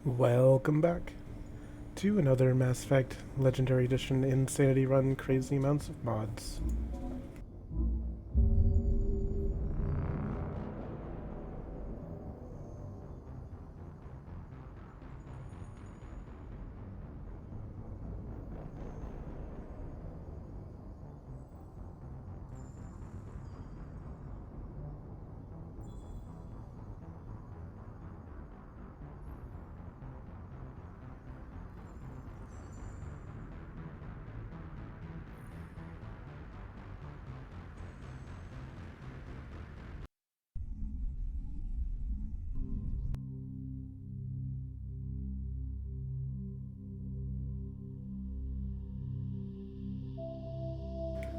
Welcome back to another Mass Effect Legendary Edition Insanity Run Crazy Amounts of Mods.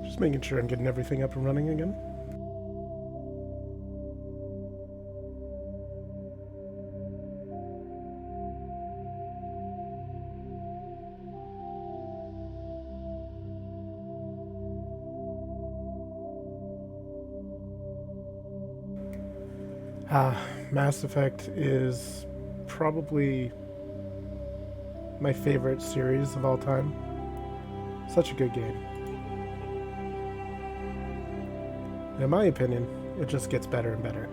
Just making sure I'm getting everything up and running again. Mass Effect is probably my favorite series of all time. Such a good game. In my opinion, it just gets better and better.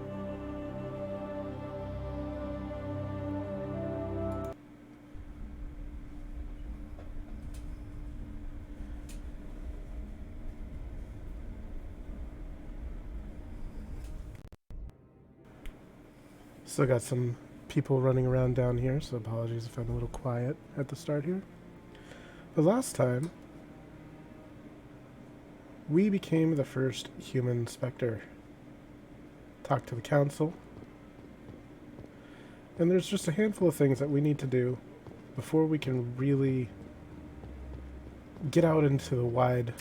Still got some people running around down here, so apologies if I'm a little quiet at the start here. But last time, we became the first human Spectre. Talked to the council. And there's just a handful of things that we need to do before we can really get out into the wide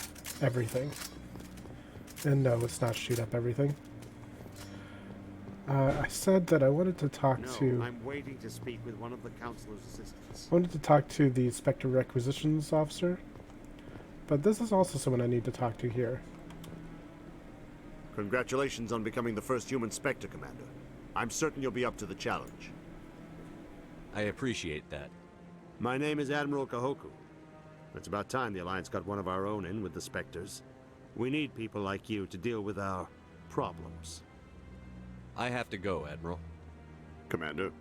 everything. And no, it's not shoot up everything. I said that I wanted to talk to... I'm waiting to speak with one of the councilor's assistants. I wanted to talk to the Spectre Requisitions Officer. But this is also someone I need to talk to here. Congratulations on becoming the first human Spectre, Commander. I'm certain you'll be up to the challenge. I appreciate that. My name is Admiral Kahoku. It's about time the Alliance got one of our own in with the Spectres. We need people like you to deal with our problems. I have to go, Admiral. Commander.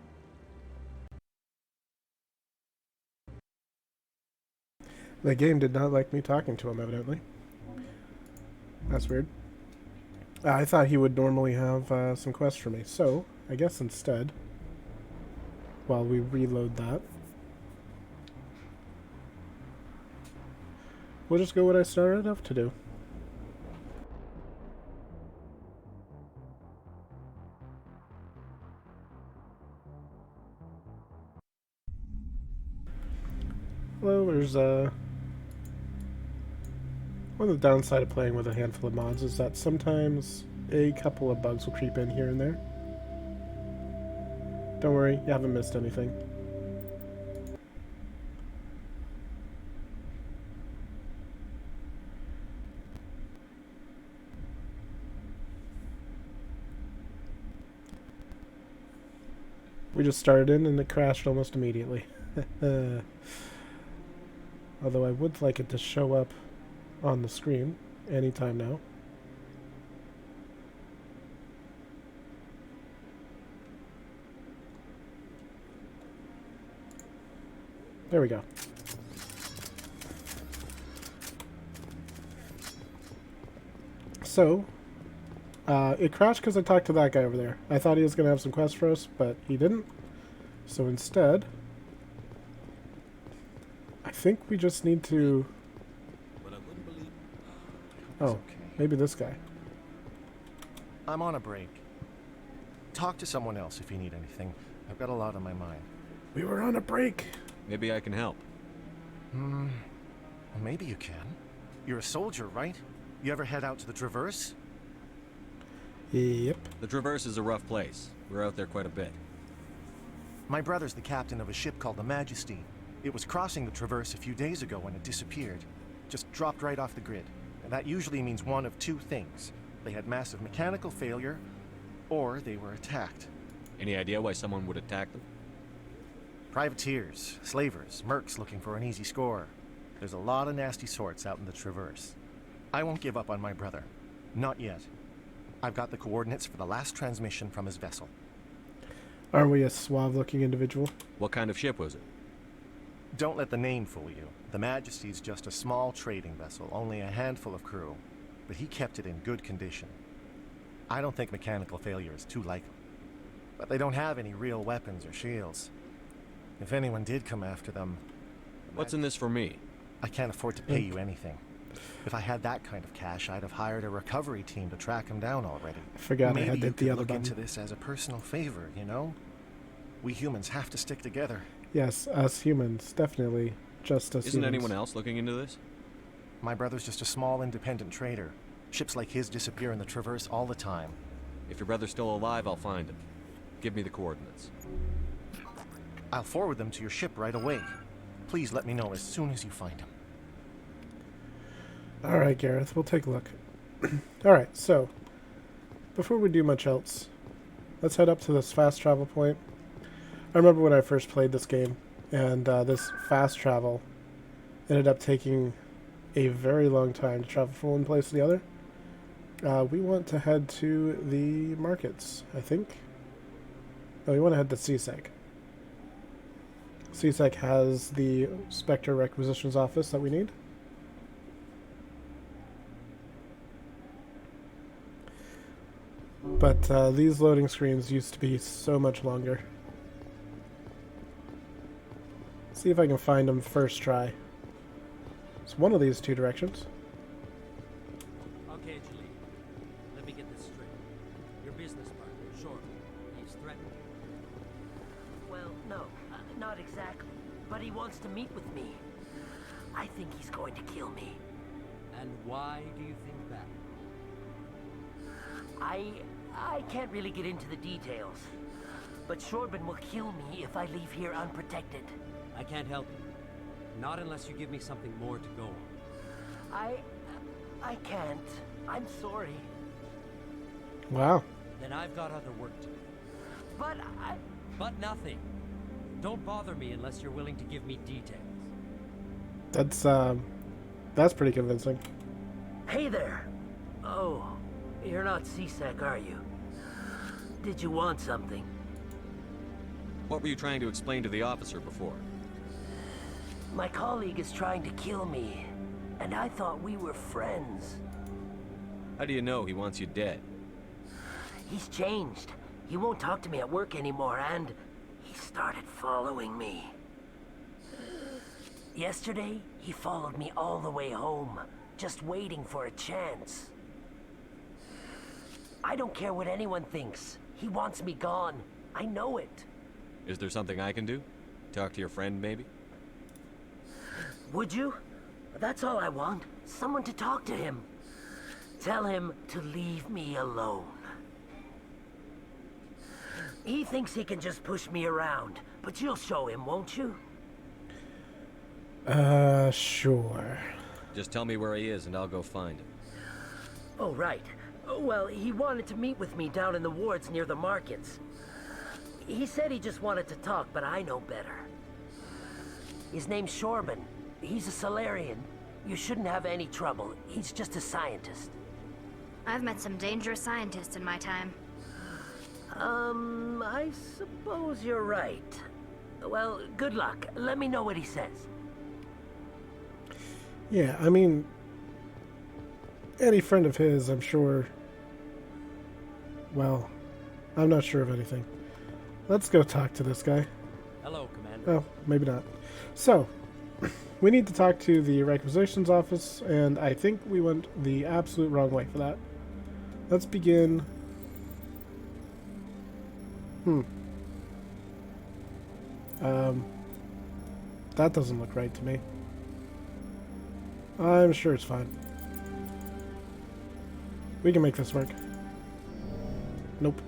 The game did not like me talking to him, evidently. That's weird. I thought he would normally have some quests for me, so I guess instead, while we reload that, we'll just go what I started off to do. Well, there's one of the downside of playing with a handful of mods is that sometimes a couple of bugs will creep in here and there. Don't worry, you haven't missed anything. We just started in and it crashed almost immediately. Although I would like it to show up on the screen anytime now. There we go. So, it crashed because I talked to that guy over there. I thought he was going to have some quests for us, but he didn't. So instead, I think we just need to... Oh, maybe this guy. I'm on a break. Talk to someone else if you need anything. I've got a lot on my mind. We were on a break. Maybe I can help. Well, maybe you can. You're a soldier, right? You ever head out to the Traverse? Yep. The Traverse is a rough place. We're out there quite a bit. My brother's the captain of a ship called the Majesty. It was crossing the Traverse a few days ago when it disappeared. Just dropped right off the grid. And that usually means one of two things. They had massive mechanical failure, or they were attacked. Any idea why someone would attack them? Privateers, slavers, mercs looking for an easy score. There's a lot of nasty sorts out in the Traverse. I won't give up on my brother. Not yet. I've got the coordinates for the last transmission from his vessel. Aren't we a suave-looking individual? What kind of ship was it? Don't let the name fool you. The Majesty's just a small trading vessel, only a handful of crew. But he kept it in good condition. I don't think mechanical failure is too likely. But they don't have any real weapons or shields. If anyone did come after them... What's in this for me? I can't afford to pay you anything. If I had that kind of cash, I'd have hired a recovery team to track him down already. I forgot I Maybe had you the could other look button. into this as a personal favor, you know? We humans have to stick together. Yes, us humans. Definitely. Just us Isn't humans. anyone else looking into this? My brother's just a small independent trader. Ships like his disappear in the Traverse all the time. If your brother's still alive, I'll find him. Give me the coordinates. I'll forward them to your ship right away. Please let me know as soon as you find him. Alright, Gareth. We'll take a look. Alright, so... before we do much else, let's head up to this fast travel point. I remember when I first played this game, and this fast travel ended up taking a very long time to travel from one place to the other. We want to head to the markets, I think. No, we want to head to CSEC. CSEC has the Spectre requisitions office that we need. But these loading screens used to be so much longer. See if I can find them first try. It's one of these two directions. Okay, Julie. Let me get this straight. Your business partner, Short, he's threatened you. Well, no, not exactly. But he wants to meet with me. I think he's going to kill me. And why do you think that? I can't really get into the details. But Shorbin will kill me if I leave here unprotected. I can't help you. Not unless you give me something more to go on. I can't. I'm sorry. Wow. Then I've got other work to do. But But nothing. Don't bother me unless you're willing to give me details. That's pretty convincing. Hey there. Oh, you're not CSEC, are you? Did you want something? What were you trying to explain to the officer before? My colleague is trying to kill me, and I thought we were friends. How do you know he wants you dead? He's changed. He won't talk to me at work anymore, and he started following me. Yesterday, he followed me all the way home, just waiting for a chance. I don't care what anyone thinks. He wants me gone. I know it. Is there something I can do? Talk to your friend, maybe? Would you? That's all I want. Someone to talk to him. Tell him to leave me alone. He thinks he can just push me around, but you'll show him, won't you? Sure. Just tell me where he is and I'll go find him. Oh, right. Well, he wanted to meet with me down in the wards near the markets. He said he just wanted to talk, but I know better. His name's Shorbin. He's a Solarian. You shouldn't have any trouble. He's just a scientist. I've met some dangerous scientists in my time. I suppose you're right. Well, good luck. Let me know what he says. Yeah, I mean, any friend of his, I'm sure. Well, I'm not sure of anything. Let's go talk to this guy. Hello, Commander. Oh, maybe not. So, we need to talk to the requisitions office, and I think we went the absolute wrong way for that. Let's begin. That doesn't look right to me. I'm sure it's fine. We can make this work. Nope.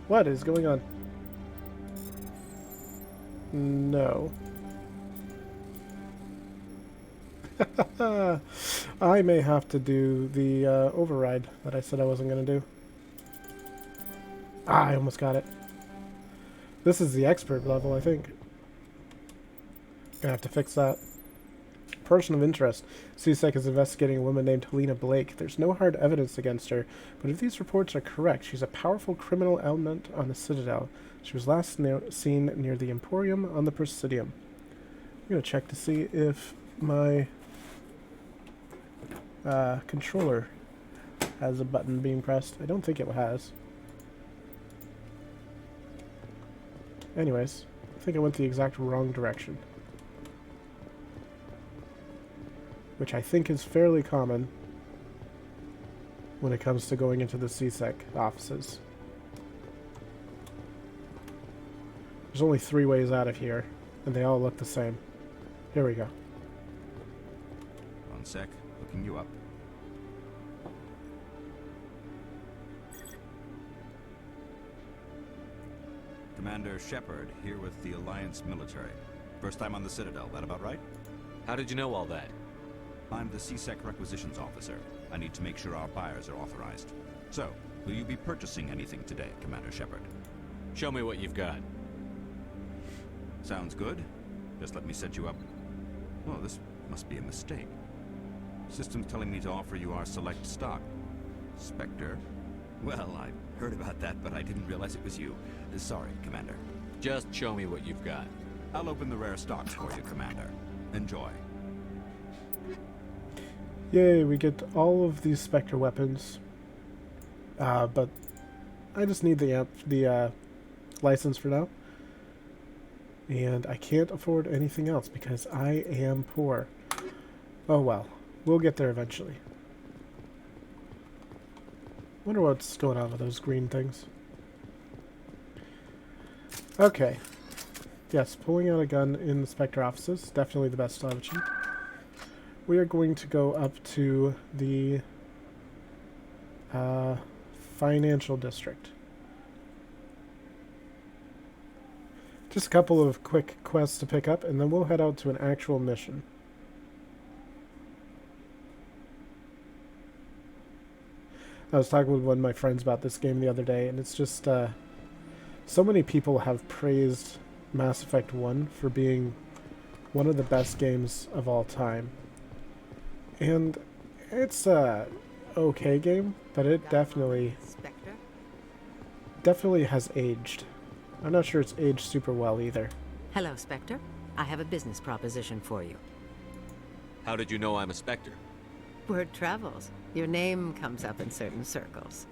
What is going on? No. I may have to do the override that I said I wasn't going to do. Ah, I almost got it. This is the expert level, I think. Gonna have to fix that. Person of interest. CSEC is investigating a woman named Helena Blake. There's no hard evidence against her, but if these reports are correct, she's a powerful criminal element on the Citadel. She was last seen near the Emporium on the Presidium. I'm gonna check to see if my controller has a button being pressed. I don't think it has. Anyways, I think I went the exact wrong direction. Which I think is fairly common when it comes to going into the CSEC offices. There's only 3 ways out of here, and they all look the same. Here we go. One sec, looking you up. Commander Shepard, here with the Alliance military. First time on the Citadel, that about right? How did you know all that? I'm the CSEC requisitions officer. I need to make sure our buyers are authorized. So, will you be purchasing anything today, Commander Shepard? Show me what you've got. Sounds good. Just let me set you up. Oh, this must be a mistake. System's telling me to offer you our select stock. Spectre? Well, I heard about that, but I didn't realize it was you. Sorry, Commander. Just show me what you've got. I'll open the rare stocks for you, Commander. Enjoy. Yay, we get all of these Spectre weapons. But I just need the license for now. And I can't afford anything else because I am poor. Oh well, we'll get there eventually. Wonder what's going on with those green things. Okay. Yes, pulling out a gun in the Spectre offices, definitely the best option. We are going to go up to the financial district. Just a couple of quick quests to pick up, and then we'll head out to an actual mission. I was talking with one of my friends about this game the other day, and it's just, so many people have praised Mass Effect 1 for being one of the best games of all time. And it's a okay game, but it definitely has aged. I'm not sure it's aged super well either. Hello, Spectre. I have a business proposition for you. How did you know I'm a Spectre? Word travels. Your name comes up in certain circles.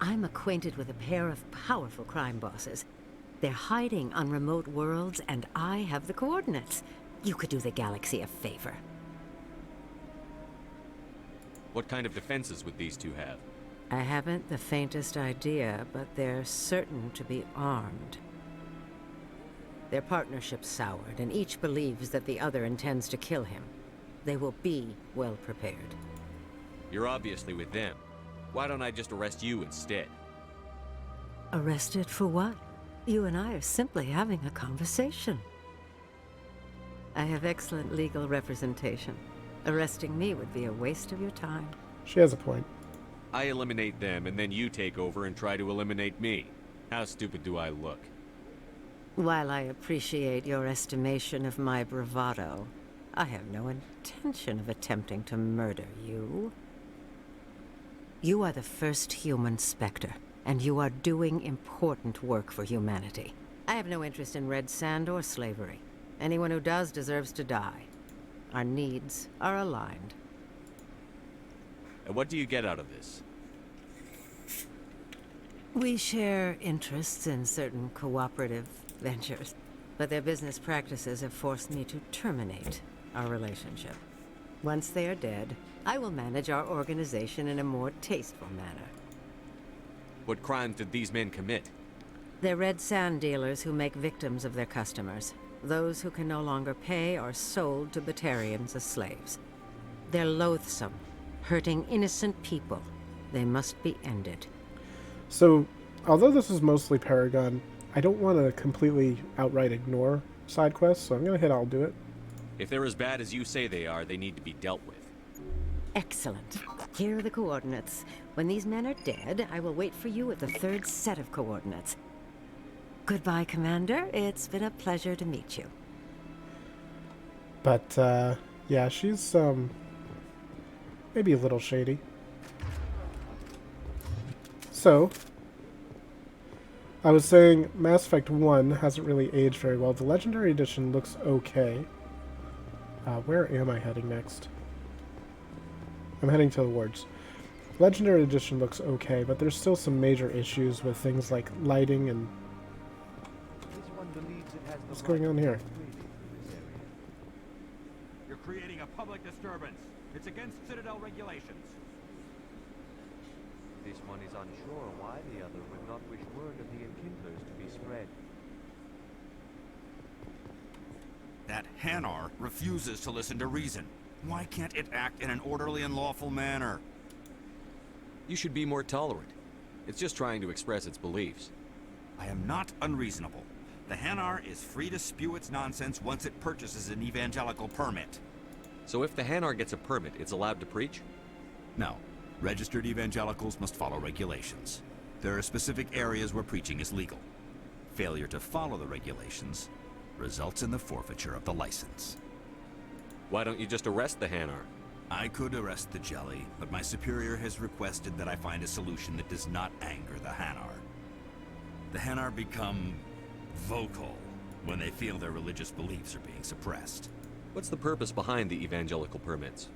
I'm acquainted with a pair of powerful crime bosses. They're hiding on remote worlds, and I have the coordinates. You could do the galaxy a favor. What kind of defenses would these two have? I haven't the faintest idea, but they're certain to be armed. Their partnership's soured, and each believes that the other intends to kill him. They will be well prepared. You're obviously with them. Why don't I just arrest you instead? Arrested for what? You and I are simply having a conversation. I have excellent legal representation. Arresting me would be a waste of your time. She has a point. I eliminate them, and then you take over and try to eliminate me. How stupid do I look? While I appreciate your estimation of my bravado, I have no intention of attempting to murder you. You are the first human Spectre, and you are doing important work for humanity. I have no interest in red sand or slavery. Anyone who does deserves to die. Our needs are aligned. And what do you get out of this? We share interests in certain cooperative ventures, but their business practices have forced me to terminate our relationship. Once they are dead, I will manage our organization in a more tasteful manner. What crimes did these men commit? They're red sand dealers who make victims of their customers. Those who can no longer pay are sold to Batarians as slaves. They're loathsome, hurting innocent people. They must be ended. So, although this is mostly Paragon, I don't want to completely outright ignore side quests, so I'm going to hit I'll do it. If they're as bad as you say they are, they need to be dealt with. Excellent. Here are the coordinates. When these men are dead, I will wait for you at the third set of coordinates. Goodbye, Commander. It's been a pleasure to meet you. But, yeah, she's, maybe a little shady. So, I was saying Mass Effect 1 hasn't really aged very well. The Legendary Edition looks okay. Where am I heading next? I'm heading to the wards. Legendary Edition looks okay, but there's still some major issues with things like lighting and... What's going on here? You're creating a public disturbance. It's against Citadel regulations. This one is unsure why the other would not wish word of the enkindlers to be spread. That Hanar refuses to listen to reason. Why can't it act in an orderly and lawful manner? You should be more tolerant. It's just trying to express its beliefs. I am not unreasonable. The Hanar is free to spew its nonsense once it purchases an evangelical permit. So if the Hanar gets a permit, it's allowed to preach? No. Registered evangelicals must follow regulations. There are specific areas where preaching is legal. Failure to follow the regulations results in the forfeiture of the license. Why don't you just arrest the Hanar? I could arrest the jelly, but my superior has requested that I find a solution that does not anger the Hanar. The Hanar become vocal when they feel their religious beliefs are being suppressed. What's the purpose behind the evangelical permits?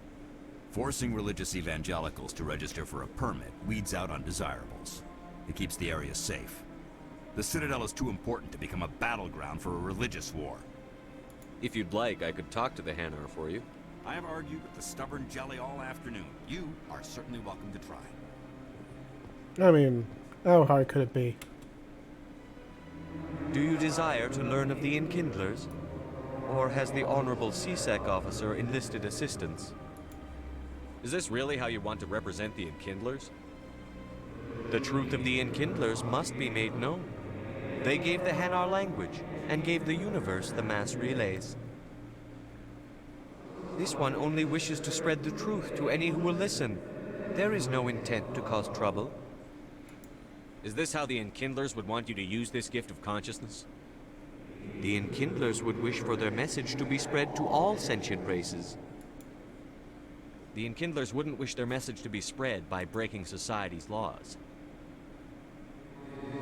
Forcing religious evangelicals to register for a permit weeds out undesirables. It keeps the area safe. The Citadel is too important to become a battleground for a religious war. If you'd like, I could talk to the Hanar for you. I have argued with the stubborn jelly all afternoon. You are certainly welcome to try. I mean, how hard could it be? Do you desire to learn of the enkindlers? Or has the Honorable CSEC officer enlisted assistance? Is this really how you want to represent the Enkindlers? The truth of the enkindlers must be made known. They gave the Hanar language, and gave the universe the mass relays. This one only wishes to spread the truth to any who will listen. There is no intent to cause trouble. Is this how the Enkindlers would want you to use this gift of consciousness? The enkindlers would wish for their message to be spread to all sentient races. The Enkindlers wouldn't wish their message to be spread by breaking society's laws.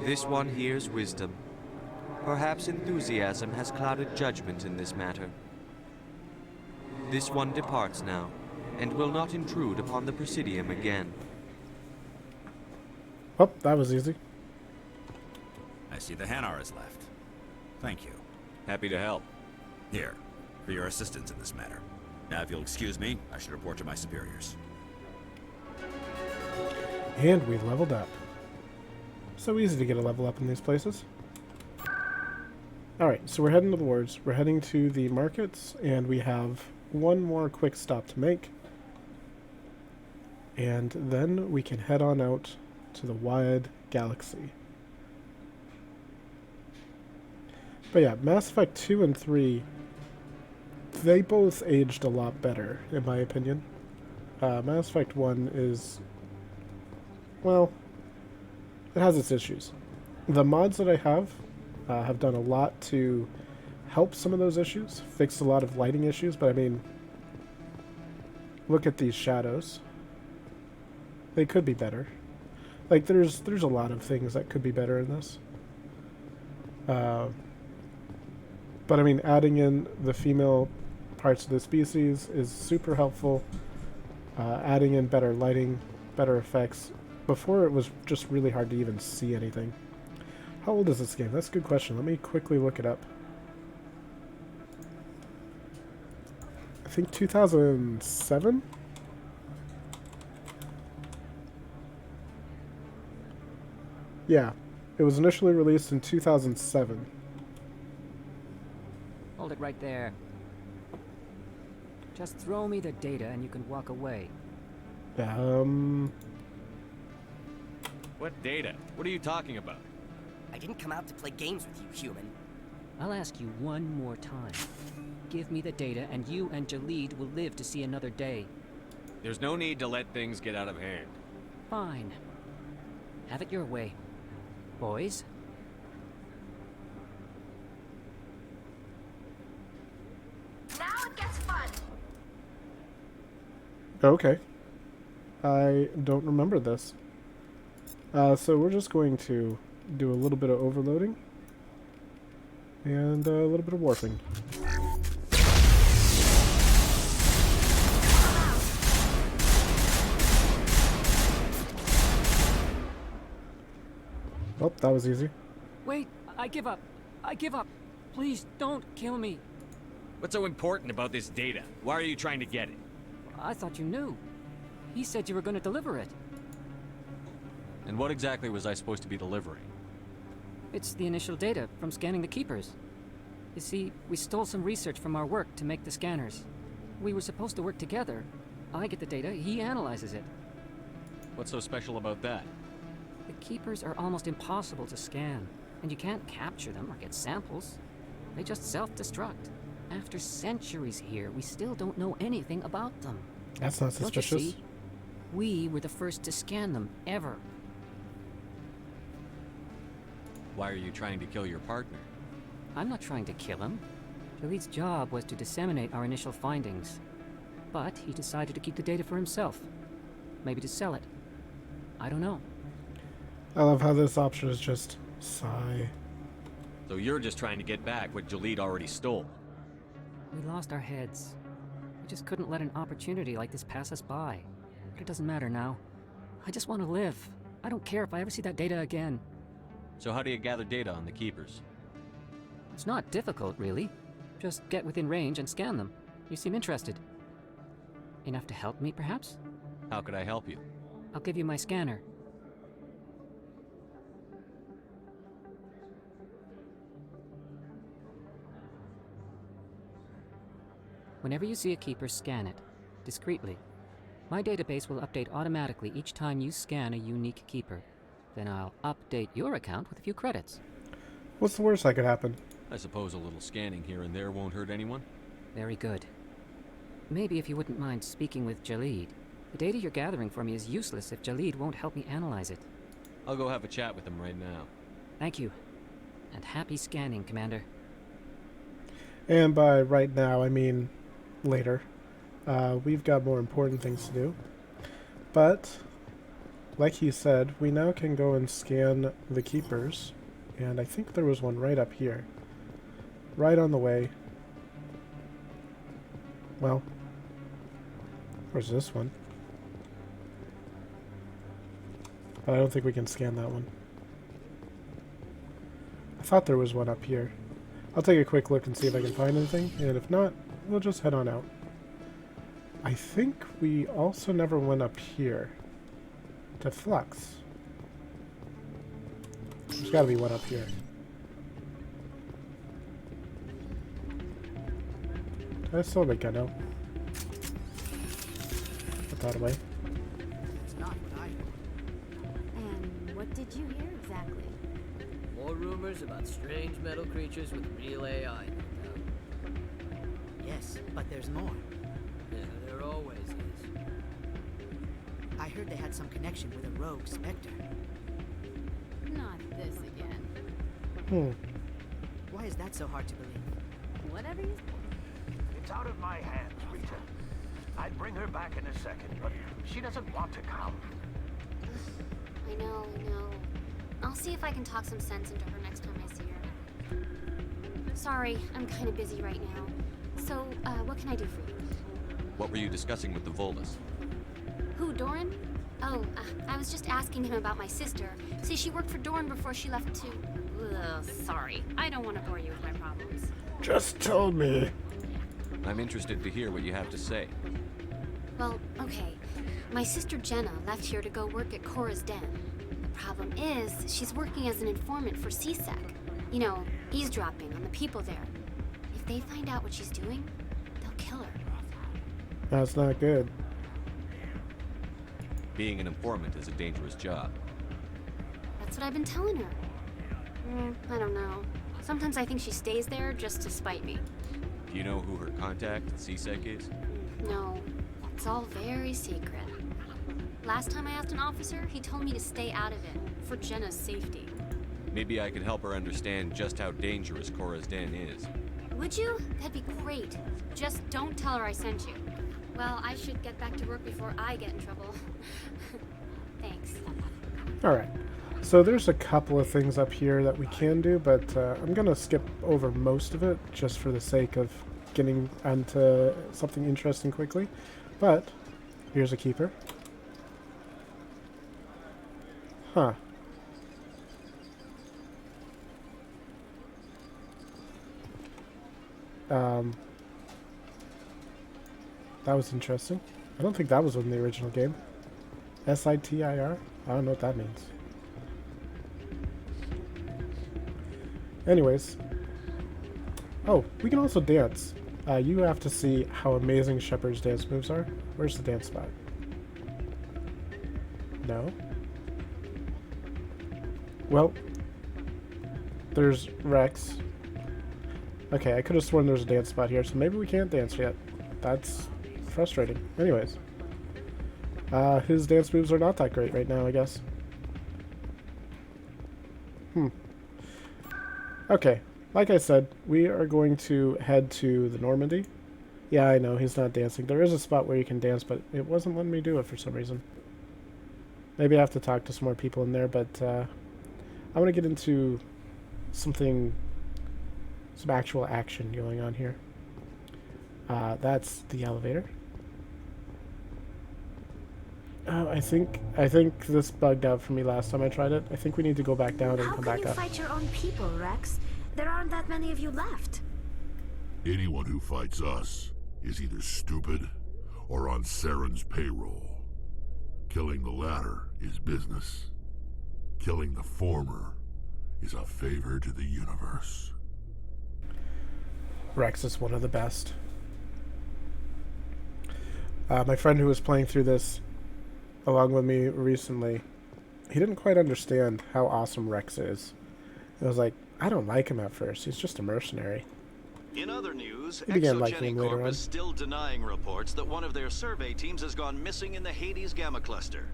This one hears wisdom. Perhaps enthusiasm has clouded judgment in this matter. This one departs now, and will not intrude upon the Presidium again. Oh, that was easy. I see the Hanar is left. Thank you. Happy to help. Here, for your assistance in this matter. Now, if you'll excuse me, I should report to my superiors. And we leveled up. So easy to get a level up in these places. Alright, so we're heading to the wards. We're heading to the markets, and we have one more quick stop to make. And then we can head on out to the wide galaxy. But yeah, Mass Effect 2 and 3, they both aged a lot better, in my opinion. Mass Effect 1 is, well, it has its issues. The mods that I have done a lot to help some of those issues, fixed a lot of lighting issues, but I mean, look at these shadows. They could be better. Like, there's a lot of things that could be better in this. But I mean, adding in the female parts of the species is super helpful. Adding in better lighting, better effects. Before, it was just really hard to even see anything. How old is this game? That's a good question. Let me quickly look it up. I think 2007? Yeah. It was initially released in 2007. Hold it right there. Just throw me the data and you can walk away. What data? What are you talking about? I didn't come out to play games with you, human. I'll ask you one more time. Give me the data and you and Jalid will live to see another day. There's no need to let things get out of hand. Fine. Have it your way. Boys? Now it gets Okay. I don't remember this. So we're just going to do a little bit of overloading and a little bit of warping. Oh, that was easy. Wait, I give up. I give up. Please don't kill me. What's so important about this data? Why are you trying to get it? I thought you knew. He said you were going to deliver it. And what exactly was I supposed to be delivering? It's the initial data from scanning the Keepers. You see, we stole some research from our work to make the scanners. We were supposed to work together. I get the data, he analyzes it. What's so special about that? The Keepers are almost impossible to scan, and you can't capture them or get samples. They just self-destruct. After centuries here, we still don't know anything about them. That's not suspicious. Don't you see? We were the first to scan them, ever. Why are you trying to kill your partner? I'm not trying to kill him. Jaleed's job was to disseminate our initial findings. But he decided to keep the data for himself. Maybe to sell it. I don't know. I love how this option is just sigh. So you're just trying to get back what Jaleed already stole. We lost our heads. We just couldn't let an opportunity like this pass us by. But it doesn't matter now. I just want to live. I don't care if I ever see that data again. So how do you gather data on the Keepers? It's not difficult, really. Just get within range and scan them. You seem interested. Enough to help me, perhaps? How could I help you? I'll give you my scanner. Whenever you see a Keeper, scan it. Discreetly. My database will update automatically each time you scan a unique Keeper. Then I'll update your account with a few credits. What's the worst that could happen? I suppose a little scanning here and there won't hurt anyone? Very good. Maybe if you wouldn't mind speaking with Jaleed. The data you're gathering for me is useless if Jaleed won't help me analyze it. I'll go have a chat with him right now. Thank you. And happy scanning, Commander. And by right now, I mean later. We've got more important things to do. But, like he said, we now can go and scan the Keepers. And I think there was one right up here. Right on the way. Well, where's this one? But I don't think we can scan that one. I thought there was one up here. I'll take a quick look and see if I can find anything, and if not, we'll just head on out. I think we also never went up here to Flux. There's gotta be one up here. I still think I know. Put that away. It's not what I heard. And what did you hear exactly? More rumors about strange metal creatures with real AI. Yes, but there's more. Yeah, there always is. I heard they had some connection with a rogue Spectre. Not this again. Why is that so hard to believe? Whatever you... It's out of my hands, Rita. I'd bring her back in a second, but she doesn't want to come. I know. I'll see if I can talk some sense into her next time I see her. Sorry, I'm kind of busy right now. So, what can I do for you? What were you discussing with the Volus? Who, Doran? Oh, I was just asking him about my sister. See, she worked for Doran before she left to... Ugh, sorry. I don't want to bore you with my problems. Just tell me. I'm interested to hear what you have to say. Well, okay. My sister Jenna left here to go work at Cora's Den. The problem is, she's working as an informant for CSEC. You know, eavesdropping on the people there. If they find out what she's doing, they'll kill her. That's not good. Being an informant is a dangerous job. That's what I've been telling her. I don't know. Sometimes I think she stays there just to spite me. Do you know who her contact at CSEC is? No, it's all very secret. Last time I asked an officer, he told me to stay out of it, for Jenna's safety. Maybe I could help her understand just how dangerous Cora's Den is. Would you? That'd be great. Just don't tell her I sent you. Well, I should get back to work before I get in trouble. Thanks. Alright. So there's a couple of things up here that we can do, but I'm going to skip over most of it just for the sake of getting onto something interesting quickly. But here's a keeper. Huh. That was interesting. I don't think that was in the original game. SITIR? I don't know what that means. Anyways. Oh, we can also dance. You have to see how amazing Shepard's dance moves are. Where's the dance spot? No? Well, there's Rex. Okay, I could have sworn there's a dance spot here, so maybe we can't dance yet. That's frustrating. Anyways. His dance moves are not that great right now, I guess. Okay, like I said, we are going to head to the Normandy. Yeah, I know, he's not dancing. There is a spot where you can dance, but it wasn't letting me do it for some reason. Maybe I have to talk to some more people in there, but I want to get into something, some actual action going on here. That's the elevator. Oh, I think this bugged out for me last time I tried it. I think we need to go back down and come back up. How can you fight your own people, Rex? There aren't that many of you left. Anyone who fights us is either stupid or on Saren's payroll. Killing the latter is business. Killing the former is a favor to the universe. Rex is one of the best. My friend who was playing through this along with me recently, he didn't quite understand how awesome Rex is. It was like, I don't like him at first. He's just a mercenary. In other news, ExoGeniCorp is still denying reports that one of their survey teams has gone missing in the Hades Gamma Cluster.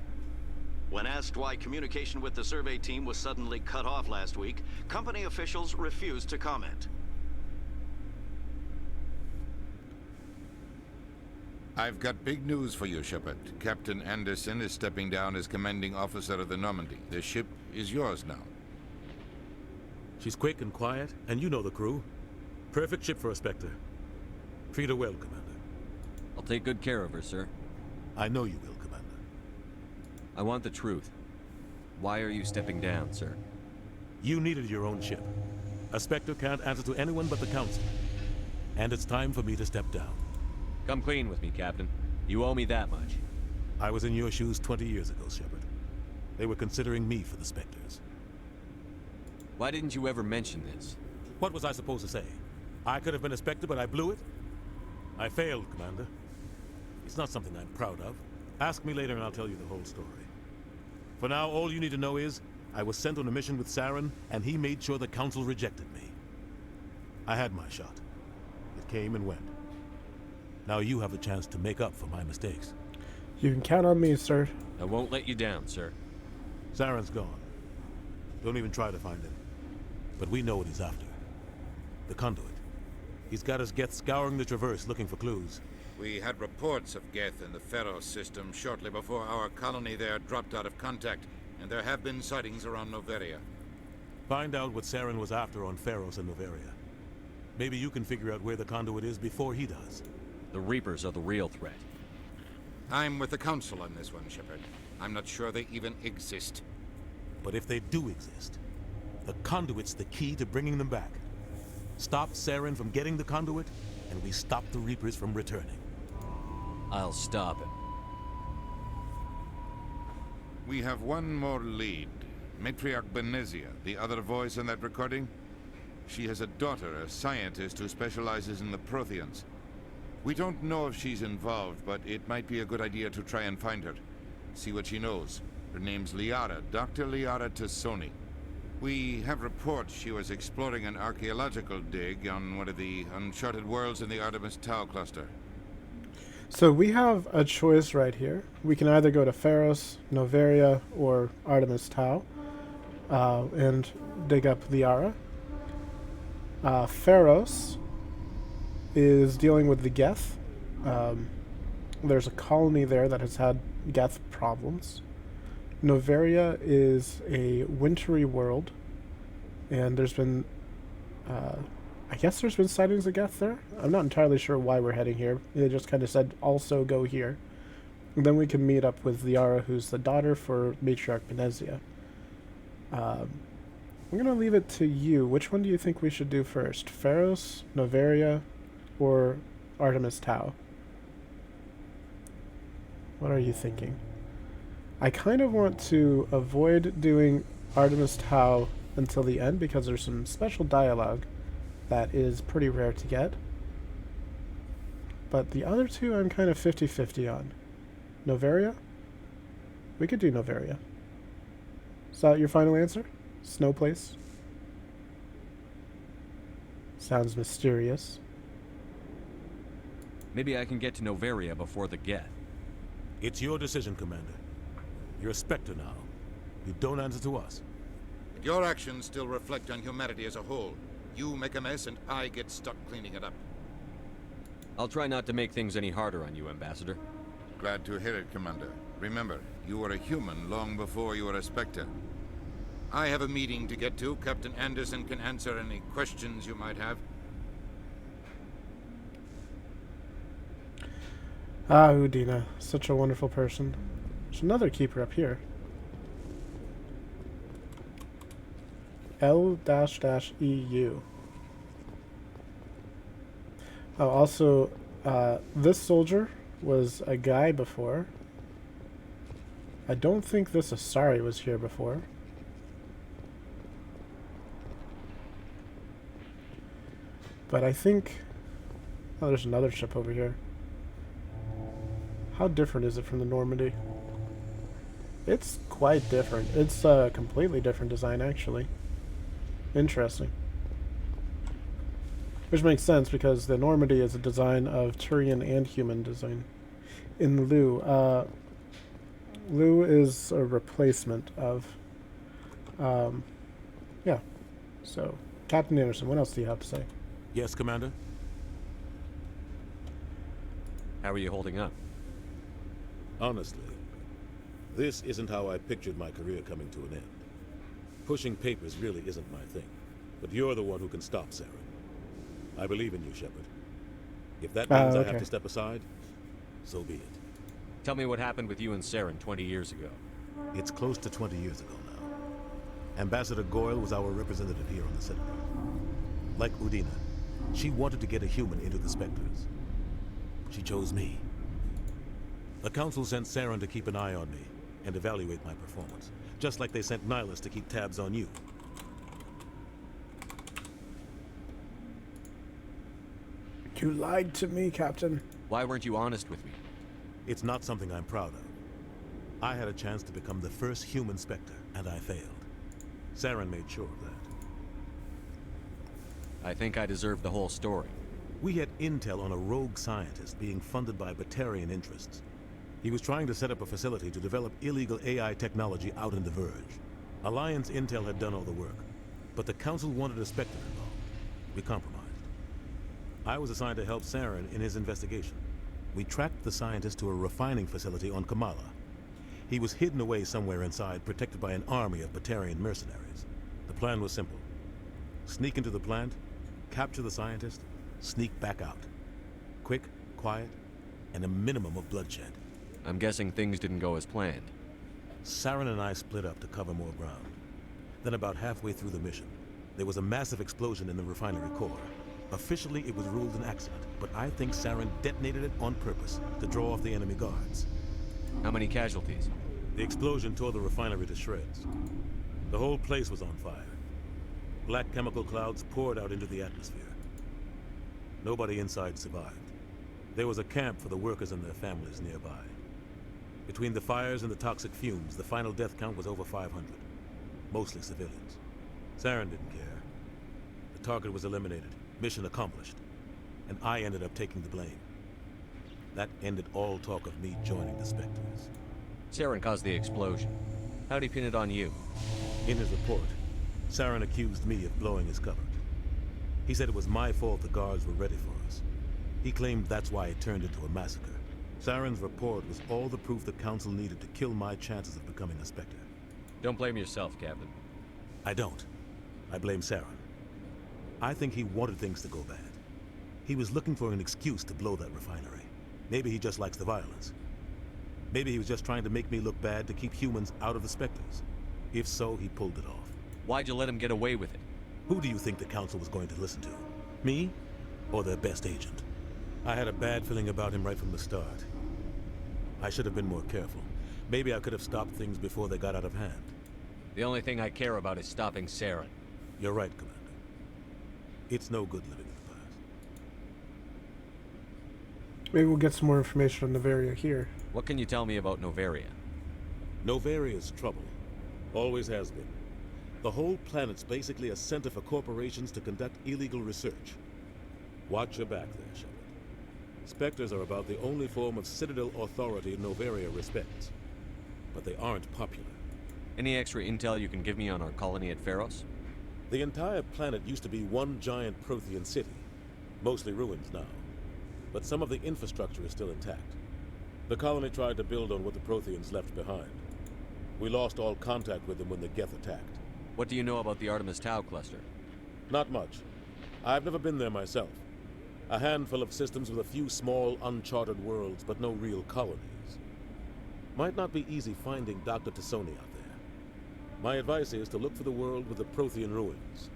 When asked why communication with the survey team was suddenly cut off last week, company officials refused to comment. I've got big news for you, Shepard. Captain Anderson is stepping down as commanding officer of the Normandy. The ship is yours now. She's quick and quiet, and you know the crew. Perfect ship for a Spectre. Treat her well, Commander. I'll take good care of her, sir. I know you will, Commander. I want the truth. Why are you stepping down, sir? You needed your own ship. A Spectre can't answer to anyone but the Council. And it's time for me to step down. Come clean with me, Captain. You owe me that much. I was in your shoes 20 years ago, Shepard. They were considering me for the Spectres. Why didn't you ever mention this? What was I supposed to say? I could have been a Spectre, but I blew it? I failed, Commander. It's not something I'm proud of. Ask me later and I'll tell you the whole story. For now, all you need to know is, I was sent on a mission with Saren, and he made sure the Council rejected me. I had my shot. It came and went. Now you have the chance to make up for my mistakes. You can count on me, sir. I won't let you down, sir. Saren's gone. Don't even try to find him. But we know what he's after. The conduit. He's got his Geth scouring the Traverse looking for clues. We had reports of Geth in the Pharos system shortly before our colony there dropped out of contact, and there have been sightings around Noveria. Find out what Saren was after on Pharos and Noveria. Maybe you can figure out where the conduit is before he does. The Reapers are the real threat. I'm with the Council on this one, Shepard. I'm not sure they even exist. But if they do exist, the conduit's the key to bringing them back. Stop Saren from getting the conduit, and we stop the Reapers from returning. I'll stop him. We have one more lead. Matriarch Benezia, the other voice in that recording. She has a daughter, a scientist who specializes in the Protheans. We don't know if she's involved, but it might be a good idea to try and find her. See what she knows. Her name's Liara, Dr. Liara Tassoni. We have reports she was exploring an archaeological dig on one of the uncharted worlds in the Artemis Tau cluster. So we have a choice right here. We can either go to Pharos, Noveria, or Artemis Tau, and dig up Liara. Pharos is dealing with the Geth. There's a colony there that has had Geth problems. Noveria is a wintry world, and there's been, I guess there's been sightings of Geth there? I'm not entirely sure why we're heading here. They just kind of said, also go here. And then we can meet up with Liara, who's the daughter for Matriarch Benezia. I'm going to leave it to you. Which one do you think we should do first? Pharos, Noveria, or Artemis Tau? What are you thinking? I kind of want to avoid doing Artemis Tau until the end because there's some special dialogue that is pretty rare to get. But the other two I'm kind of 50-50 on. Noveria? We could do Noveria. Is that your final answer? Snow Place? Sounds mysterious. Maybe I can get to Noveria before the Geth. It's your decision, Commander. You're a Spectre now. You don't answer to us. But your actions still reflect on humanity as a whole. You make a mess and I get stuck cleaning it up. I'll try not to make things any harder on you, Ambassador. Glad to hear it, Commander. Remember, you were a human long before you were a Spectre. I have a meeting to get to. Captain Anderson can answer any questions you might have. Ah, Udina. Such a wonderful person. There's another keeper up here. L-EU. Oh, also, this soldier was a guy before. I don't think this Asari was here before. But I think... Oh, there's another ship over here. How different is it from the Normandy? It's quite different. It's a completely different design, actually. Interesting. Which makes sense, because the Normandy is a design of Turian and human design. In Lu, Lu is a replacement of... yeah. So, Captain Anderson, what else do you have to say? Yes, Commander? How are you holding up? Honestly, this isn't how I pictured my career coming to an end. Pushing papers really isn't my thing, but you're the one who can stop Saren. I believe in you, Shepard. If that means I have to step aside, so be it. Tell me what happened with you and Saren 20 years ago. It's close to 20 years ago now. Ambassador Goyle was our representative here on the Citadel. Like Udina, she wanted to get a human into the Spectres. She chose me. The Council sent Saren to keep an eye on me and evaluate my performance, just like they sent Nihilus to keep tabs on you. You lied to me, Captain. Why weren't you honest with me? It's not something I'm proud of. I had a chance to become the first human Spectre, and I failed. Saren made sure of that. I think I deserve the whole story. We had intel on a rogue scientist being funded by Batarian interests. He was trying to set up a facility to develop illegal AI technology out in the Verge. Alliance intel had done all the work, but the Council wanted a Spectre involved. We compromised. I was assigned to help Saren in his investigation. We tracked the scientist to a refining facility on Kamala. He was hidden away somewhere inside, protected by an army of Batarian mercenaries. The plan was simple. Sneak into the plant, capture the scientist, sneak back out. Quick, quiet, and a minimum of bloodshed. I'm guessing things didn't go as planned. Saren and I split up to cover more ground. Then about halfway through the mission, there was a massive explosion in the refinery core. Officially, it was ruled an accident, but I think Saren detonated it on purpose to draw off the enemy guards. How many casualties? The explosion tore the refinery to shreds. The whole place was on fire. Black chemical clouds poured out into the atmosphere. Nobody inside survived. There was a camp for the workers and their families nearby. Between the fires and the toxic fumes, the final death count was over 500. Mostly civilians. Saren didn't care. The target was eliminated. Mission accomplished. And I ended up taking the blame. That ended all talk of me joining the Spectres. Saren caused the explosion. How'd he pin it on you? In his report, Saren accused me of blowing his cover. He said it was my fault the guards were ready for us. He claimed that's why it turned into a massacre. Saren's report was all the proof the Council needed to kill my chances of becoming a Spectre. Don't blame yourself, Captain. I don't. I blame Saren. I think he wanted things to go bad. He was looking for an excuse to blow that refinery. Maybe he just likes the violence. Maybe he was just trying to make me look bad to keep humans out of the Spectres. If so, he pulled it off. Why'd you let him get away with it? Who do you think the Council was going to listen to? Me? Or their best agent? I had a bad feeling about him right from the start. I should have been more careful. Maybe I could have stopped things before they got out of hand. The only thing I care about is stopping Saren. You're right, Commander. It's no good living in the past. Maybe we'll get some more information on Novaria here. What can you tell me about Novaria? Novaria's trouble. Always has been. The whole planet's basically a center for corporations to conduct illegal research. Watch your back there, Shepard. Spectres are about the only form of Citadel authority Novaria respects. But they aren't popular. Any extra intel you can give me on our colony at Pharos? The entire planet used to be one giant Prothean city. Mostly ruins now. But some of the infrastructure is still intact. The colony tried to build on what the Protheans left behind. We lost all contact with them when the Geth attacked. What do you know about the Artemis Tau cluster? Not much. I've never been there myself. A handful of systems with a few small, uncharted worlds, but no real colonies. Might not be easy finding Dr. Tassoni out there. My advice is to look for the world with the Prothean ruins.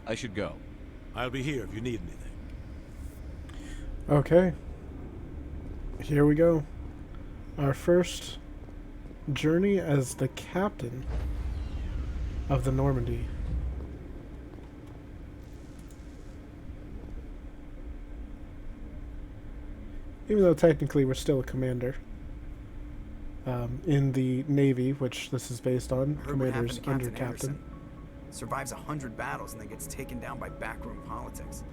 I should go. I'll be here if you need anything. Okay. Here we go. Our first journey as the captain of the Normandy. Even though technically we're still a commander. In the Navy, which this is based on, commander's under captain. Survives 100 battles and then gets taken down by backroom politics.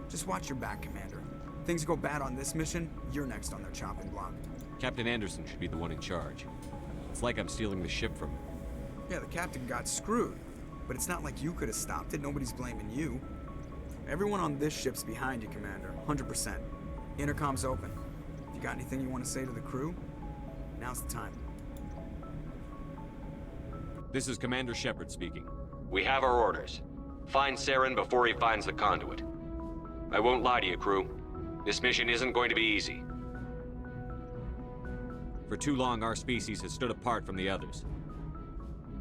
Just watch your back, Commander. Things go bad on this mission, you're next on their chopping block. Captain Anderson should be the one in charge. It's like I'm stealing the ship from him. Yeah, the captain got screwed, but it's not like you could have stopped it. Nobody's blaming you. Everyone on this ship's behind you, Commander. 100%. Intercom's open. If you got anything you want to say to the crew, now's the time. This is Commander Shepard speaking. We have our orders. Find Saren before he finds the conduit. I won't lie to you, crew. This mission isn't going to be easy. For too long, our species has stood apart from the others.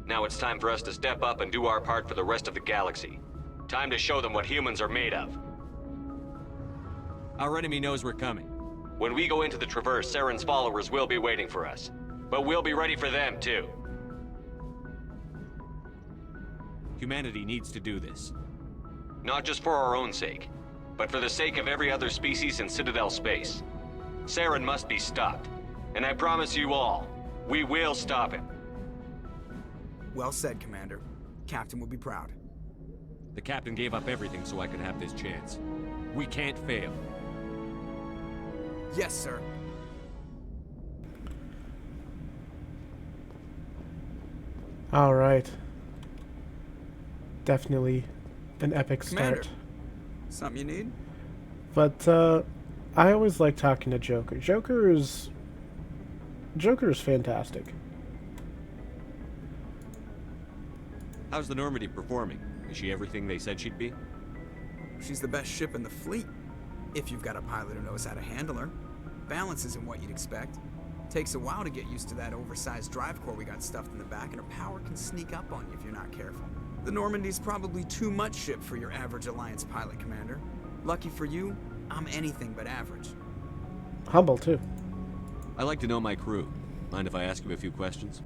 Now it's time for us to step up and do our part for the rest of the galaxy. Time to show them what humans are made of. Our enemy knows we're coming. When we go into the Traverse, Saren's followers will be waiting for us. But we'll be ready for them, too. Humanity needs to do this. Not just for our own sake, but for the sake of every other species in Citadel space. Saren must be stopped. And I promise you all, we will stop him. Well said, Commander. Captain will be proud. The captain gave up everything so I could have this chance. We can't fail. Yes, sir. All right. Definitely an epic Commander, start. something you need? But I always like talking to Joker. Joker is fantastic. How's the Normandy performing? Is she everything they said she'd be? She's the best ship in the fleet. If you've got a pilot who knows how to handle her. Balance isn't what you'd expect. Takes a while to get used to that oversized drive core we got stuffed in the back, and her power can sneak up on you if you're not careful. The Normandy's probably too much ship for your average Alliance pilot, Commander. Lucky for you, I'm anything but average. Humble, too. I like to know my crew. Mind if I ask you a few questions?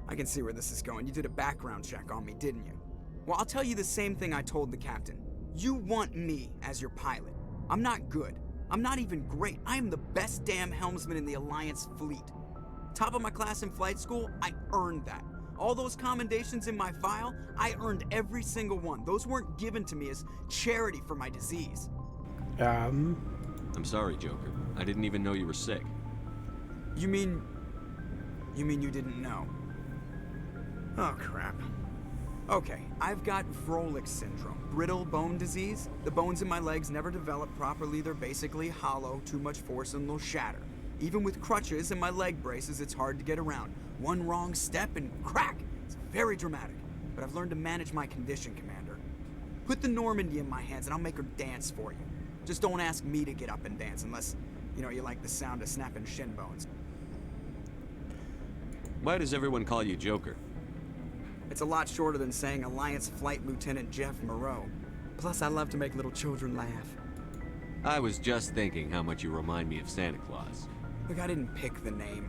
I can see where this is going. You did a background check on me, didn't you? Well, I'll tell you the same thing I told the captain. You want me as your pilot. I'm not good. I'm not even great. I am the best damn helmsman in the Alliance fleet. Top of my class in flight school, I earned that. All those commendations in my file, I earned every single one. Those weren't given to me as charity for my disease. I'm sorry, Joker. I didn't even know you were sick. You mean you didn't know? Oh, crap. Okay, I've got Vrolik syndrome, brittle bone disease. The bones in my legs never develop properly. They're basically hollow, too much force and they'll shatter. Even with crutches and my leg braces, it's hard to get around. One wrong step and crack! It's very dramatic. But I've learned to manage my condition, Commander. Put the Normandy in my hands and I'll make her dance for you. Just don't ask me to get up and dance unless, you like the sound of snapping shin bones. Why does everyone call you Joker? It's a lot shorter than saying Alliance Flight Lieutenant Jeff Moreau. Plus, I love to make little children laugh. I was just thinking how much you remind me of Santa Claus. Look, I didn't pick the name.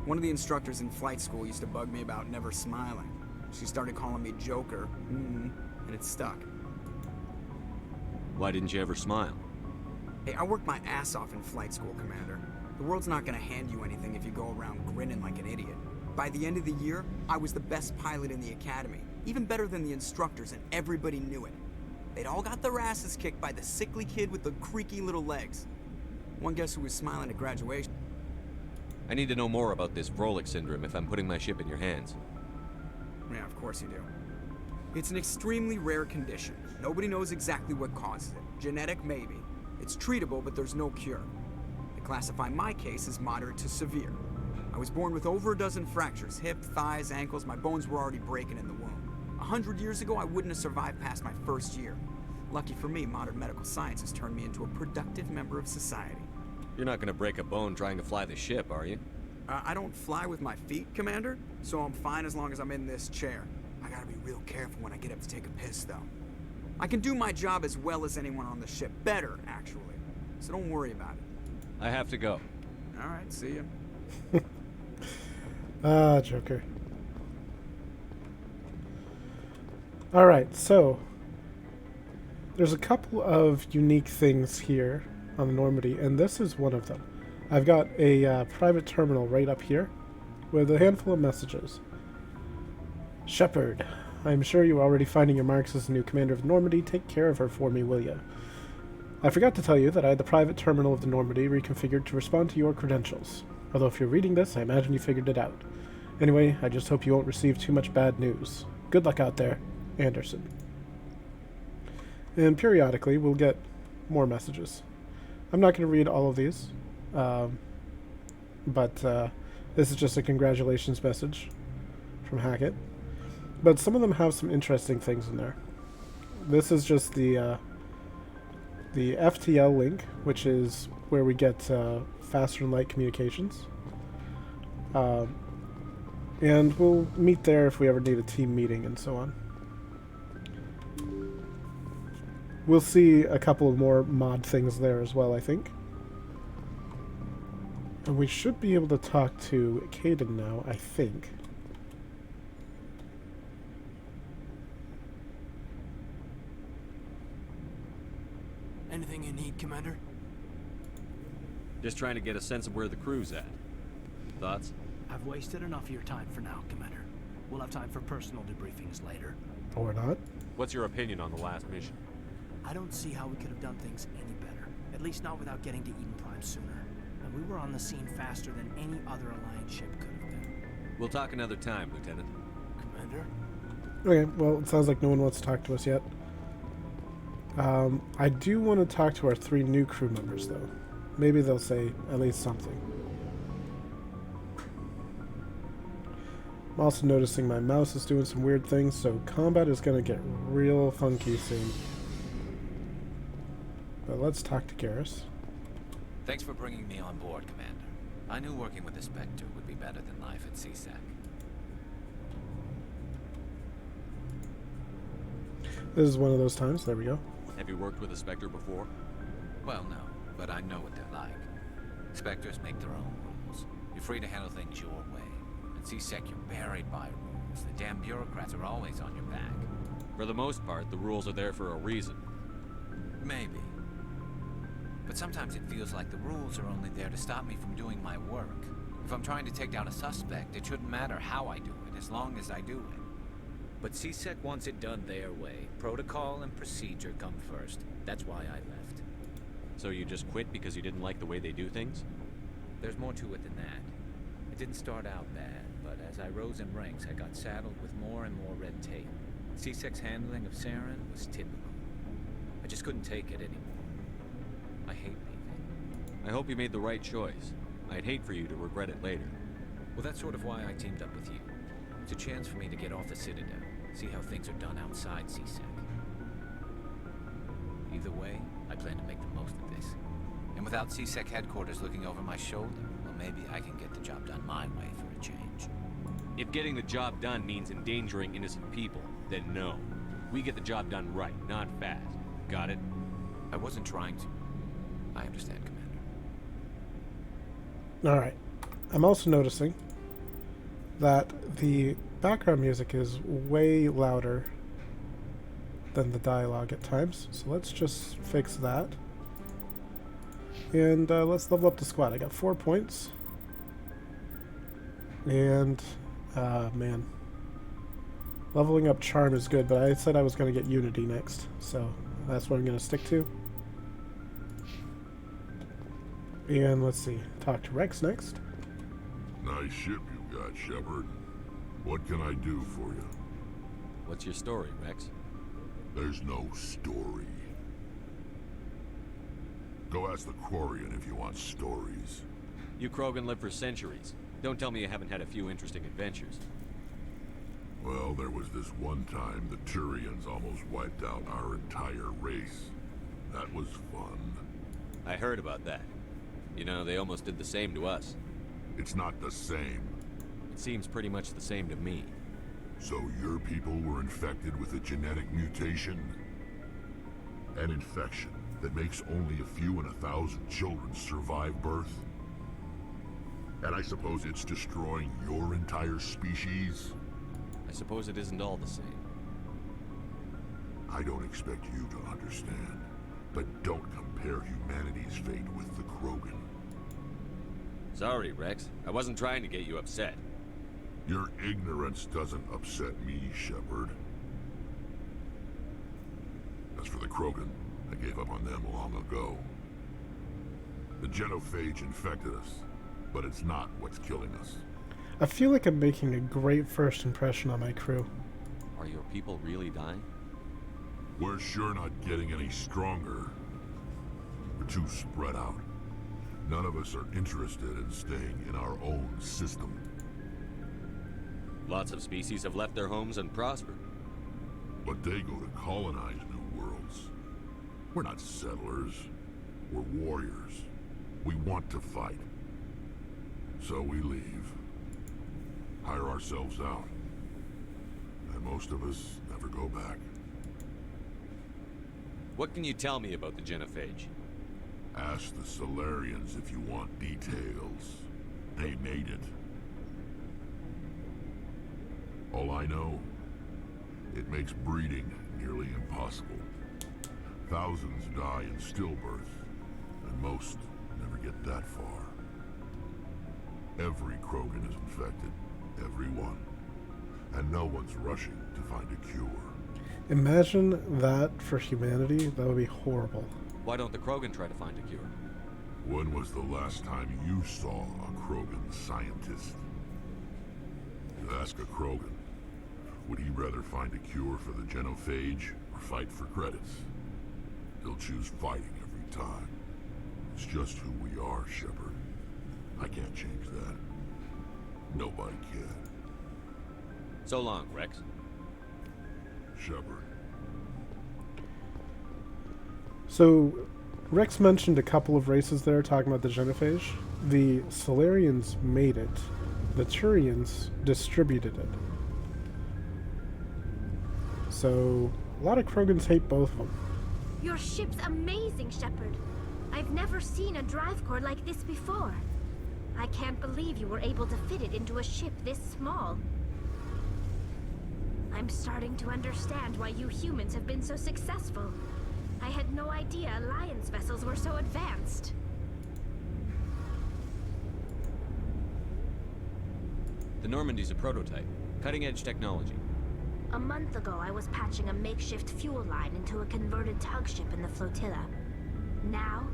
One of the instructors in flight school used to bug me about never smiling. She started calling me Joker, and it stuck. Why didn't you ever smile? Hey, I worked my ass off in flight school, Commander. The world's not gonna hand you anything if you go around grinning like an idiot. By the end of the year, I was the best pilot in the academy, even better than the instructors, and everybody knew it. They'd all got their asses kicked by the sickly kid with the creaky little legs. One guess who was smiling at graduation? I need to know more about this Vrolik syndrome if I'm putting my ship in your hands. Yeah, of course you do. It's an extremely rare condition. Nobody knows exactly what causes it. Genetic, maybe. It's treatable, but there's no cure. They classify my case as moderate to severe. I was born with over a dozen fractures, hip, thighs, ankles. My bones were already breaking in the womb. 100 years ago, I wouldn't have survived past my first year. Lucky for me, modern medical science has turned me into a productive member of society. You're not gonna break a bone trying to fly the ship, are you? I don't fly with my feet, Commander, so I'm fine as long as I'm in this chair. I gotta be real careful when I get up to take a piss, though. I can do my job as well as anyone on the ship. Better, actually. So don't worry about it. I have to go. All right, see ya. Joker. Alright, so there's a couple of unique things here on the Normandy, and this is one of them. I've got a private terminal right up here with a handful of messages. Shepard, I'm sure you're already finding your marks as the new commander of the Normandy. Take care of her for me, will you? I forgot to tell you that I had the private terminal of the Normandy reconfigured to respond to your credentials. Although if you're reading this, I imagine you figured it out. Anyway, I just hope you won't receive too much bad news. Good luck out there, Anderson. And periodically, we'll get more messages. I'm not going to read all of these, but this is just a congratulations message from Hackett. But some of them have some interesting things in there. This is just the FTL link, which is where we get faster than light communications. And we'll meet there if we ever need a team meeting and so on. We'll see a couple of more mod things there as well, I think. And we should be able to talk to Caden now, I think. Anything you need, Commander? Just trying to get a sense of where the crew's at. Thoughts? I've wasted enough of your time for now, Commander. We'll have time for personal debriefings later. Or not. What's your opinion on the last mission? I don't see how we could have done things any better. At least not without getting to Eden Prime sooner. And we were on the scene faster than any other Alliance ship could have been. We'll talk another time, Lieutenant. Commander? Okay, well, it sounds like no one wants to talk to us yet. I do want to talk to our 3 new crew members, though. Maybe they'll say at least something. I'm also noticing my mouse is doing some weird things, so combat is going to get real funky soon. But let's talk to Garrus. Thanks for bringing me on board, Commander. I knew working with the Spectre would be better than life at CSAC. This is one of those times. There we go. Have you worked with a Spectre before? Well, no, but I know what they're like. Spectres make their own rules. You're free to handle things your way. At CSEC, you're buried by rules. The damn bureaucrats are always on your back. For the most part, the rules are there for a reason. Maybe. But sometimes it feels like the rules are only there to stop me from doing my work. If I'm trying to take down a suspect, it shouldn't matter how I do it, as long as I do it. But CSEC wants it done their way. Protocol and procedure come first. That's why I left. So you just quit because you didn't like the way they do things? There's more to it than that. It didn't start out bad, but as I rose in ranks, I got saddled with more and more red tape. C-Sec's handling of Saren was typical. I just couldn't take it anymore. I hate leaving. I hope you made the right choice. I'd hate for you to regret it later. Well, that's sort of why I teamed up with you. It's a chance for me to get off the Citadel, see how things are done outside C-Sec. Either way, I plan to make the most of this. And without C-Sec headquarters looking over my shoulder, well, maybe I can get the job done my way for a change. If getting the job done means endangering innocent people, then no. We get the job done right, not fast. Got it? I wasn't trying to. I understand, Commander. Alright. I'm also noticing that the background music is way louder than the dialogue at times. So let's just fix that. And let's level up the squad. I got 4 points. And, man. Leveling up Charm is good, but I said I was going to get Unity next. So that's what I'm going to stick to. And let's see. Talk to Rex next. Nice ship you got, Shepard. What can I do for you? What's your story, Rex? There's no story. Go ask the Quarian if you want stories. You Krogan live for centuries. Don't tell me you haven't had a few interesting adventures. Well, there was this one time the Turians almost wiped out our entire race. That was fun. I heard about that. You know, they almost did the same to us. It's not the same. It seems pretty much the same to me. So your people were infected with a genetic mutation? An infection that makes only a few in 1,000 children survive birth? And I suppose it's destroying your entire species? I suppose it isn't all the same. I don't expect you to understand, but don't compare humanity's fate with the Krogan. Sorry, Rex. I wasn't trying to get you upset. Your ignorance doesn't upset me, Shepard. As for the Krogan, I gave up on them long ago. The genophage infected us, but it's not what's killing us. I feel like I'm making a great first impression on my crew. Are your people really dying? We're sure not getting any stronger. We're too spread out. None of us are interested in staying in our own system. Lots of species have left their homes and prospered. But they go to colonize new worlds. We're not settlers. We're warriors. We want to fight. So we leave. Hire ourselves out. And most of us never go back. What can you tell me about the genophage? Ask the Solarians if you want details. They made it. All I know, it makes breeding nearly impossible. Thousands die in stillbirth, and most never get that far. Every Krogan is infected. Every one. And no one's rushing to find a cure. Imagine that for humanity. That would be horrible. Why don't the Krogan try to find a cure? When was the last time you saw a Krogan scientist? Ask a Krogan. Would he rather find a cure for the genophage or fight for credits? He'll choose fighting every time. It's just who we are, Shepard. I can't change that. Nobody can. So long, Rex. Shepard. So, Rex mentioned a couple of races there talking about the genophage. The Solarians made it. The Turians distributed it. So, a lot of Krogans hate both of them. Your ship's amazing, Shepard. I've never seen a drive core like this before. I can't believe you were able to fit it into a ship this small. I'm starting to understand why you humans have been so successful. I had no idea Alliance vessels were so advanced. The Normandy's a prototype. Cutting-edge technology. A month ago, I was patching a makeshift fuel line into a converted tug ship in the flotilla. Now,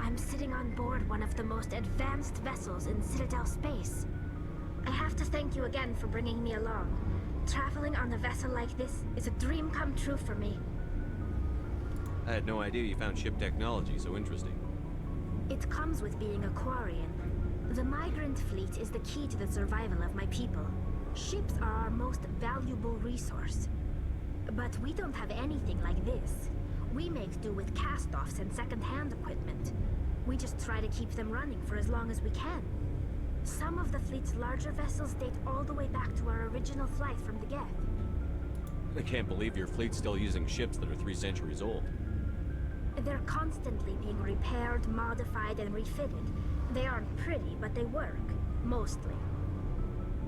I'm sitting on board one of the most advanced vessels in Citadel space. I have to thank you again for bringing me along. Traveling on a vessel like this is a dream come true for me. I had no idea you found ship technology so interesting. It comes with being a Quarian. The migrant fleet is the key to the survival of my people. Ships are our most valuable resource. But we don't have anything like this. We make do with cast-offs and second-hand equipment. We just try to keep them running for as long as we can. Some of the fleet's larger vessels date all the way back to our original flight from the Geth. I can't believe your fleet's still using ships that are 3 centuries old. They're constantly being repaired, modified, and refitted. They aren't pretty, but they work. Mostly.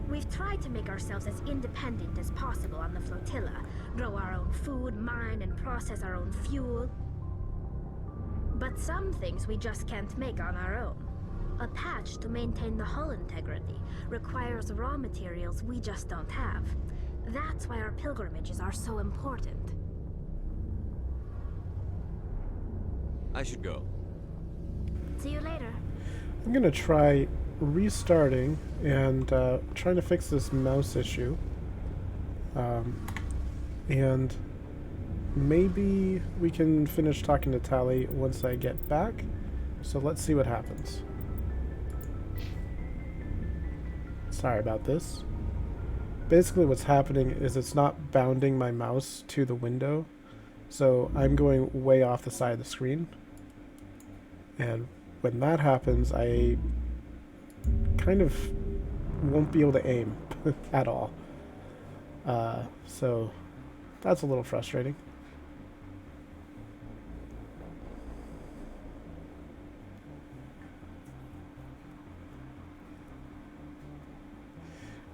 We've tried to make ourselves as independent as possible on the flotilla. Grow our own food, mine, and process our own fuel. But some things we just can't make on our own. A patch to maintain the hull integrity requires raw materials we just don't have. That's why our pilgrimages are so important. I should go. See you later. I'm gonna try restarting and trying to fix this mouse issue. And maybe we can finish talking to Tally once I get back. So let's see what happens. Sorry about this. Basically what's happening is it's not bounding my mouse to the window. So I'm going way off the side of the screen. And when that happens, I kind of won't be able to aim at all. So that's a little frustrating.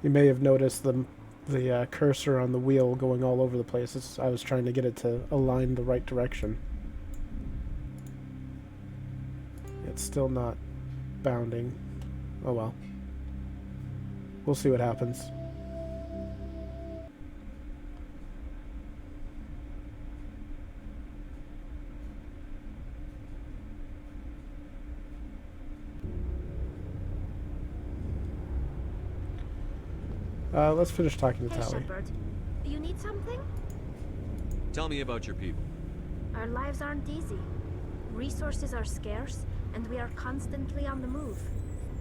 You may have noticed the cursor on the wheel going all over the place. I was trying to get it to align the right direction. It's still not bounding. Oh well. We'll see what happens. Let's finish talking to Hey, Tally. Shepard. You need something? Tell me about your people. Our lives aren't easy. Resources are scarce, and we are constantly on the move.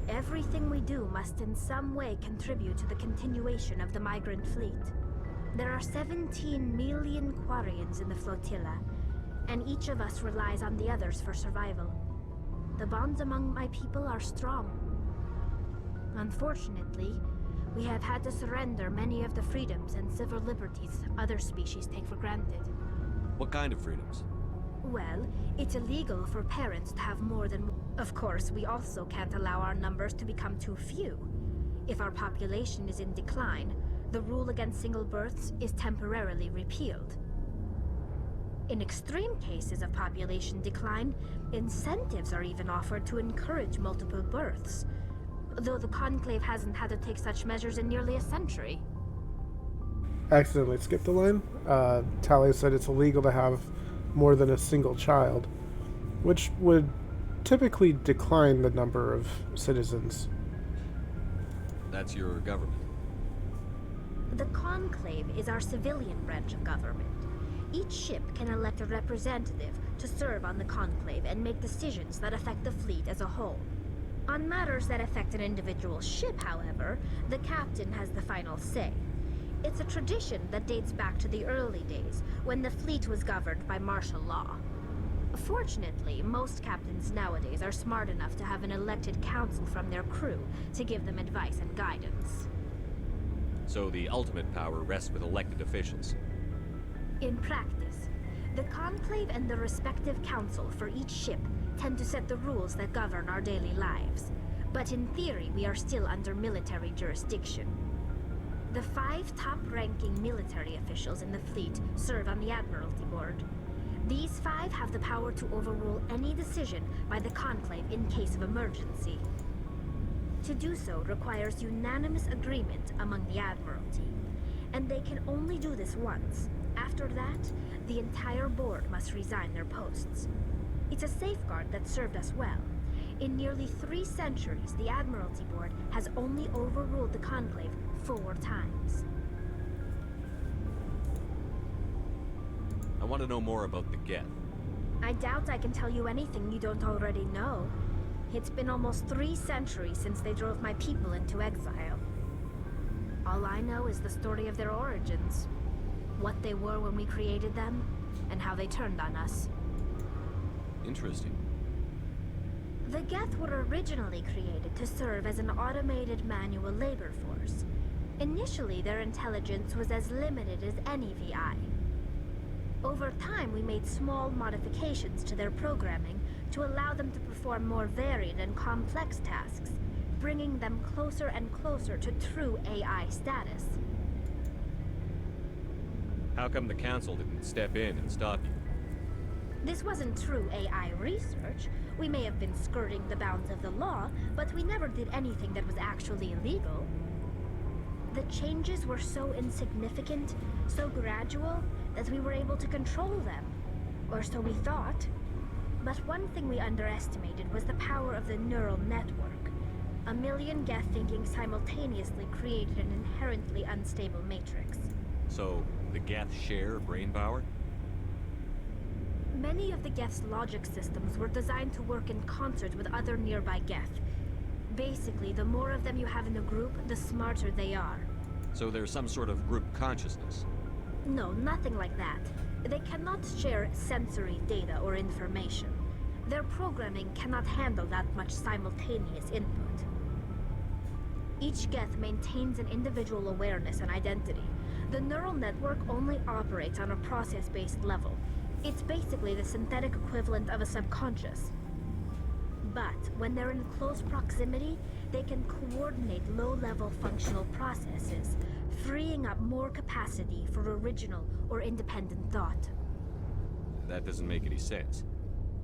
Everything we do must in some way contribute to the continuation of the migrant fleet. There are 17 million Quarians in the flotilla, and each of us relies on the others for survival. The bonds among my people are strong. Unfortunately, we have had to surrender many of the freedoms and civil liberties other species take for granted. What kind of freedoms? Well, it's illegal for parents to have more than one. Of course, we also can't allow our numbers to become too few. If our population is in decline, the rule against single births is temporarily repealed. In extreme cases of population decline, incentives are even offered to encourage multiple births, though the Conclave hasn't had to take such measures in nearly a century. Accidentally skipped the line. Tally said it's illegal to have more than a single child, which would typically decline the number of citizens. That's your government. The Conclave is our civilian branch of government. Each ship can elect a representative to serve on the Conclave and make decisions that affect the fleet as a whole. On matters that affect an individual ship, however, the captain has the final say. It's a tradition that dates back to the early days, when the fleet was governed by martial law. Fortunately, most captains nowadays are smart enough to have an elected council from their crew to give them advice and guidance. So the ultimate power rests with elected officials. In practice, the Conclave and the respective council for each ship tend to set the rules that govern our daily lives. But in theory, we are still under military jurisdiction. The 5 top-ranking military officials in the fleet serve on the Admiralty Board. These 5 have the power to overrule any decision by the Conclave in case of emergency. To do so requires unanimous agreement among the Admiralty, and they can only do this once. After that, the entire board must resign their posts. It's a safeguard that served us well. In nearly 3 centuries, the Admiralty Board has only overruled the Conclave 4 times. want to know more about the Geth. I doubt I can tell you anything you don't already know. It's been almost 3 centuries since they drove my people into exile. All I know is the story of their origins. What they were when we created them, and how they turned on us. Interesting. The Geth were originally created to serve as an automated manual labor force. Initially, their intelligence was as limited as any VI. Over time, we made small modifications to their programming to allow them to perform more varied and complex tasks, bringing them closer and closer to true AI status. How come the Council didn't step in and stop you? This wasn't true AI research. We may have been skirting the bounds of the law, but we never did anything that was actually illegal. The changes were so insignificant, so gradual, that we were able to control them. Or so we thought. But one thing we underestimated was the power of the neural network. 1 million Geth thinking simultaneously created an inherently unstable matrix. So, the Geth share brain power? Many of the Geth's logic systems were designed to work in concert with other nearby Geth. Basically, the more of them you have in a group, the smarter they are. So there's some sort of group consciousness? No, nothing like that. They cannot share sensory data or information. Their programming cannot handle that much simultaneous input. Each Geth maintains an individual awareness and identity. The neural network only operates on a process-based level. It's basically the synthetic equivalent of a subconscious. But when they're in close proximity, they can coordinate low-level functional processes, freeing up more capacity for original or independent thought. That doesn't make any sense.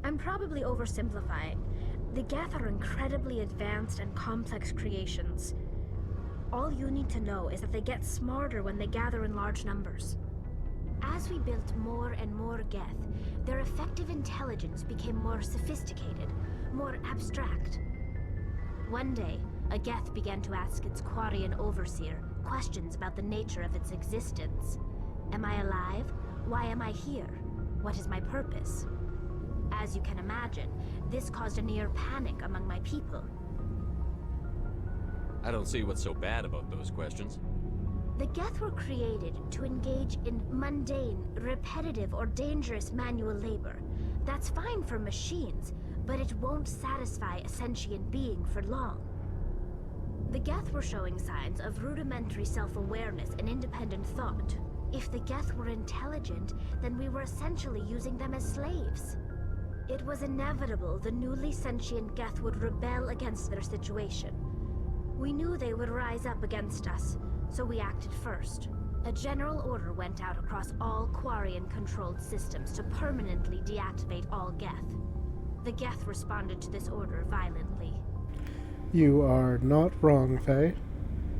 I'm probably oversimplifying. The Geth are incredibly advanced and complex creations. All you need to know is that they get smarter when they gather in large numbers. As we built more and more Geth, their effective intelligence became more sophisticated, more abstract. One day, a Geth began to ask its Quarian overseer questions about the nature of its existence. Am I alive? Why am I here? What is my purpose? As you can imagine, this caused a near panic among my people. I don't see what's so bad about those questions. The Geth were created to engage in mundane, repetitive, or dangerous manual labor. That's fine for machines, but it won't satisfy a sentient being for long. The Geth were showing signs of rudimentary self-awareness and independent thought. If the Geth were intelligent, then we were essentially using them as slaves. It was inevitable the newly sentient Geth would rebel against their situation. We knew they would rise up against us, so we acted first. A general order went out across all Quarian-controlled systems to permanently deactivate all Geth. The Geth responded to this order violently. You are not wrong, Faye.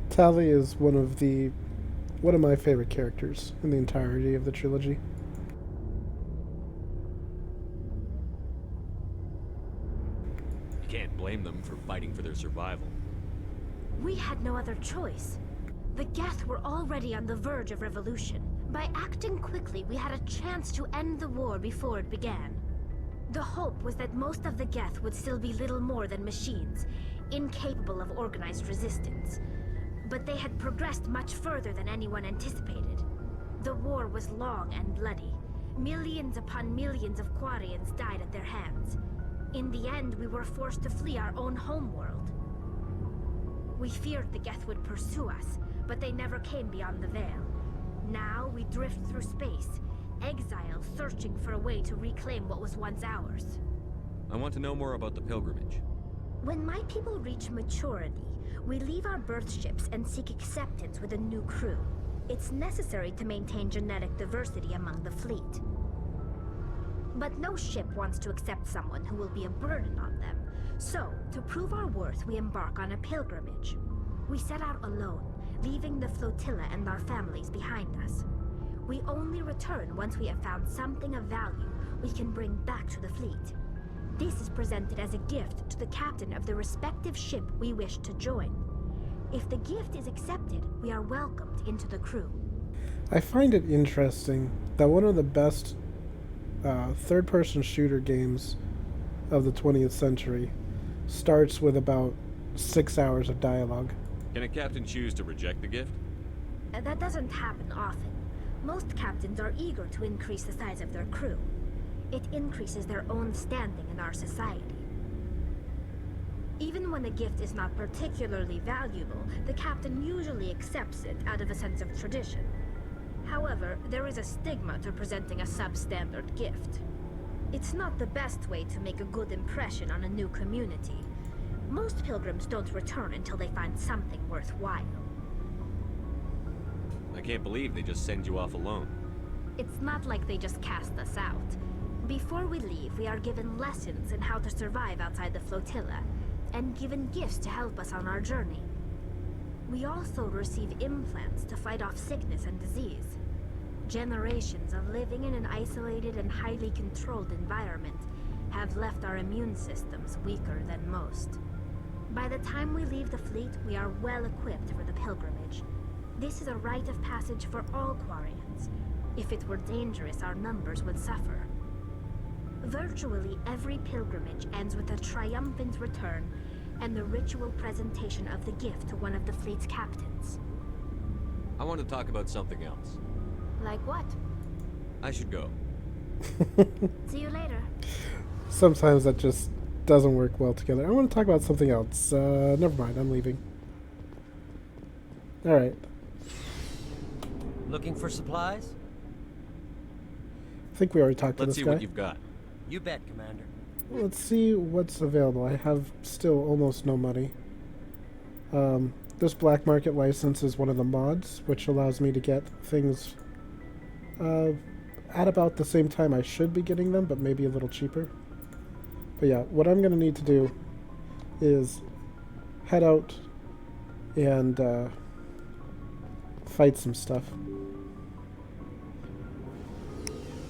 Tali is one of my favorite characters in the entirety of the trilogy. You can't blame them for fighting for their survival. We had no other choice. The Geth were already on the verge of revolution. By acting quickly, we had a chance to end the war before it began. The hope was that most of the Geth would still be little more than machines, incapable of organized resistance. But they had progressed much further than anyone anticipated. The war was long and bloody. Millions upon millions of Quarians died at their hands. In the end, we were forced to flee our own homeworld. We feared the Geth would pursue us, but they never came beyond the Veil. Now we drift through space, exile searching for a way to reclaim what was once ours. I want to know more about the pilgrimage. When my people reach maturity, we leave our birth ships and seek acceptance with a new crew. It's necessary to maintain genetic diversity among the fleet. But no ship wants to accept someone who will be a burden on them. So, to prove our worth, we embark on a pilgrimage. We set out alone, leaving the flotilla and our families behind us. We only return once we have found something of value we can bring back to the fleet. This is presented as a gift to the captain of the respective ship we wish to join. If the gift is accepted, we are welcomed into the crew. I find it interesting that one of the best third-person shooter games of the 20th century starts with about 6 hours of dialogue. Can a captain choose to reject the gift? That doesn't happen often. Most captains are eager to increase the size of their crew. It increases their own standing in our society. Even when a gift is not particularly valuable, the captain usually accepts it out of a sense of tradition. However, there is a stigma to presenting a substandard gift. It's not the best way to make a good impression on a new community. Most pilgrims don't return until they find something worthwhile. I can't believe they just send you off alone. It's not like they just cast us out. Before we leave, we are given lessons in how to survive outside the flotilla, and given gifts to help us on our journey. We also receive implants to fight off sickness and disease. Generations of living in an isolated and highly controlled environment have left our immune systems weaker than most. By the time we leave the fleet, we are well equipped for the pilgrimage. This is a rite of passage for all Quarians. If it were dangerous, our numbers would suffer. Virtually every pilgrimage ends with a triumphant return and the ritual presentation of the gift to one of the fleet's captains. I want to talk about something else. Like what? I should go. See you later. Sometimes that just doesn't work well together. I want to talk about something else. Never mind, I'm leaving. Alright. Looking for supplies? I think we already talked to Let's this see guy. what you've got. You bet, Commander. Let's see what's available. I have still almost no money. This black market license is one of the mods, which allows me to get things at about the same time I should be getting them, but maybe a little cheaper. But yeah, what I'm going to need to do is head out and fight some stuff.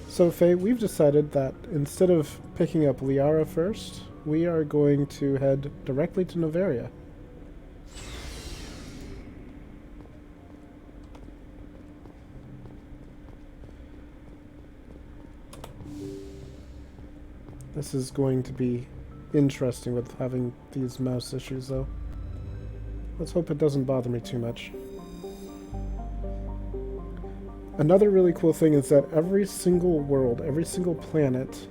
So, Faye, we've decided that instead of picking up Liara first, we are going to head directly to Noveria. This is going to be interesting with having these mouse issues, though. Let's hope it doesn't bother me too much. Another really cool thing is that every single world, every single planet...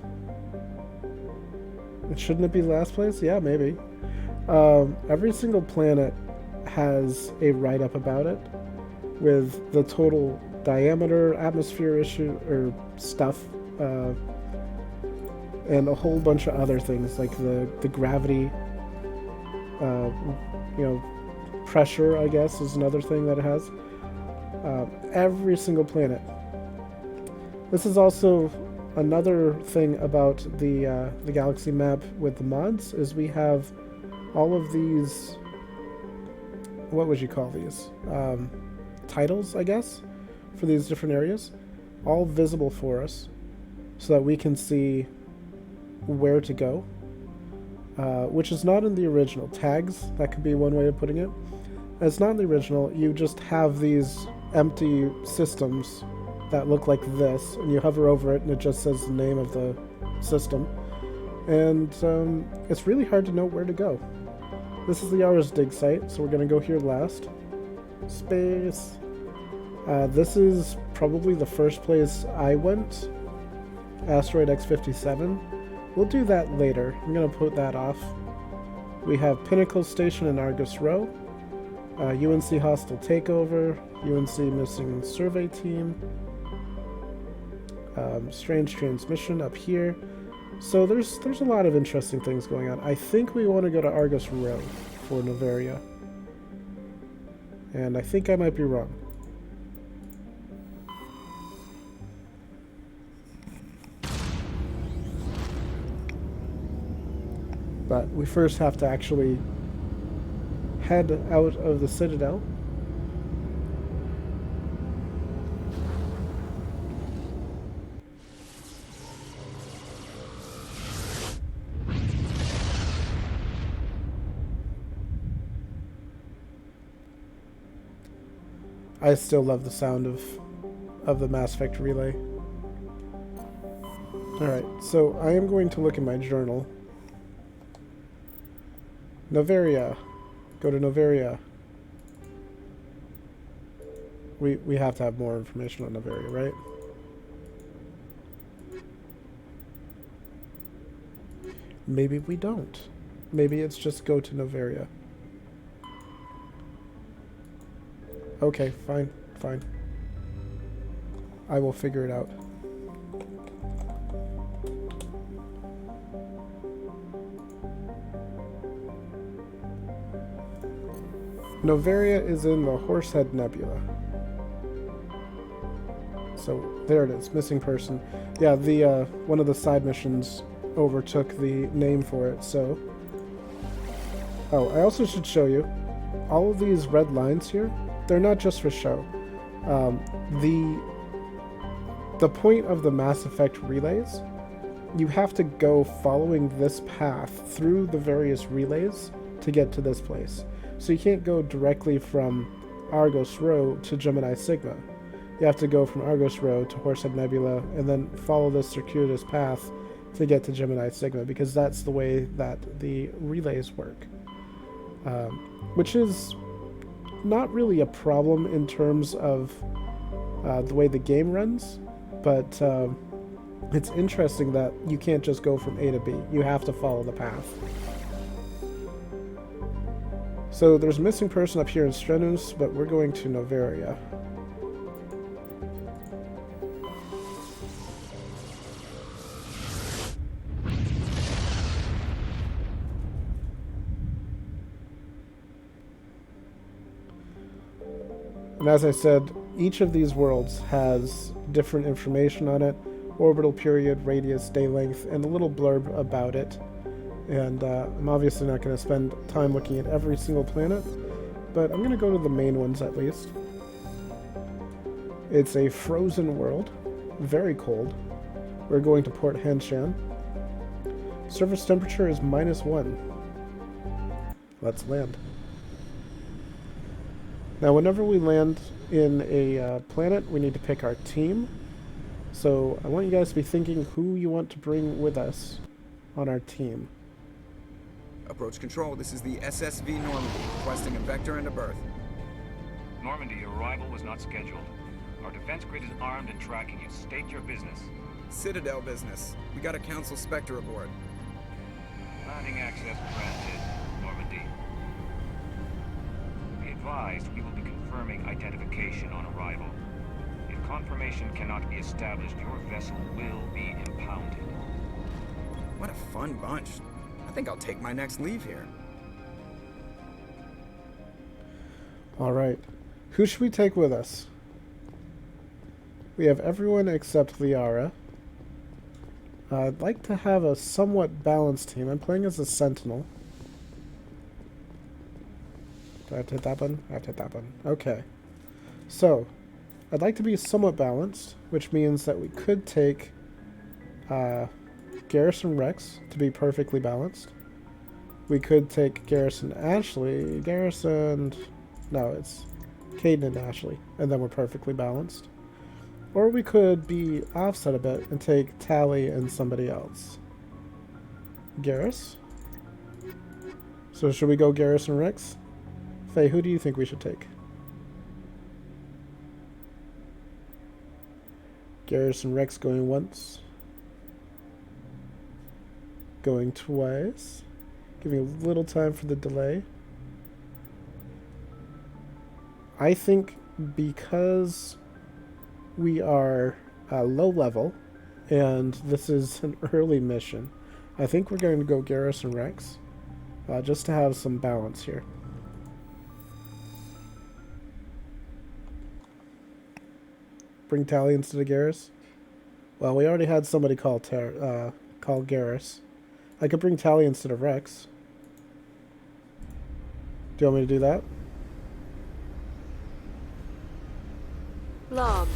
Shouldn't it be last place? Yeah, maybe. Every single planet has a write-up about it with the total diameter, atmosphere issue, or stuff, and a whole bunch of other things, like the gravity, pressure, I guess, is another thing that it has. Every single planet. This is also another thing about the galaxy map with the mods, is we have all of these, what would you call these? Titles, I guess, for these different areas, all visible for us, so that we can see where to go, which is not in the original. Tags, that could be one way of putting it. It's not in the original. You just have these empty systems that look like this, and you hover over it and it just says the name of the system, and it's really hard to know where to go. This is the Yara's dig site, so we're going to go here last. Space. This is probably the first place I went, Asteroid X-57. We'll do that later. I'm going to put that off. We have Pinnacle Station and Argus Row, UNC Hostile Takeover, UNC Missing Survey Team, Strange Transmission up here. So there's a lot of interesting things going on. I think we want to go to Argus Row for Noveria, and I think I might be wrong. But we first have to actually head out of the Citadel. I still love the sound of the Mass Effect relay. Alright, so I am going to look in my journal. Novaria. Go to Novaria. We have to have more information on Novaria, right? Maybe we don't. Maybe it's just go to Novaria. Okay, fine, fine. I will figure it out. Novaria is in the Horsehead Nebula. So there it is, missing person. Yeah, the one of the side missions overtook the name for it, so... Oh, I also should show you, all of these red lines here, they're not just for show. The point of the Mass Effect relays, you have to go following this path through the various relays to get to this place. So you can't go directly from Argos Row to Gemini Sigma. You have to go from Argos Row to Horsehead Nebula and then follow this circuitous path to get to Gemini Sigma, because that's the way that the relays work. Which is not really a problem in terms of the way the game runs, but it's interesting that you can't just go from A to B. You have to follow the path. So there's a missing person up here in Strenus, but we're going to Novaria. And as I said, each of these worlds has different information on it: orbital period, radius, day length, and a little blurb about it. And I'm obviously not going to spend time looking at every single planet, but I'm going to go to the main ones at least. It's a frozen world, very cold. We're going to Port Hanshan. Surface temperature is -1. Let's land. Now, whenever we land in a planet, we need to pick our team. So I want you guys to be thinking who you want to bring with us on our team. Approach control, this is the SSV Normandy, requesting a vector and a berth. Normandy, your arrival was not scheduled. Our defense grid is armed and tracking you. State your business. Citadel business. We got a Council Spectre aboard. Landing access granted, Normandy. Be advised, we will be confirming identification on arrival. If confirmation cannot be established, your vessel will be impounded. What a fun bunch. I think I'll take my next leave here. Alright. Who should we take with us? We have everyone except Liara. I'd like to have a somewhat balanced team. I'm playing as a Sentinel. Do I have to hit that button? I have to hit that button. Okay. So, I'd like to be somewhat balanced, which means that we could take Garrison Rex to be perfectly balanced. We could take Garrison Ashley. No, it's Caden and Ashley, and then we're perfectly balanced. Or we could be offset a bit and take Tally and somebody else. Garrus? So should we go Garrison Rex? Faye, who do you think we should take? Garrison Rex going once. Going twice. Giving a little time for the delay. I think because we are low level and this is an early mission, I think we're going to go Garrison Rex just to have some balance here. Bring Tally instead of Garrus? Well, we already had somebody call Garrus. I could bring Tally instead of Rex. Do you want me to do that? Logged.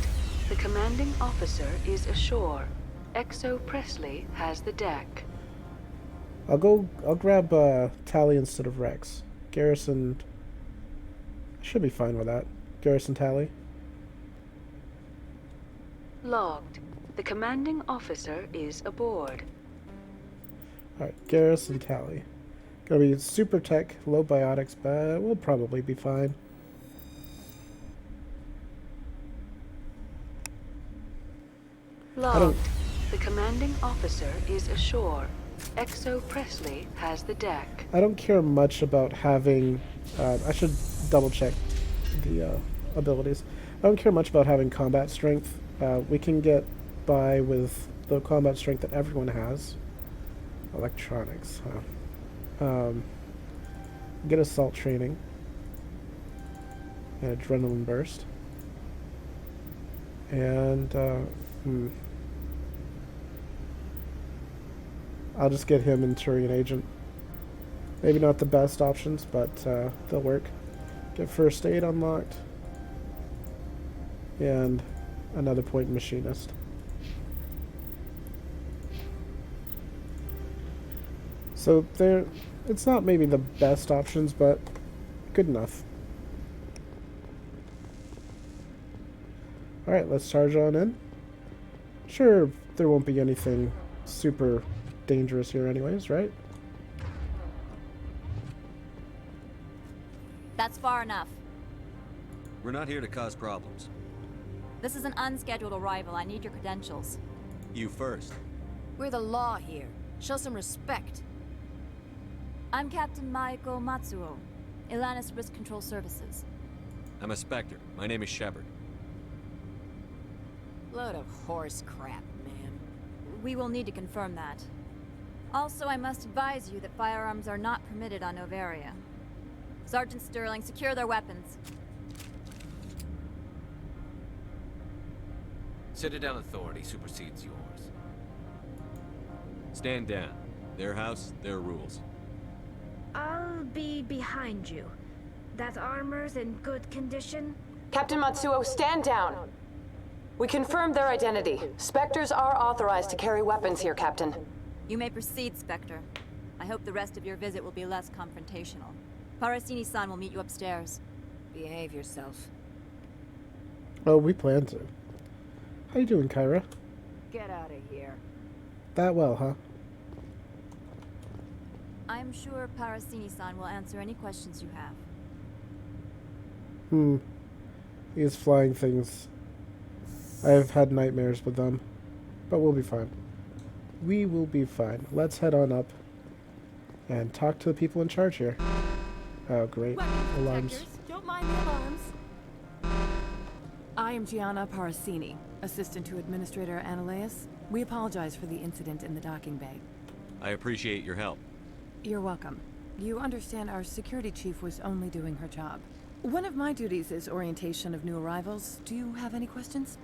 The commanding officer is ashore. Exo Presley has the deck. I'll grab Tally instead of Rex. Garrison should be fine with that. Garrison Tally. Logged. The commanding officer is aboard. Alright, garrison tally. Gonna be super tech, low biotics, but we'll probably be fine. Logged. The commanding officer is ashore. Exo Presley has the deck. I don't care much about having... I should double check the abilities. I don't care much about having combat strength. We can get by with the combat strength that everyone has. Electronics, huh? Get assault training. And adrenaline burst. And, I'll just get him and Turian Agent. Maybe not the best options, but they'll work. Get first aid unlocked. And another point machinist. So it's not maybe the best options, but good enough. Alright, let's charge on in. Sure, there won't be anything super dangerous here anyways, right? That's far enough. We're not here to cause problems. This is an unscheduled arrival. I need your credentials. You first. We're the law here. Show some respect. I'm Captain Maiko Matsuo, Ilanis Risk Control Services. I'm a Spectre. My name is Shepard. Load of horse crap, man. We will need to confirm that. Also, I must advise you that firearms are not permitted on Novaria. Sergeant Sterling, secure their weapons. Citadel authority supersedes yours. Stand down. Their house, their rules. I'll be behind you. That armor's in good condition? Captain Matsuo, stand down. We confirmed their identity. Spectres are authorized to carry weapons here, Captain. You may proceed, Spectre. I hope the rest of your visit will be less confrontational. Parasini-san will meet you upstairs. Behave yourself. Oh, we plan to. How you doing, Kyra? Get out of here. That well, huh? I'm sure Parasini-san will answer any questions you have. These flying things. I've had nightmares with them. But we'll be fine. We will be fine. Let's head on up and talk to the people in charge here. Oh, great. Alarms. Don't mind the alarms. I am Gianna Parasini, assistant to Administrator Ananias. We apologize for the incident in the docking bay. I appreciate your help. You're welcome. You understand our security chief was only doing her job. One of my duties is orientation of new arrivals. Do you have any questions?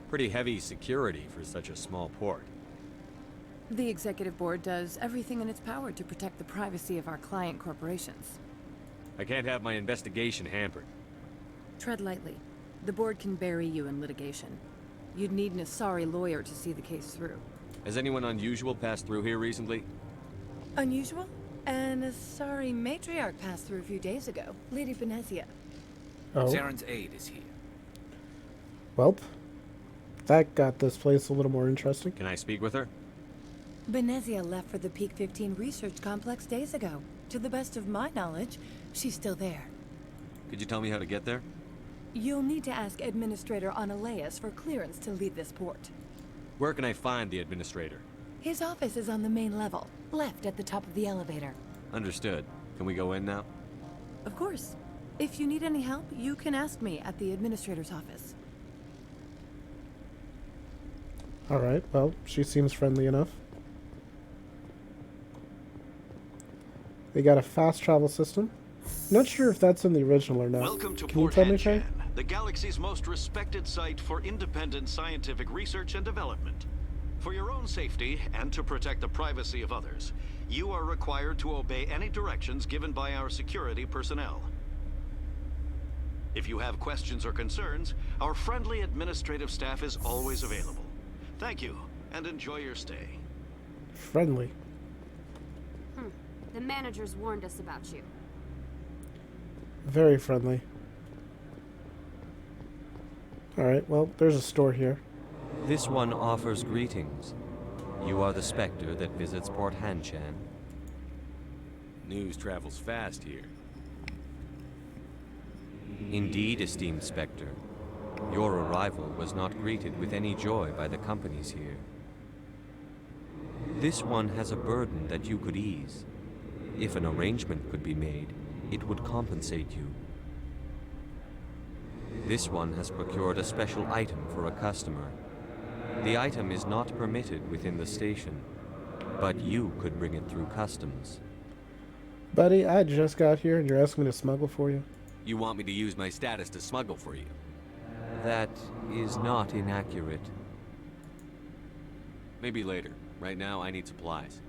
Pretty heavy security for such a small port. The executive board does everything in its power to protect the privacy of our client corporations. I can't have my investigation hampered. Tread lightly. The board can bury you in litigation. You'd need an Asari lawyer to see the case through. Has anyone unusual passed through here recently? Unusual? An Asari matriarch passed through a few days ago. Lady Venezia. Oh. Zaren's aide is here. Welp. That got this place a little more interesting. Can I speak with her? Venezia left for the Peak 15 research complex days ago. To the best of my knowledge, she's still there. Could you tell me how to get there? You'll need to ask Administrator Ananias for clearance to leave this port. Where can I find the administrator? His office is on the main level, left at the top of the elevator. Understood. Can we go in now? Of course. If you need any help, you can ask me at the administrator's office. Alright, well, she seems friendly enough. They got a fast travel system. Not sure if that's in the original or not. Welcome to Can you Port tell me, Hanshan, Faye? the galaxy's most respected site for independent scientific research and development. For your own safety and to protect the privacy of others, you are required to obey any directions given by our security personnel. If you have questions or concerns, our friendly administrative staff is always available. Thank you, and enjoy your stay. Friendly. The managers warned us about you. Very friendly. Alright, well, there's a store here. This one offers greetings. You are the Spectre that visits Port Hanchan. News travels fast here. Indeed, esteemed Spectre. Your arrival was not greeted with any joy by the companies here. This one has a burden that you could ease. If an arrangement could be made, it would compensate you. This one has procured a special item for a customer. The item is not permitted within the station, but you could bring it through customs. Buddy, I just got here and you're asking me to smuggle for you? You want me to use my status to smuggle for you? That is not inaccurate. Maybe later. Right now, I need supplies.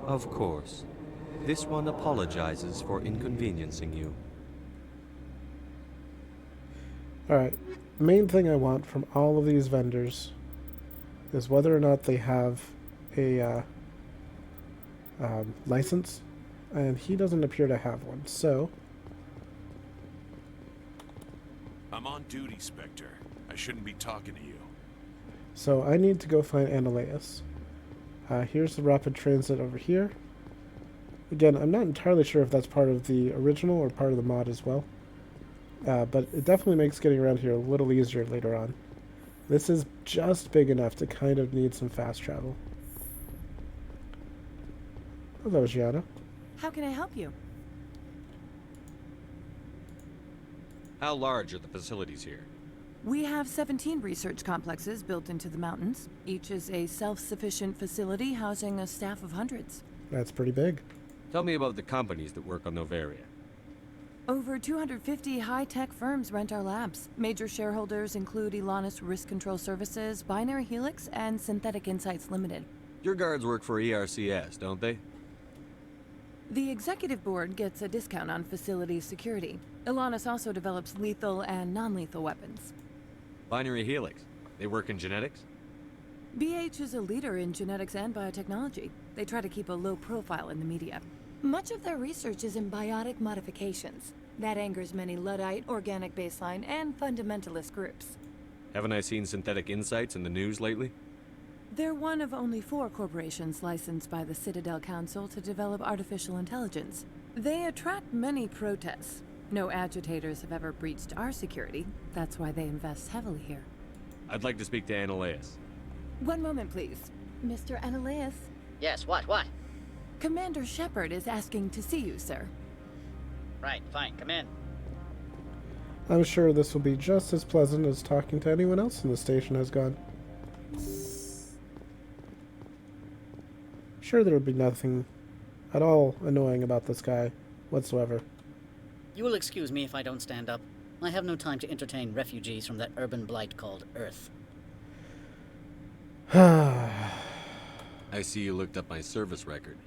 Of course. This one apologizes for inconveniencing you. Alright, the main thing I want from all of these vendors is whether or not they have a license, and he doesn't appear to have one, so... I'm on duty, Spectre. I shouldn't be talking to you. So I need to go find Ananias. Here's the rapid transit over here. Again, I'm not entirely sure if that's part of the original or part of the mod as well. But it definitely makes getting around here a little easier later on. This is just big enough to kind of need some fast travel. Hello, Gianna. How can I help you? How large are the facilities here? We have 17 research complexes built into the mountains. Each is a self-sufficient facility housing a staff of hundreds. That's pretty big. Tell me about the companies that work on Novaria. Over 250 high-tech firms rent our labs. Major shareholders include Elanus Risk Control Services, Binary Helix, and Synthetic Insights Limited. Your guards work for ERCS, don't they? The executive board gets a discount on facility security. Elanus also develops lethal and non-lethal weapons. Binary Helix. They work in genetics? BH is a leader in genetics and biotechnology. They try to keep a low profile in the media. Much of their research is in biotic modifications. That angers many Luddite, organic baseline, and fundamentalist groups. Haven't I seen Synthetic Insights in the news lately? They're one of only 4 corporations licensed by the Citadel Council to develop artificial intelligence. They attract many protests. No agitators have ever breached our security. That's why they invest heavily here. I'd like to speak to Ananias. One moment, please. Mr. Ananias? Yes, what? Commander Shepard is asking to see you, sir. Right, fine, come in. I'm sure this will be just as pleasant as talking to anyone else in the station has gone. Sure, there would be nothing at all annoying about this guy whatsoever. You will excuse me if I don't stand up. I have no time to entertain refugees from that urban blight called Earth. I see you looked up my service record.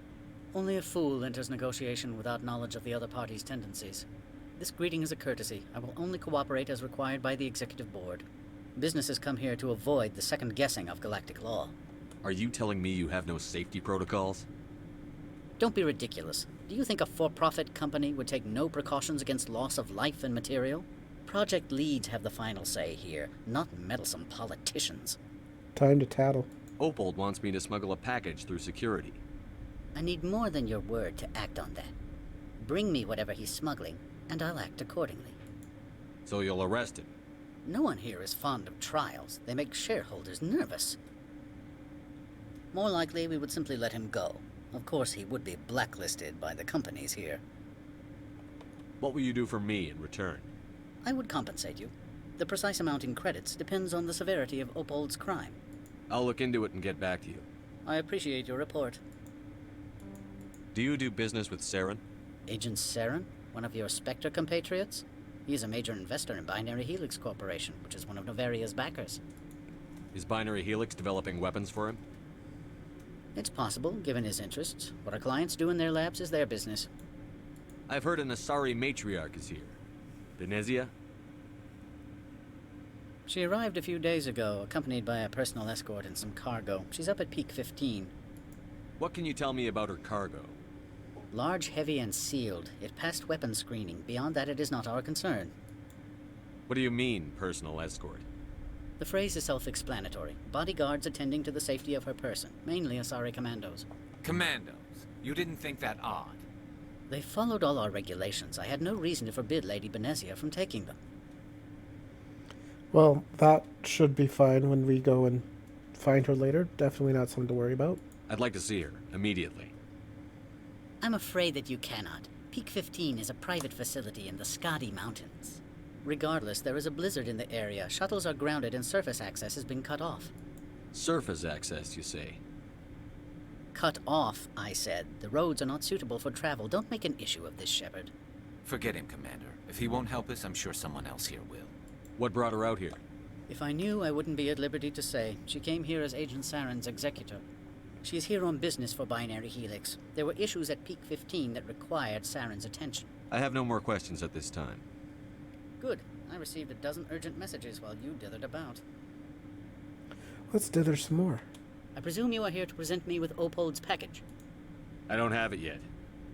Only a fool enters negotiation without knowledge of the other party's tendencies. This greeting is a courtesy. I will only cooperate as required by the executive board. Businesses come here to avoid the second guessing of galactic law. Are you telling me you have no safety protocols? Don't be ridiculous. Do you think a for-profit company would take no precautions against loss of life and material? Project leads have the final say here, not meddlesome politicians. Time to tattle. Opold wants me to smuggle a package through security. I need more than your word to act on that. Bring me whatever he's smuggling, and I'll act accordingly. So you'll arrest him? No one here is fond of trials. They make shareholders nervous. More likely, we would simply let him go. Of course, he would be blacklisted by the companies here. What will you do for me in return? I would compensate you. The precise amount in credits depends on the severity of Opold's crime. I'll look into it and get back to you. I appreciate your report. Do you do business with Saren? Agent Saren? One of your Spectre compatriots? He is a major investor in Binary Helix Corporation, which is one of Novaria's backers. Is Binary Helix developing weapons for him? It's possible, given his interests. What our clients do in their labs is their business. I've heard an Asari matriarch is here. Venezia? She arrived a few days ago, accompanied by a personal escort and some cargo. She's up at Peak 15. What can you tell me about her cargo? Large, heavy, and sealed. It passed weapons screening. Beyond that, it is not our concern. What do you mean, personal escort? The phrase is self-explanatory. Bodyguards attending to the safety of her person, mainly Asari commandos. Commandos? You didn't think that odd? They followed all our regulations. I had no reason to forbid Lady Benezia from taking them. Well, that should be fine when we go and find her later. Definitely not something to worry about. I'd like to see her, immediately. I'm afraid that you cannot. Peak 15 is a private facility in the Skadi Mountains. Regardless, there is a blizzard in the area. Shuttles are grounded and surface access has been cut off. Surface access, you say? Cut off, I said. The roads are not suitable for travel. Don't make an issue of this, Shepard. Forget him, Commander. If he won't help us, I'm sure someone else here will. What brought her out here? If I knew, I wouldn't be at liberty to say. She came here as Agent Saren's executor. She is here on business for Binary Helix. There were issues at Peak 15 that required Saren's attention. I have no more questions at this time. Good. I received a dozen urgent messages while you dithered about. Let's dither some more. I presume you are here to present me with Opold's package. I don't have it yet.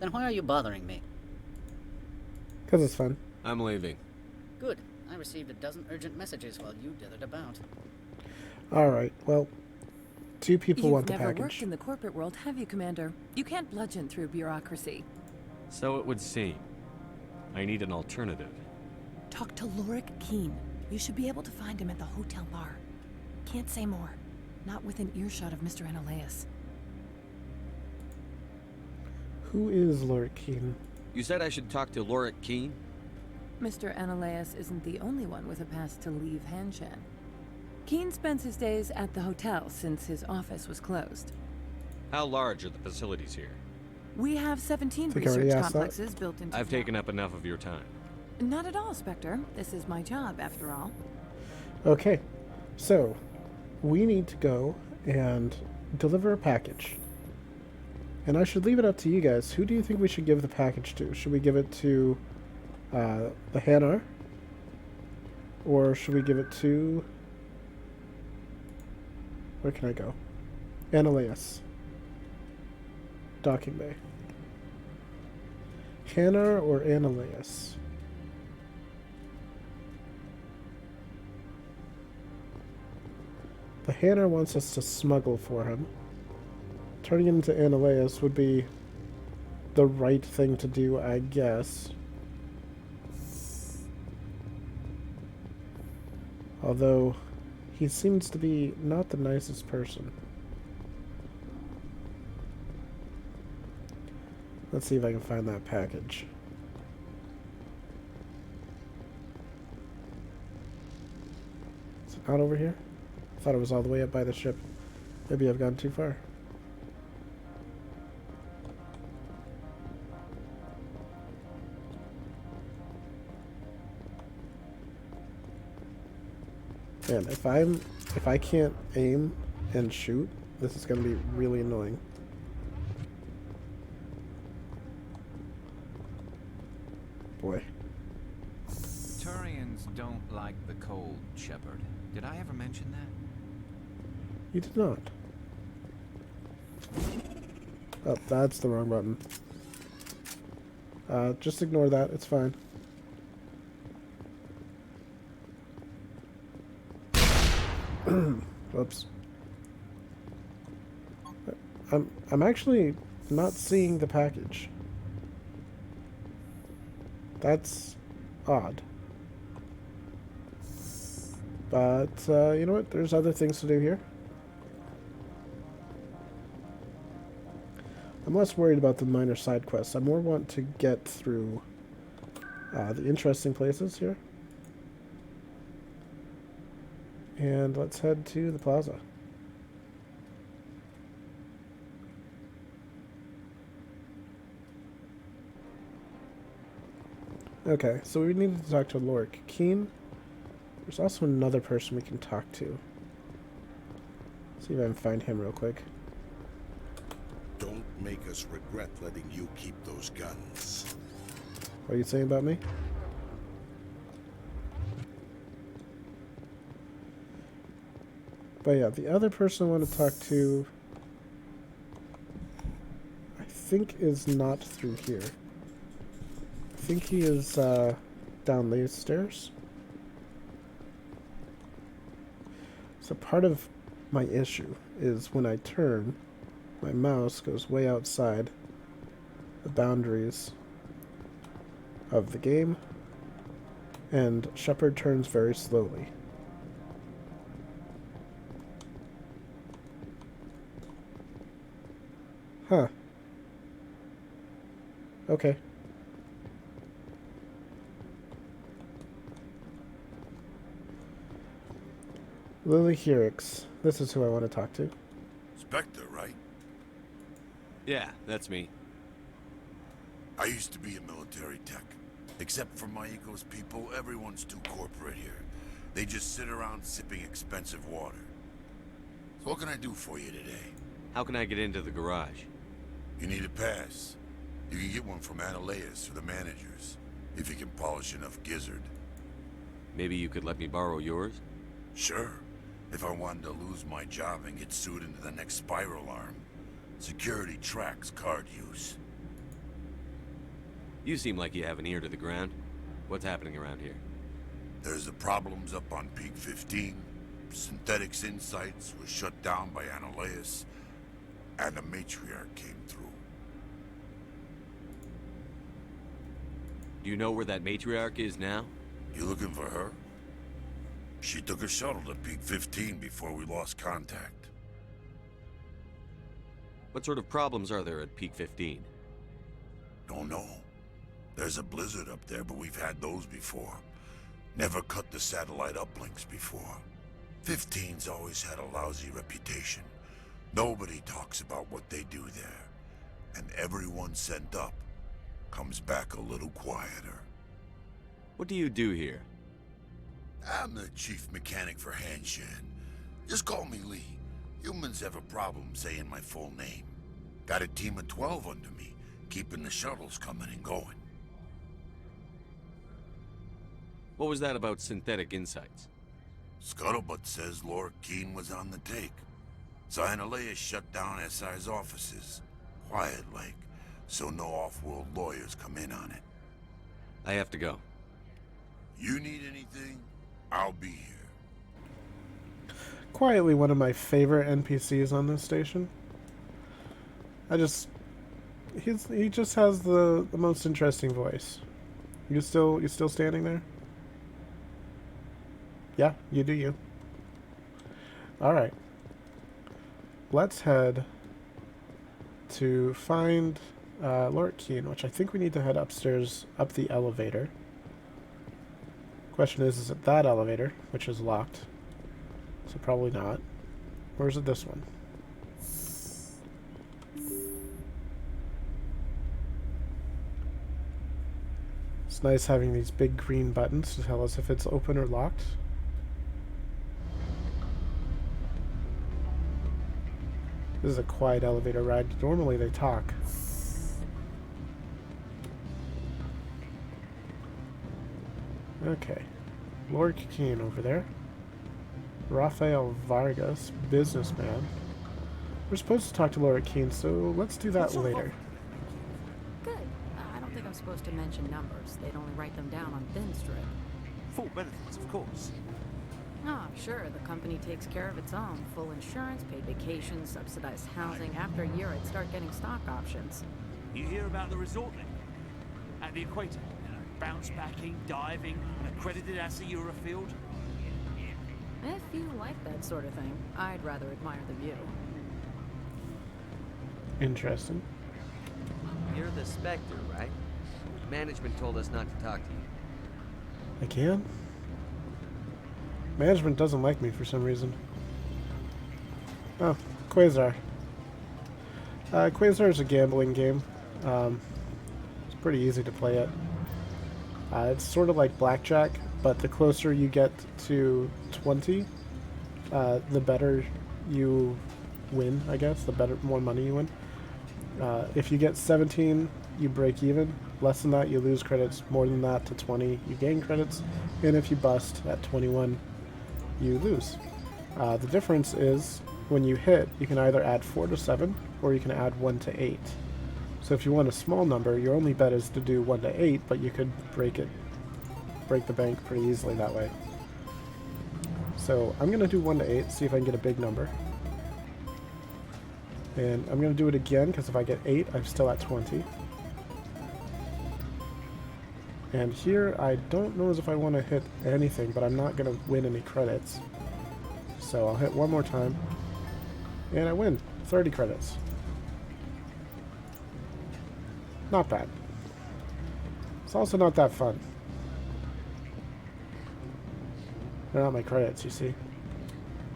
Then why are you bothering me? Because it's fun. I'm leaving. Good. I received a dozen urgent messages while you dithered about. Alright, well, two people want the You've never package. worked in the corporate world, have you, Commander? You can't bludgeon through bureaucracy. So it would seem. I need an alternative. Talk to Lorik Keen. You should be able to find him at the hotel bar. Can't say more. Not within earshot of Mr. Analaeus. Who is Lorik Keen? You said I should talk to Lorik Keen? Mr. Analaeus isn't the only one with a pass to leave Hanshan. Keen spends his days at the hotel since his office was closed. How large are the facilities here? We have 17 Think I already research asked that? complexes built into I've taken up enough of your time. Not at all, Spectre. This is my job, after all. Okay, so we need to go and deliver a package. And I should leave it up to you guys. Who do you think we should give the package to? Should we give it to the Hanar? Or should we give it to... Where can I go? Analaeus. Docking Bay. Hanar or Analaeus? The Hanar wants us to smuggle for him. Turning him into Analaeus would be the right thing to do, I guess. Although, he seems to be not the nicest person. Let's see if I can find that package. Is it not over here? I thought it was all the way up by the ship. Maybe I've gone too far. Man, if I can't aim and shoot, this is gonna be really annoying. Boy. Turians don't like the cold, Shepard. Did I ever mention that? You did not. Oh, that's the wrong button. Just ignore that, it's fine. Whoops. I'm actually not seeing the package. That's odd. But, you know what? There's other things to do here. I'm less worried about the minor side quests. I more want to get through the interesting places here. And let's head to the plaza. Okay, so we needed to talk to Lorik Keen. There's also another person we can talk to. See if I can find him real quick. Don't make us regret letting you keep those guns. What are you saying about me? But yeah, the other person I want to talk to, I think is not through here. I think he is down these stairs. So part of my issue is when I turn, my mouse goes way outside the boundaries of the game, and Shepard turns very slowly. Huh. Okay. Lily Hierix. This is who I want to talk to. Spectre, right? Yeah, that's me. I used to be a military tech. Except for my ego's people, everyone's too corporate here. They just sit around sipping expensive water. So what can I do for you today? How can I get into the garage? You need a pass. You can get one from Analeas or the managers, if you can polish enough gizzard. Maybe you could let me borrow yours? Sure. If I wanted to lose my job and get sued into the next spiral arm. Security tracks card use. You seem like you have an ear to the ground. What's happening around here? There's the problems up on Peak 15. Synthetics Insights was shut down by Analeas. And the matriarch came through. Do you know where that matriarch is now? You looking for her? She took a shuttle to Peak 15 before we lost contact. What sort of problems are there at Peak 15? Don't know. There's a blizzard up there, but we've had those before. Never cut the satellite uplinks before. 15's always had a lousy reputation. Nobody talks about what they do there. And everyone sent up comes back a little quieter. What do you do here? I'm the chief mechanic for Hanshan. Just call me Lee. Humans have a problem saying my full name. Got a team of 12 under me, keeping the shuttles coming and going. What was that about Synthetic Insights? Scuttlebutt says Laura Keene was on the take. So Analeas shut down SI's offices. Quiet like, so no off-world lawyers come in on it. I have to go. You need anything? I'll be here. Quietly one of my favorite NPCs on this station. He just has the most interesting voice. You still standing there? Yeah, you do you. Alright. Let's head to find Lord Keene, which I think we need to head upstairs, up the elevator. Question is it that elevator, which is locked? So probably not. Or is it this one? It's nice having these big green buttons to tell us if it's open or locked. This is a quiet elevator ride. Normally they talk. Okay. Lord Keene over there. Rafael Vargas, businessman. We're supposed to talk to Lord Keene, so let's do that later. Good. I don't think I'm supposed to mention numbers. They'd only write them down on thin strip. Full benefits, of course. Ah, sure. The company takes care of its own. Full insurance, paid vacations, subsidized housing. After a year, I'd start getting stock options. You hear about the resort then? At the equator? Bounce backing, diving, an accredited ASA Eurofield? If you like that sort of thing, I'd rather admire the view. Interesting. You're the Spectre, right? Management told us not to talk to you. I can? Management doesn't like me for some reason. Oh, Quasar. Quasar is a gambling game. It's pretty easy to play it. It's sort of like blackjack, but the closer you get to 20, the better you win, I guess. The more money you win. If you get 17, you break even. Less than that, you lose credits. More than that, to 20, you gain credits. And if you bust at 21, you lose. The difference is when you hit, you can either add 4 to 7 or you can add 1 to 8. So if you want a small number, your only bet is to do 1 to 8, but you could break the bank pretty easily that way. So I'm going to do 1 to 8, see if I can get a big number. And I'm going to do it again, because if I get 8, I'm still at 20. And here, I don't know as if I want to hit anything, but I'm not going to win any credits. So I'll hit one more time. And I win 30 credits. Not bad. It's also not that fun. They're not my credits, you see.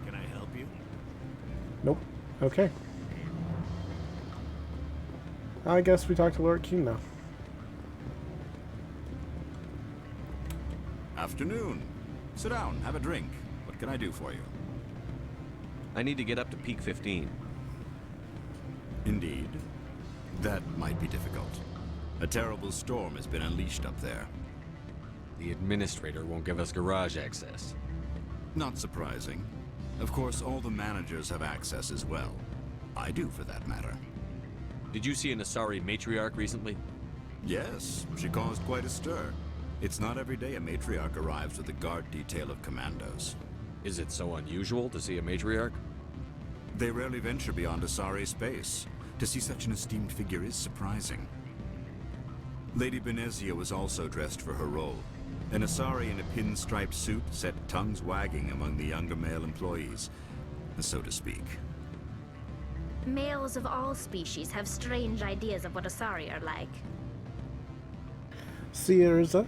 Can I help you? Nope. Okay. I guess we talk to Lord King now. Afternoon. Sit down, have a drink. What can I do for you? I need to get up to peak 15. Indeed. That might be difficult. A terrible storm has been unleashed up there. The administrator won't give us garage access. Not surprising. Of course, all the managers have access as well. I do, for that matter. Did you see an Asari matriarch recently? Yes, she caused quite a stir. It's not every day a matriarch arrives with a guard detail of commandos. Is it so unusual to see a matriarch? They rarely venture beyond Asari space. To see such an esteemed figure is surprising. Lady Benezia was also dressed for her role. An Asari in a pinstriped suit set tongues wagging among the younger male employees, so to speak. Males of all species have strange ideas of what Asari are like. Sierra.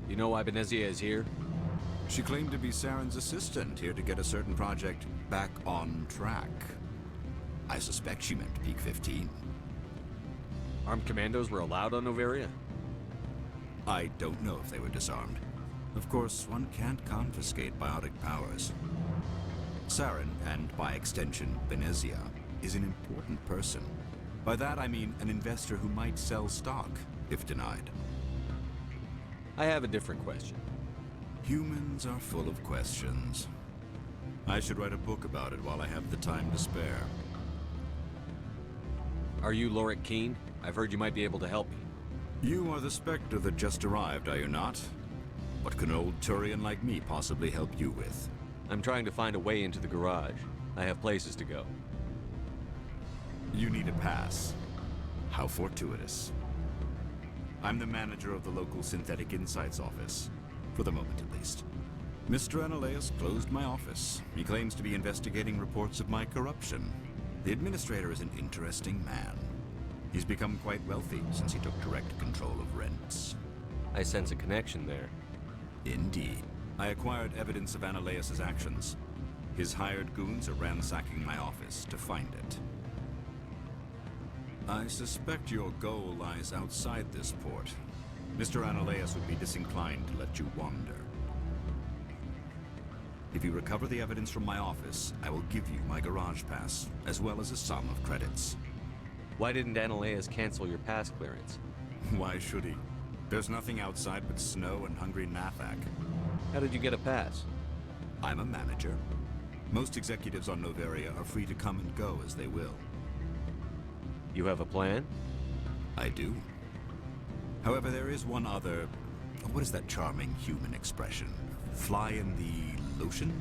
You know why Benezia is here? She claimed to be Saren's assistant, here to get a certain project back on track. I suspect she meant peak 15. Armed commandos were allowed on Noveria? I don't know if they were disarmed. Of course, one can't confiscate biotic powers. Saren, and by extension, Benezia, is an important person. By that I mean an investor who might sell stock, if denied. I have a different question. Humans are full of questions. I should write a book about it while I have the time to spare. Are you Lorik Keen? I've heard you might be able to help me. You are the Spectre that just arrived, are you not? What can an old Turian like me possibly help you with? I'm trying to find a way into the garage. I have places to go. You need a pass. How fortuitous. I'm the manager of the local Synthetic Insights office. For the moment, at least. Mr. Analeus closed my office. He claims to be investigating reports of my corruption. The administrator is an interesting man. He's become quite wealthy since he took direct control of rents. I sense a connection there. Indeed. I acquired evidence of Analeus' actions. His hired goons are ransacking my office to find it. I suspect your goal lies outside this port. Mr. Analeus would be disinclined to let you wander. If you recover the evidence from my office, I will give you my garage pass, as well as a sum of credits. Why didn't Analeus cancel your pass clearance? Why should he? There's nothing outside but snow and hungry Nathak. How did you get a pass? I'm a manager. Most executives on Noveria are free to come and go as they will. You have a plan? I do. However, there is one other... What is that charming human expression? Fly in the lotion?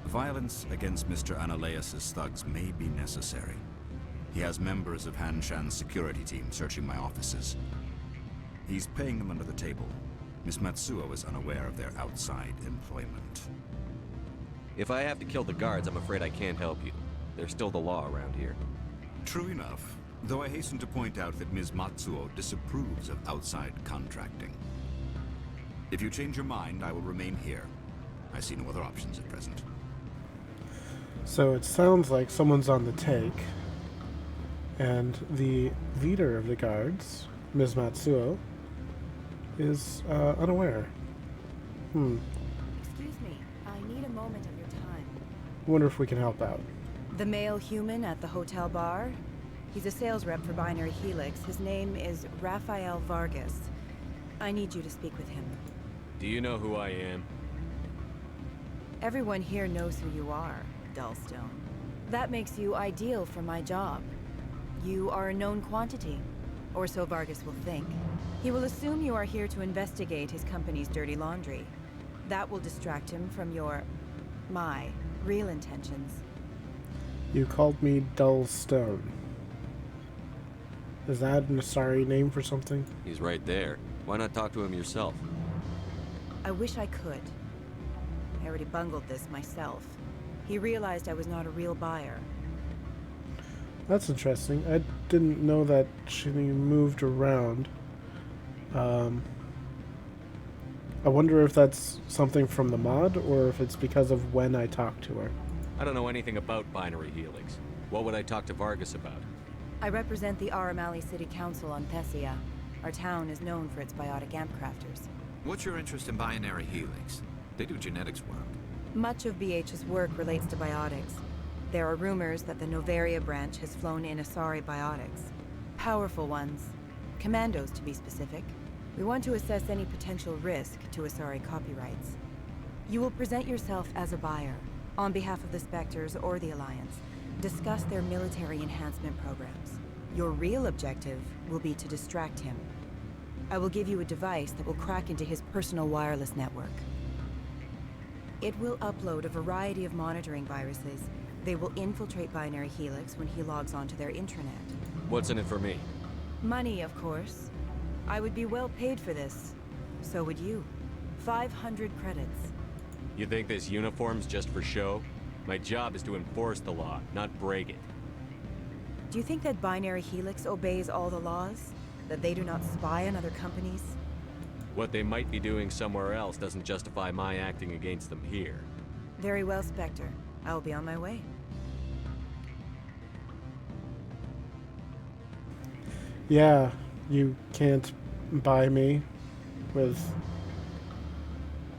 Violence against Mr. Analeus' thugs may be necessary. He has members of Han Shan's security team searching my offices. He's paying them under the table. Miss Matsuo is unaware of their outside employment. If I have to kill the guards, I'm afraid I can't help you. There's still the law around here. True enough, though I hasten to point out that Ms. Matsuo disapproves of outside contracting. If you change your mind, I will remain here. I see no other options at present. So it sounds like someone's on the take, and the leader of the guards, Ms. Matsuo, is unaware. Excuse me, I need a moment of your time. Wonder if we can help out. The male human at the hotel bar? He's a sales rep for Binary Helix. His name is Rafael Vargas. I need you to speak with him. Do you know who I am? Everyone here knows who you are, Dullstone. That makes you ideal for my job. You are a known quantity, or so Vargas will think. He will assume you are here to investigate his company's dirty laundry. That will distract him from my real intentions. You called me Dull Stone. Is that an Asari name for something? He's right there. Why not talk to him yourself? I wish I could. I already bungled this myself. He realized I was not a real buyer. That's interesting. I didn't know that she moved around. I wonder if that's something from the mod, or if it's because of when I talked to her. I don't know anything about binary helix. What would I talk to Vargas about? I represent the Aramali City Council on Thessia. Our town is known for its biotic amp crafters. What's your interest in binary helix? They do genetics work. Much of BH's work relates to biotics. There are rumors that the Novaria branch has flown in Asari biotics. Powerful ones. Commandos, to be specific. We want to assess any potential risk to Asari copyrights. You will present yourself as a buyer, on behalf of the Spectres or the Alliance. Discuss their military enhancement programs. Your real objective will be to distract him. I will give you a device that will crack into his personal wireless network. It will upload a variety of monitoring viruses. They will infiltrate Binary Helix when he logs onto their intranet. What's in it for me? Money, of course. I would be well paid for this. So would you. 500 credits. You think this uniform's just for show? My job is to enforce the law, not break it. Do you think that Binary Helix obeys all the laws? That they do not spy on other companies? What they might be doing somewhere else doesn't justify my acting against them here. Very well, Spectre. I will be on my way. Yeah, you can't buy me with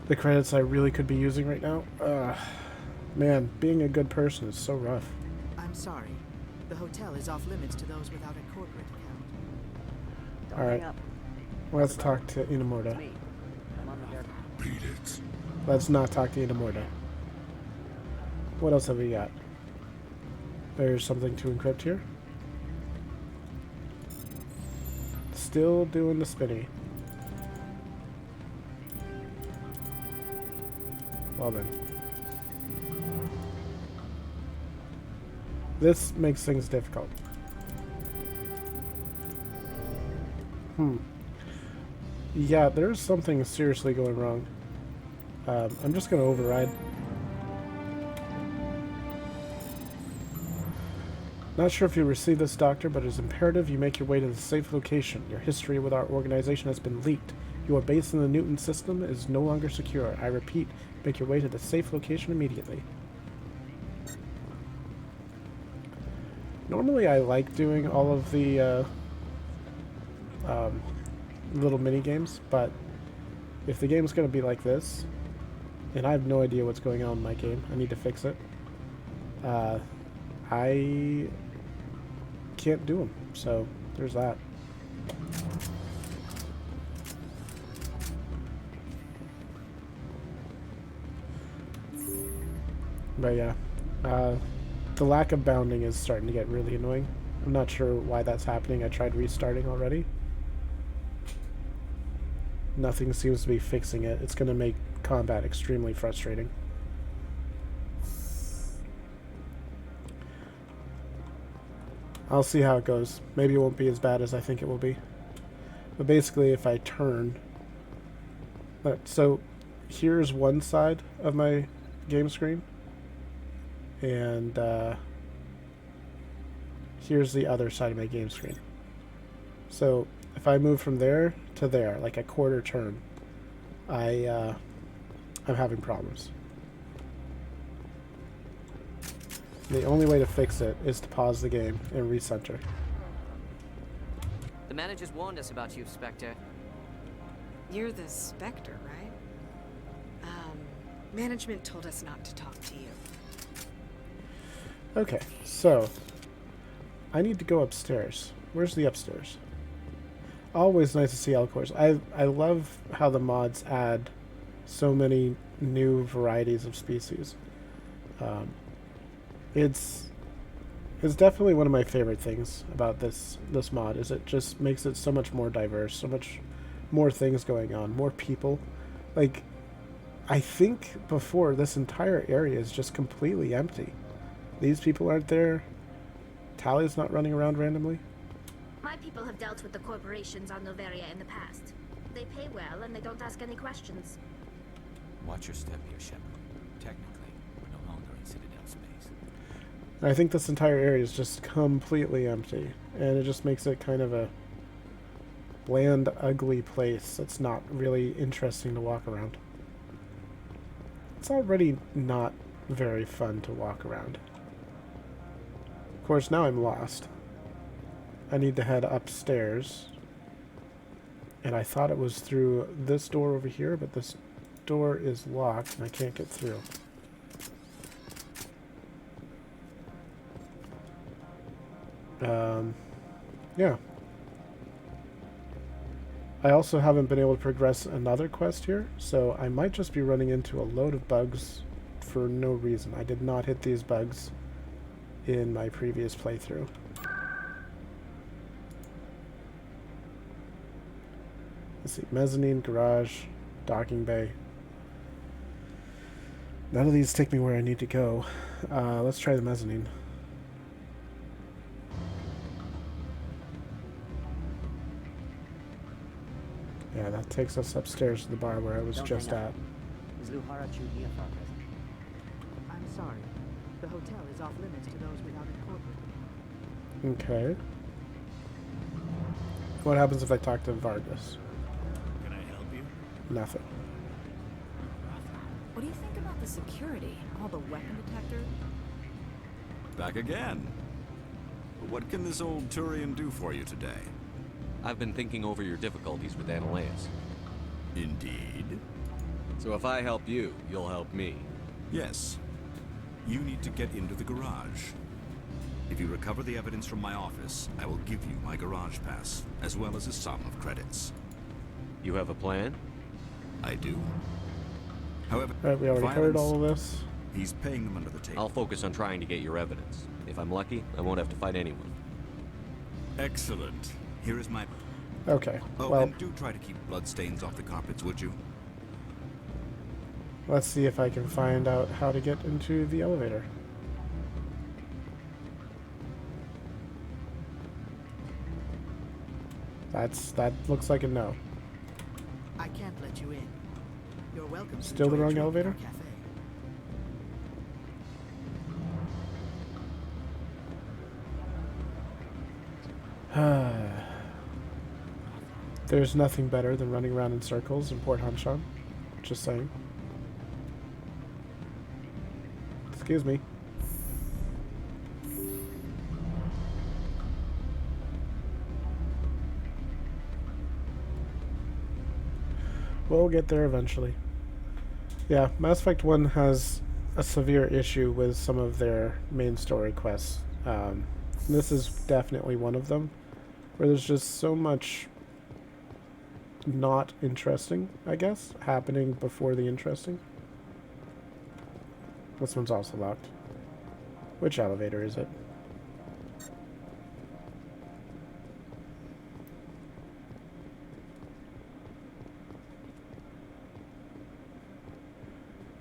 the credits I really could be using right now. Man, being a good person is so rough. I'm sorry. The hotel is off limits to those without a corporate account. Alright, let's talk to Inamorta. Beat it. Let's not talk to Inamorta. What else have we got? There's something to encrypt here. Still doing the spinny. Well then. This makes things difficult. Yeah, there's something seriously going wrong. I'm just gonna override. Not sure if you received this, Doctor, but it is imperative you make your way to the safe location. Your history with our organization has been leaked. Your base in the Newton system is no longer secure. I repeat, make your way to the safe location immediately. Normally I like doing all of the little mini games, but if the game's going to be like this, and I have no idea what's going on in my game, I need to fix it, I can't do them, so there's that. But yeah, the lack of bounding is starting to get really annoying. I'm not sure why that's happening. I tried restarting already. Nothing seems to be fixing it. It's going to make combat extremely frustrating. I'll see how it goes. Maybe it won't be as bad as I think it will be. But basically, if I turn... So, here's one side of my game screen. And here's the other side of my game screen. So, if I move from there to there, like a quarter turn, I'm having problems. The only way to fix it is to pause the game and recenter. The managers warned us about you, Spectre. You're the Spectre, right? Management told us not to talk to you. Okay, so I need to go upstairs. Where's the upstairs? Always nice to see Elcors. I love how the mods add so many new varieties of species. It's definitely one of my favorite things about this mod, is it just makes it so much more diverse, so much more things going on, more people. Like, I think before this entire area is just completely empty. These people aren't there. Tally's not running around randomly. My people have dealt with the corporations on Noveria in the past. They pay well and they don't ask any questions. Watch your step here, Shepard. Technically, we're no longer in Citadel space. And I think this entire area is just completely empty. And it just makes it kind of a bland, ugly place. It's not really interesting to walk around. It's already not very fun to walk around. Of course, now I'm lost. I need to head upstairs. And I thought it was through this door over here, but this door is locked and I can't get through. Yeah. I also haven't been able to progress another quest here, so I might just be running into a load of bugs for no reason. I did not hit these bugs in my previous playthrough. Let's see, mezzanine, garage, docking bay. None of these take me where I need to go. Let's try the mezzanine. Yeah, that takes us upstairs to the bar where I was just at. Is Luhara Chu here for present? I'm sorry. The hotel is off limits to those without a corporate. Okay. What happens if I talk to Vargas? Can I help you? Nothing. What do you think about the security? All the weapon detectors? Back again. What can this old Turian do for you today? I've been thinking over your difficulties with Analeus. Indeed. So if I help you, you'll help me. Yes. You need to get into the garage. If you recover the evidence from my office, I will give you my garage pass, as well as a sum of credits. You have a plan? I do. However, Alright, we already covered all of this. He's paying them under the table. I'll focus on trying to get your evidence. If I'm lucky, I won't have to fight anyone. Excellent. Here is my... Okay, Oh, well, and do try to keep bloodstains off the carpets, would you? let's see if I can find out how to get into the elevator. That looks like a no. I can't let you in. You're welcome. to Still the enjoy a wrong drink in elevator? our cafe. There's nothing better than running around in circles in Port Hanshan. Just saying. Excuse me. We'll get there eventually. Yeah, Mass Effect 1 has a severe issue with some of their main story quests. This is definitely one of them, where there's just so much not interesting, I guess, happening before the interesting. This one's also locked. Which elevator is it?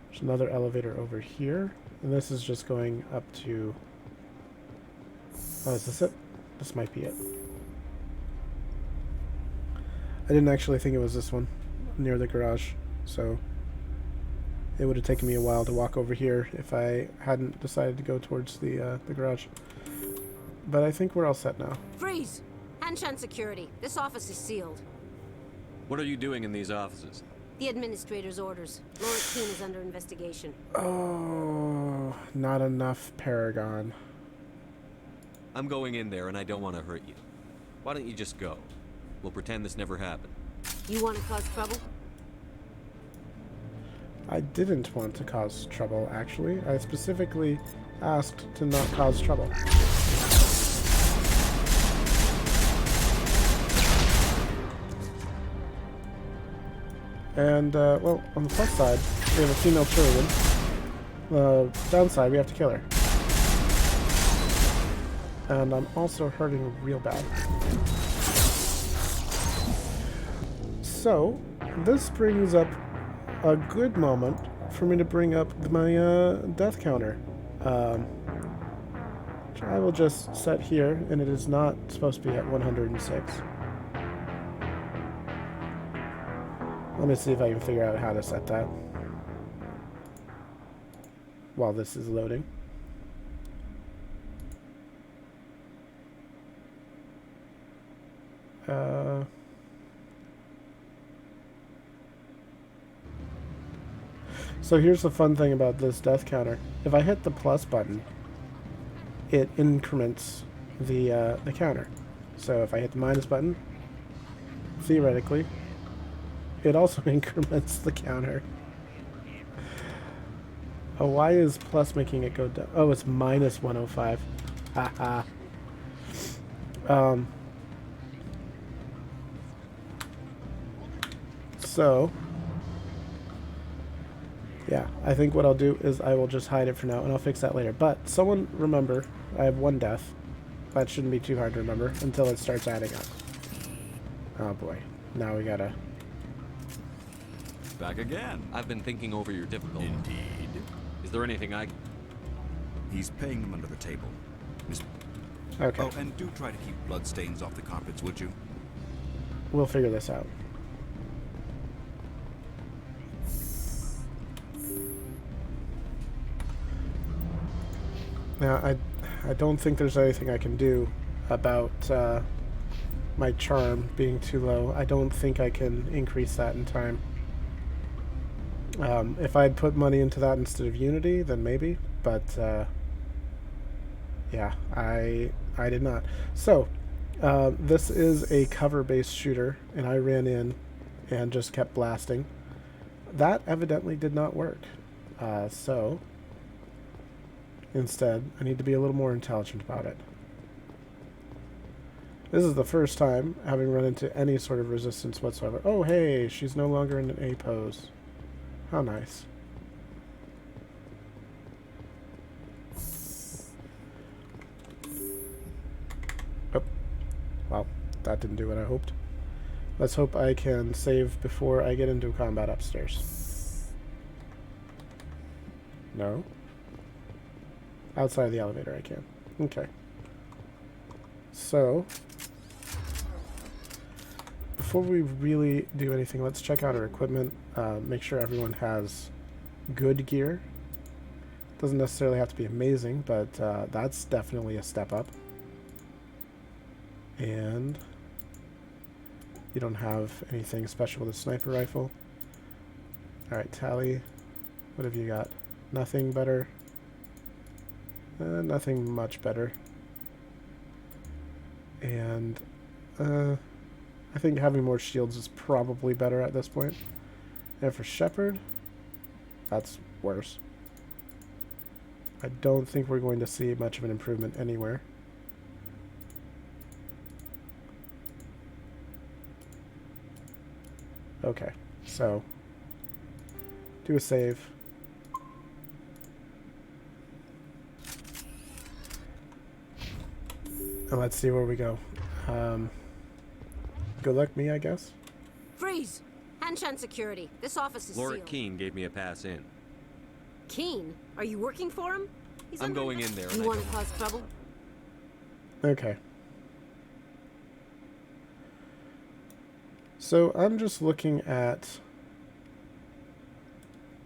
There's another elevator over here, and this is just going up to... Oh, is this it? This might be it. I didn't actually think it was this one, near the garage, so it would have taken me a while to walk over here if I hadn't decided to go towards the garage. But I think we're all set now. Freeze! Hanshan security. This office is sealed. What are you doing in these offices? The administrator's orders. Laura Keene is under investigation. Oh, not enough Paragon. I'm going in there and I don't want to hurt you. Why don't you just go? We'll pretend this never happened. You want to cause trouble? I didn't want to cause trouble, actually. I specifically asked to not cause trouble. And, well, on the plus side, we have a female Turian. The downside, we have to kill her. And I'm also hurting real bad. So, this brings up a good moment for me to bring up my death counter. Which I will just set here, and it is not supposed to be at 106. Let me see if I can figure out how to set that while this is loading. So here's the fun thing about this death counter. If I hit the plus button, it increments the counter. So if I hit the minus button, theoretically, it also increments the counter. Oh, why is plus making it go down? Oh, it's minus 105. Haha. So, yeah, I think what I'll do is I will just hide it for now, and I'll fix that later. But someone remember, I have 1 death. That shouldn't be too hard to remember until it starts adding up. Oh boy, now we gotta... Back again. I've been thinking over your difficulty. Indeed. Is there anything I... He's paying them under the table. Okay. Oh, and do try to keep bloodstains off the carpets, would you? We'll figure this out. Now, I don't think there's anything I can do about my charm being too low. I don't think I can increase that in time. If I'd put money into that instead of Unity, then maybe. But, yeah, I did not. So, this is a cover-based shooter, and I ran in and just kept blasting. That evidently did not work. So... Instead, I need to be a little more intelligent about it. This is the first time having run into any sort of resistance whatsoever. Oh, hey, she's no longer in an A pose. How nice. Oh, well, that didn't do what I hoped. Let's hope I can save before I get into combat upstairs. No? Outside of the elevator I can. Okay. So, before we really do anything, let's check out our equipment. Make sure everyone has good gear. Doesn't necessarily have to be amazing, but that's definitely a step up. And you don't have anything special with a sniper rifle. Alright, Tally. What have you got? Nothing better. Nothing much better. And I think having more shields is probably better at this point. And for Shepard, that's worse. I don't think we're going to see much of an improvement anywhere. Okay, so do a save. And let's see where we go. Good luck me, I guess. Freeze! Hanshan security. This office is Lord sealed. Keene gave me a pass in. Keen? Are you working for him? He's I'm going in there. You want to cause trouble? Okay. So I'm just looking at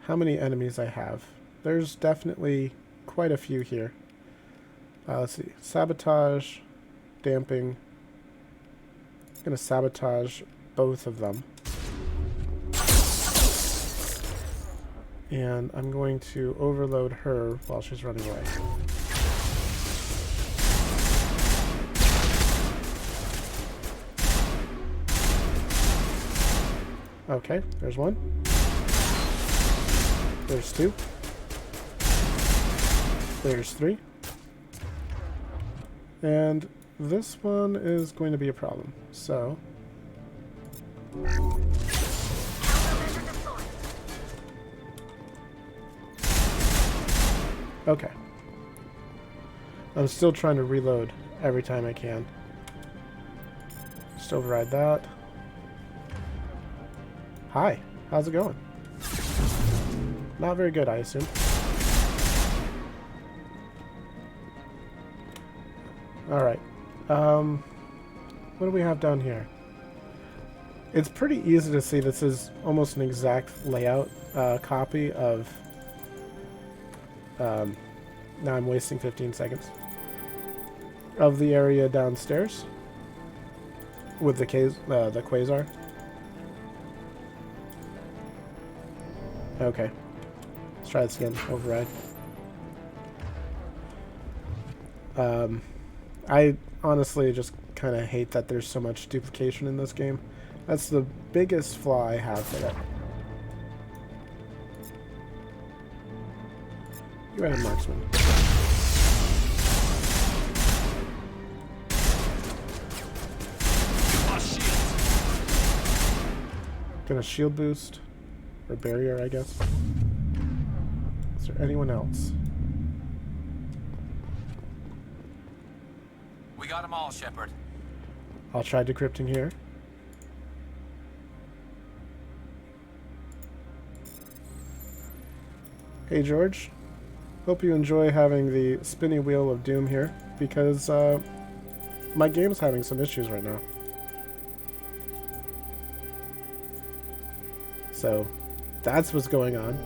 how many enemies I have. There's definitely quite a few here. Let's see. Sabotage, damping. I'm going to sabotage both of them. And I'm going to overload her while she's running away. Okay, there's one. There's two. There's three. And this one is going to be a problem, so... Okay. I'm still trying to reload every time I can. Just override that. Hi, how's it going? Not very good, I assume. Alright. What do we have down here? It's pretty easy to see this is almost an exact layout copy of... now I'm wasting 15 seconds. Of the area downstairs. With the quasar. Okay. Let's try this again. Override. I honestly just kind of hate that there's so much duplication in this game. That's the biggest flaw I have with it. You had a marksman. Gonna shield boost. Or barrier, I guess. Is there anyone else? We got them all, Shepard. I'll try decrypting here. Hey George, hope you enjoy having the spinny wheel of doom here, because my game's having some issues right now. So that's what's going on.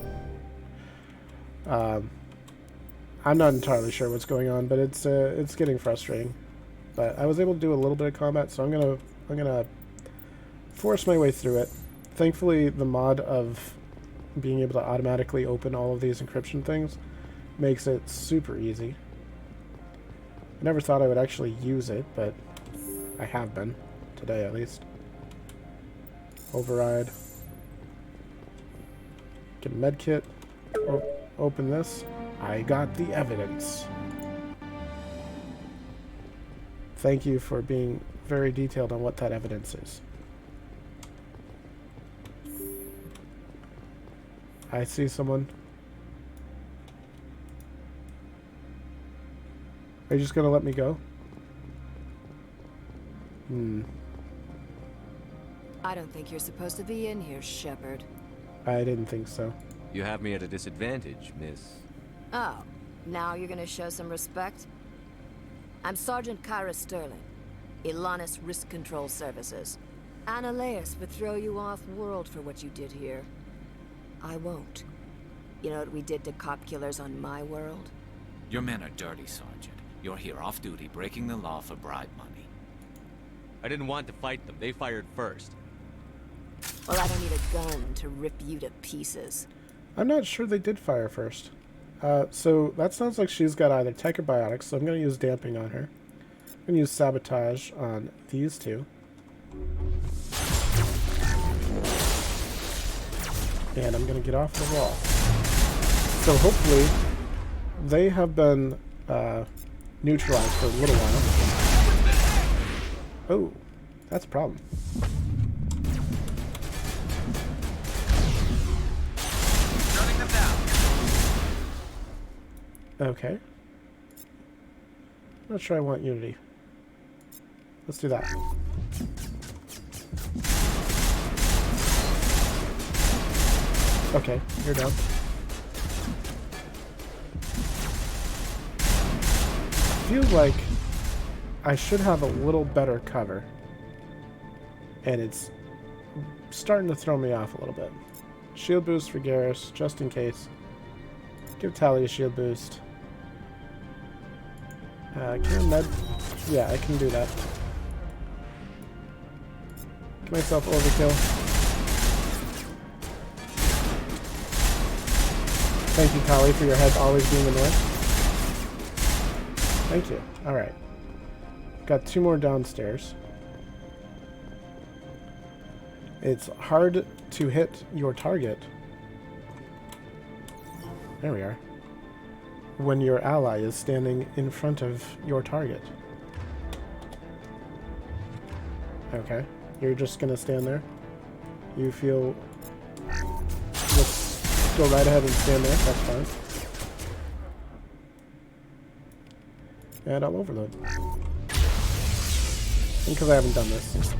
I'm not entirely sure what's going on, but it's getting frustrating. But I was able to do a little bit of combat, so I'm gonna force my way through it. Thankfully, the mod of being able to automatically open all of these encryption things makes it super easy. I never thought I would actually use it, but I have been. Today, at least. Override. Get a med kit. Open this. I got the evidence. Thank you for being very detailed on what that evidence is. I see someone. Are you just gonna let me go? I don't think you're supposed to be in here, Shepard. I didn't think so. You have me at a disadvantage, miss. Oh, now you're gonna show some respect? I'm Sergeant Kyra Sterling, Ilanis Risk Control Services. Annaleus would throw you off-world for what you did here. I won't. You know what we did to cop killers on my world? Your men are dirty, Sergeant. You're here off-duty, breaking the law for bribe money. I didn't want to fight them. They fired first. Well, I don't need a gun to rip you to pieces. I'm not sure they did fire first. So that sounds like she's got either tech or biotics, so I'm going to use damping on her. I'm going to use sabotage on these two. And I'm going to get off the wall. So hopefully they have been neutralized for a little while. Oh, that's a problem. Shutting them down. Okay. I'm not sure I want Unity. Let's do that. Okay, you're done. Feels like I should have a little better cover. And it's starting to throw me off a little bit. Shield boost for Garrus, just in case. Give Tali a shield boost. Can I med? Yeah, I can do that. Give myself overkill. Thank you, Tali, for your head always being in the way. Thank you. Alright. Got two more downstairs. It's hard to hit your target. There we are. When your ally is standing in front of your target. Okay. You're just gonna stand there. You feel... Let's go right ahead and stand there. That's fine. And I'll overload. Because I haven't done this.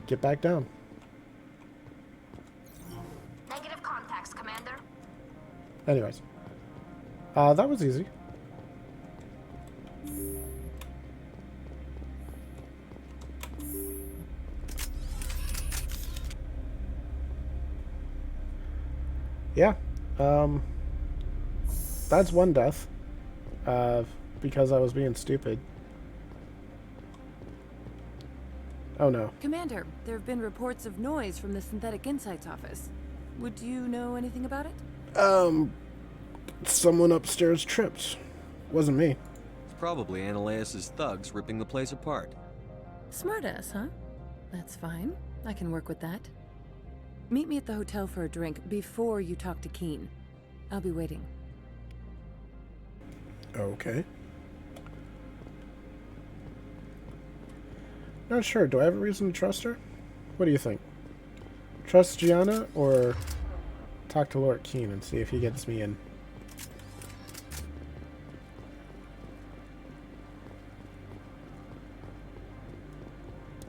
Get back down. Anyways. That was easy. Yeah. That's one death. Because I was being stupid. Oh no. Commander, there have been reports of noise from the Synthetic Insights office. Would you know anything about it? Someone upstairs tripped. Wasn't me. It's probably Ananias' thugs ripping the place apart. Smartass, huh? That's fine. I can work with that. Meet me at the hotel for a drink before you talk to Keen. I'll be waiting. Okay. Not sure. Do I have a reason to trust her? What do you think? Trust Gianna or talk to Lord Keen and see if he gets me in?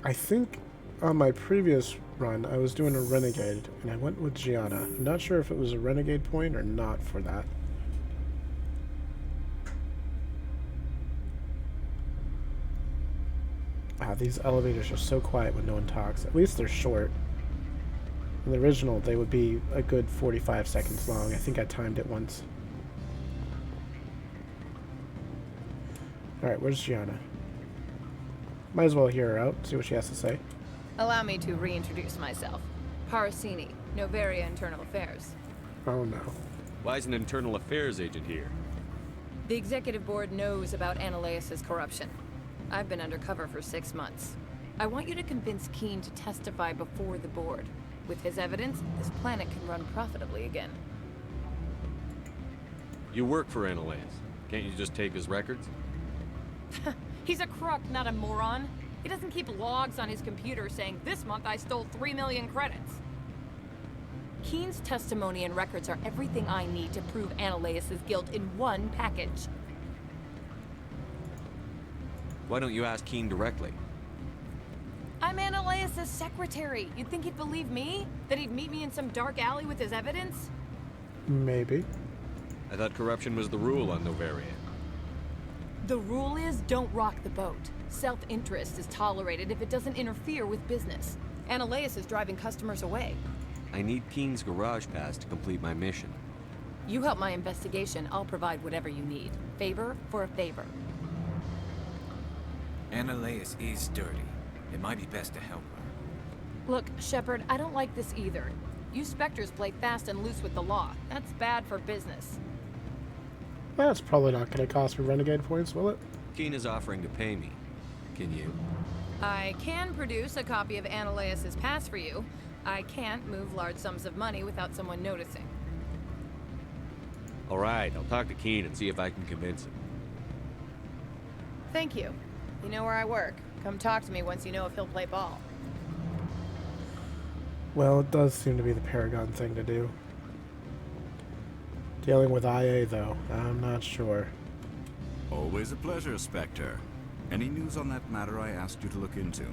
I think on my previous run I was doing a Renegade and I went with Gianna. I'm not sure if it was a Renegade point or not for that. These elevators are so quiet when no one talks. At least they're short. In the original, they would be a good 45 seconds long. I think I timed it once. Alright, where's Gianna? Might as well hear her out, see what she has to say. Allow me to reintroduce myself. Parasini, Novaria Internal Affairs. Oh no. Why is an internal affairs agent here? The executive board knows about Ananias' corruption. I've been undercover for 6 months. I want you to convince Keen to testify before the board. With his evidence, this planet can run profitably again. You work for Ananias. Can't you just take his records? He's a crook, not a moron. He doesn't keep logs on his computer saying, this month I stole 3 million credits. Keen's testimony and records are everything I need to prove Ananias' guilt in one package. Why don't you ask Keen directly? I'm Ananias' secretary. You'd think he'd believe me? That he'd meet me in some dark alley with his evidence? Maybe. I thought corruption was the rule on Novaria. The rule is don't rock the boat. Self-interest is tolerated if it doesn't interfere with business. Ananias is driving customers away. I need Keen's garage pass to complete my mission. You help my investigation, I'll provide whatever you need. Favor for a favor. Ananias is dirty. It might be best to help her. Look, Shepard, I don't like this either. You Spectres play fast and loose with the law. That's bad for business. That's probably not going to cost me Renegade points, will it? Keen is offering to pay me. Can you? I can produce a copy of Ananias' pass for you. I can't move large sums of money without someone noticing. Alright, I'll talk to Keen and see if I can convince him. Thank you. You know where I work. Come talk to me once you know if he'll play ball. Well, it does seem to be the Paragon thing to do. Dealing with IA, though, I'm not sure. Always a pleasure, Spectre. Any news on that matter I asked you to look into?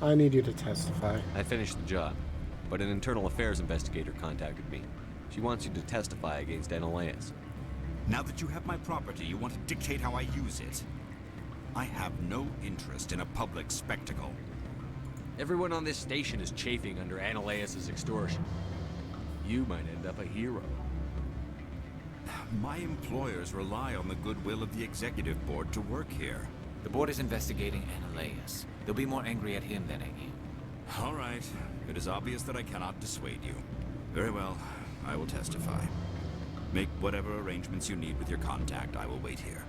I need you to testify. I finished the job, but an internal affairs investigator contacted me. She wants you to testify against Ananias. Now that you have my property, you want to dictate how I use it. I have no interest in a public spectacle. Everyone on this station is chafing under Ananias' extortion. You might end up a hero. My employers rely on the goodwill of the executive board to work here. The board is investigating Ananias. They'll be more angry at him than at you. All right. It is obvious that I cannot dissuade you. Very well. I will testify. Make whatever arrangements you need with your contact. I will wait here.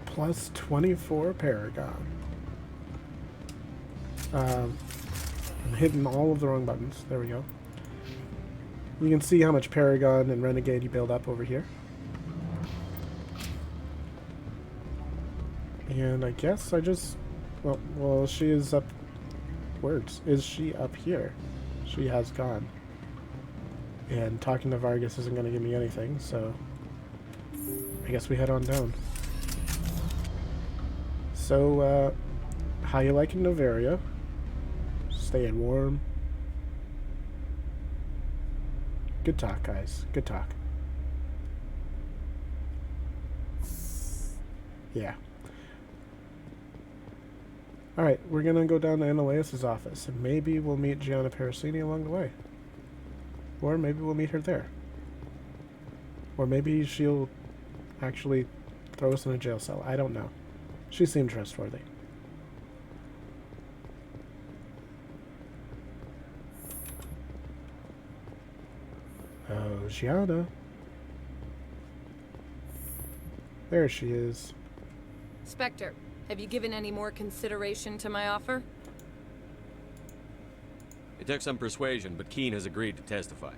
Plus 24 Paragon. I'm hitting all of the wrong buttons. There we go. You can see how much Paragon and Renegade you build up over here. And I guess I just... Well, she is up... Words. Is she up here? She has gone. And talking to Vargas isn't going to give me anything, so... I guess we head on down. So, how you liking Novaria? Staying warm? Good talk, guys. Good talk. Yeah. Alright, we're gonna go down to Ananias' office, and maybe we'll meet Gianna Parasini along the way. Or maybe we'll meet her there. Or maybe she'll actually throw us in a jail cell. I don't know. She seemed trustworthy. Oh, Gianna. There she is. Spectre, have you given any more consideration to my offer? It took some persuasion, but Keen has agreed to testify.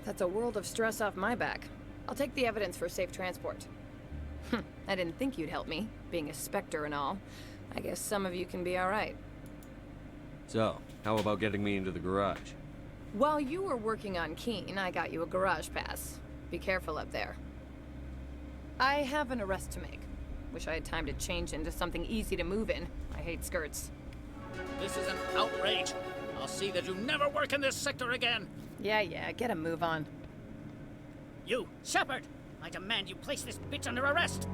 That's a world of stress off my back. I'll take the evidence for safe transport. I didn't think you'd help me, being a Spectre and all. I guess some of you can be alright. So, how about getting me into the garage? While you were working on Keen, I got you a garage pass. Be careful up there. I have an arrest to make. Wish I had time to change into something easy to move in. I hate skirts. This is an outrage. I'll see that you never work in this sector again. Yeah, get a move on. You, Shepard! I demand you place this bitch under arrest!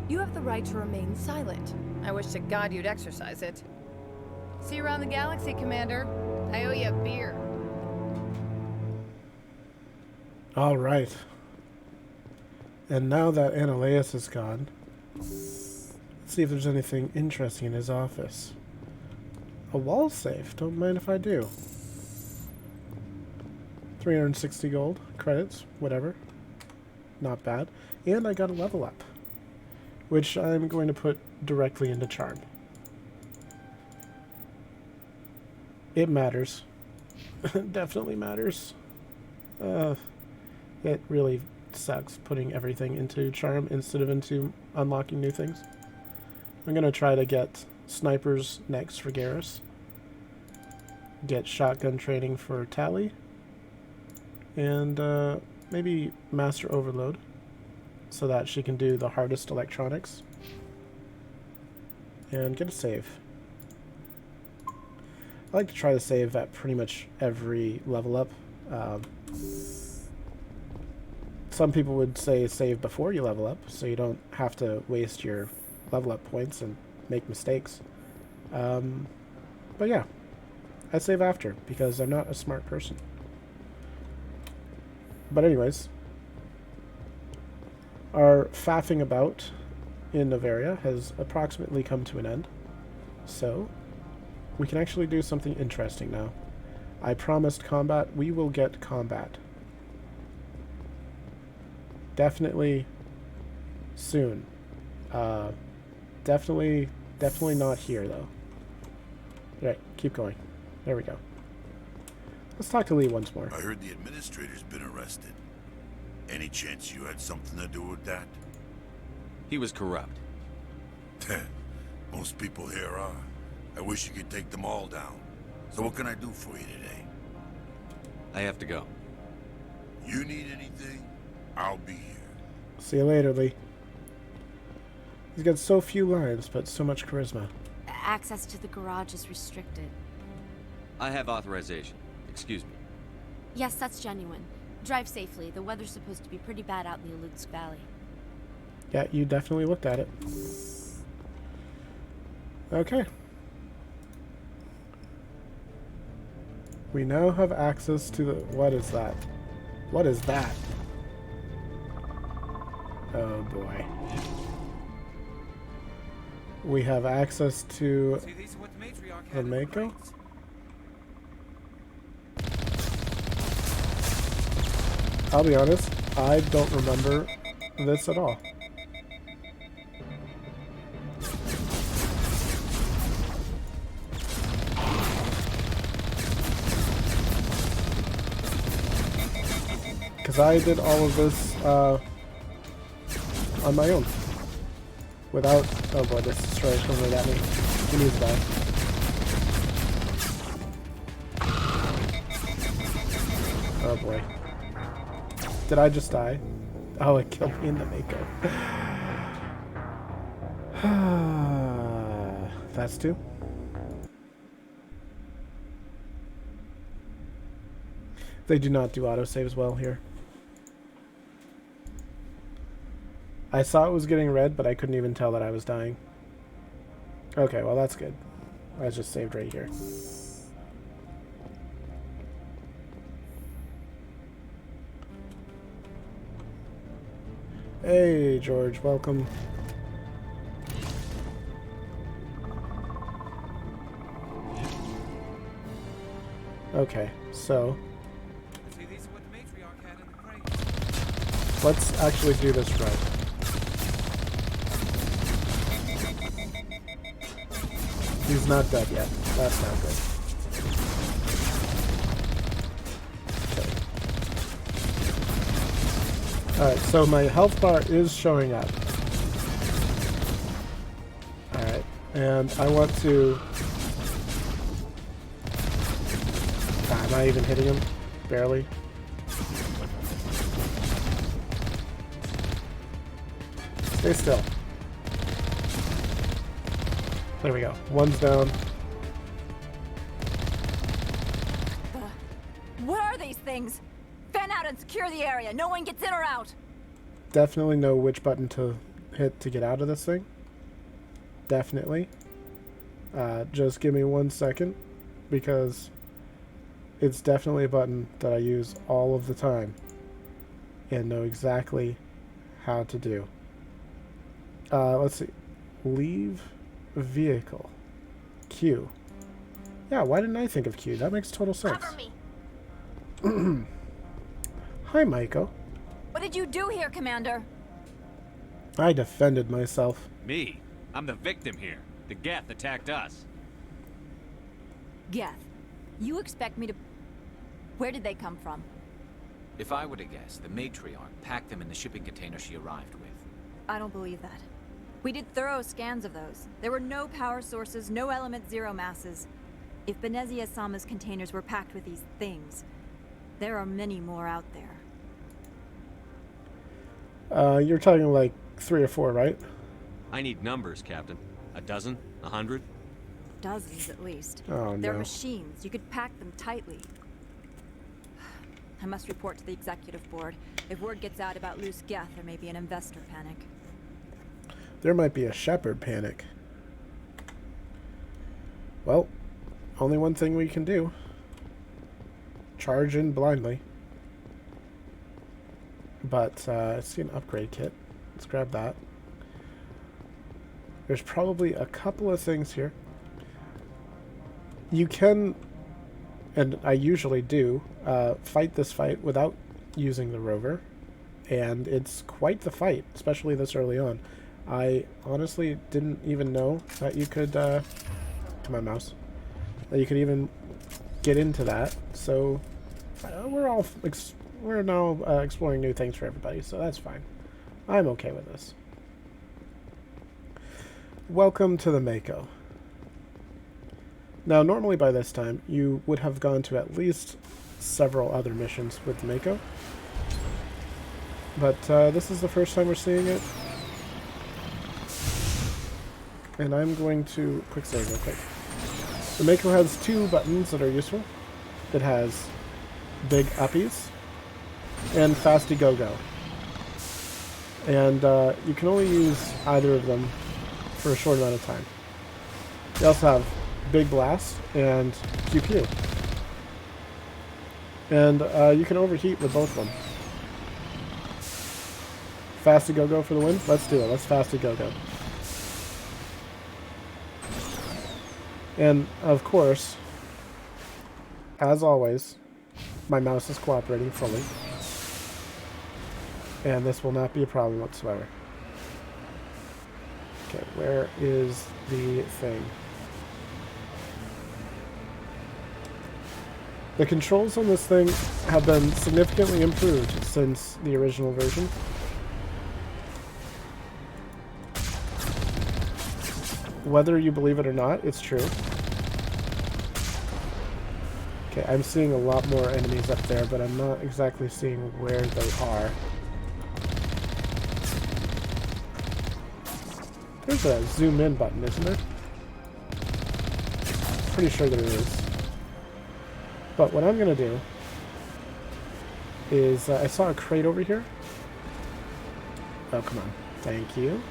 You have the right to remain silent. I wish to God you'd exercise it. See you around the galaxy, Commander. I owe you a beer. Alright. And now that Ananias is gone, let's see if there's anything interesting in his office. A wall safe. Don't mind if I do. 360 gold. Credits. Whatever. Not bad. And I got a level up, which I'm going to put directly into Charm. It matters. It definitely matters. It really sucks putting everything into Charm instead of into unlocking new things. I'm going to try to get snipers next for Garrus. Get shotgun training for Tally. And maybe Master Overload so that she can do the hardest electronics. And get a save. I like to try to save at pretty much every level up. Some people would say save before you level up, so you don't have to waste your level up points and make mistakes. But yeah, I save after, because I'm not a smart person. But anyways, our faffing about in Novaria has approximately come to an end. So, we can actually do something interesting now. I promised combat. We will get combat. Definitely soon. Definitely not here, though. Right, keep going. There we go. Let's talk to Lee once more. I heard the administrator's been arrested. Any chance you had something to do with that? He was corrupt. Most people here are. I wish you could take them all down. So what can I do for you today? I have to go. You need anything? I'll be here. See you later, Lee. He's got so few lines, but so much charisma. Access to the garage is restricted. I have authorization. Excuse me. Yes, that's genuine. Drive safely. The weather's supposed to be pretty bad out in the Alutsk Valley. Yeah, you definitely looked at it. Okay. We now have access to the... What is that? What is that? Oh boy. We have access to the Mako. I'll be honest, I don't remember this at all. Because I did all of this on my own. Without... Oh boy, this destroyer's coming right at me. He needs to die. Oh boy. Did I just die? Oh, it killed me in the Mako. That's two. They do not do autosaves well here. I saw it was getting red, but I couldn't even tell that I was dying. Okay, well that's good. I was just saved right here. Hey, George, welcome. Okay, so let's actually do this right. He's not dead yet. That's not good. Okay. Alright, so my health bar is showing up. Alright, and I want to... am I even hitting him? Barely. Stay still. There we go. One's down. What are these things? Fan out and secure the area. No one gets in or out. Definitely know which button to hit to get out of this thing. Definitely. Just give me 1 second, because it's definitely a button that I use all of the time and know exactly how to do. Let's see. Leave vehicle. Q. Yeah, why didn't I think of Q? That makes total sense. Cover me. Hi, Maiko. What did you do here, Commander? I defended myself. Me? I'm the victim here. The Geth attacked us. Geth, you expect me to... Where did they come from? If I were to guess, the matriarch packed them in the shipping container she arrived with. I don't believe that. We did thorough scans of those. There were no power sources, no element zero masses. If Benezia-sama's containers were packed with these things, there are many more out there. You're talking like 3 or 4, right? I need numbers, Captain. A dozen? 100? Dozens, at least. Oh, They're no. machines. You could pack them tightly. I must report to the executive board. If word gets out about loose Geth, there may be an investor panic. There might be a shepherd panic. Well, only one thing we can do. Charge in blindly. But, I see an upgrade kit. Let's grab that. There's probably a couple of things here. You can, and I usually do, fight this fight without using the rover. And it's quite the fight, especially this early on. I honestly didn't even know that you could, come on, mouse, that you could even get into that. So we're now exploring new things for everybody, so that's fine. I'm okay with this. Welcome to the Mako. Now, normally by this time, you would have gone to at least several other missions with the Mako. But this is the first time we're seeing it. And I'm going to quick save real quick. The Mako has 2 buttons that are useful. It has big uppies and fasty go-go. And you can only use either of them for a short amount of time. You also have big blast and pew pew. And you can overheat with both of them. Fasty go-go for the win? Let's do it. Let's fasty go-go. And, of course, as always, my mouse is cooperating fully. And this will not be a problem whatsoever. Okay, where is the thing? The controls on this thing have been significantly improved since the original version. Whether you believe it or not, it's true. Okay, I'm seeing a lot more enemies up there, but I'm not exactly seeing where they are. There's a zoom in button, isn't there? Pretty sure there is. But what I'm going to do is I saw a crate over here. Oh, come on. Thank you.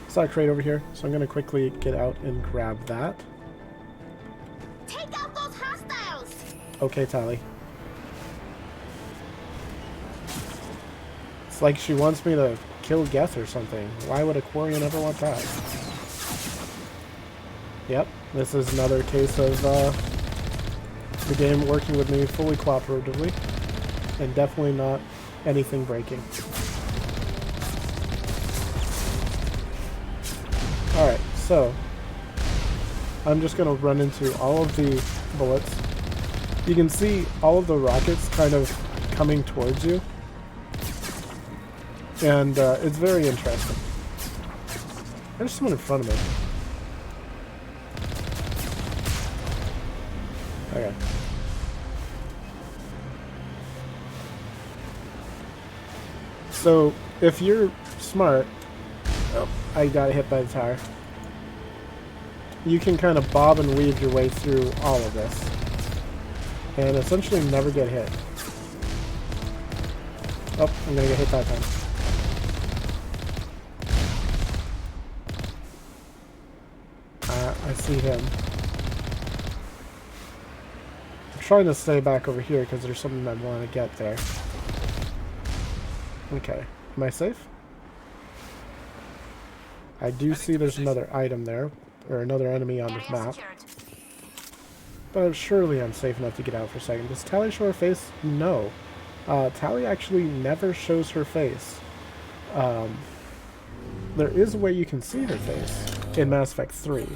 Saw a crate over here, so I'm going to quickly get out and grab that. Take out those hostiles! Okay, Tally. It's like she wants me to kill Geth or something. Why would a Quarian ever want that? Yep, this is another case of the game working with me fully cooperatively, and definitely not anything breaking. Alright, so I'm just going to run into all of the bullets. You can see all of the rockets kind of coming towards you, and it's very interesting. There's someone in front of me. Okay. So, if you're smart... Oh, I got hit by the tower. You can kind of bob and weave your way through all of this. And essentially never get hit. Oh, I'm gonna get hit that time. I see him. I'm trying to stay back over here because there's something I want to get there. Okay. Am I safe? I do see there's another item there, or another enemy on this map. But surely I'm safe enough to get out for a second. Does Tally show her face? No. Tally actually never shows her face. There is a way you can see her face in Mass Effect 3.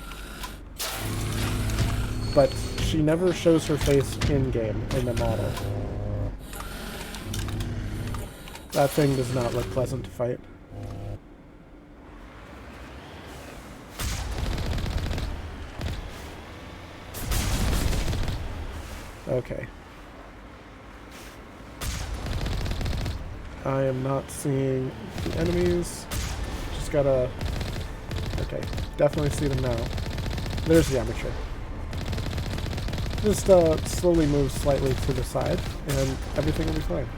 But she never shows her face in-game, in the model. That thing does not look pleasant to fight. Okay. I am not seeing the enemies. Just gotta... Okay. Definitely see them now. There's the amateur. Just slowly move slightly to the side, and everything will be fine.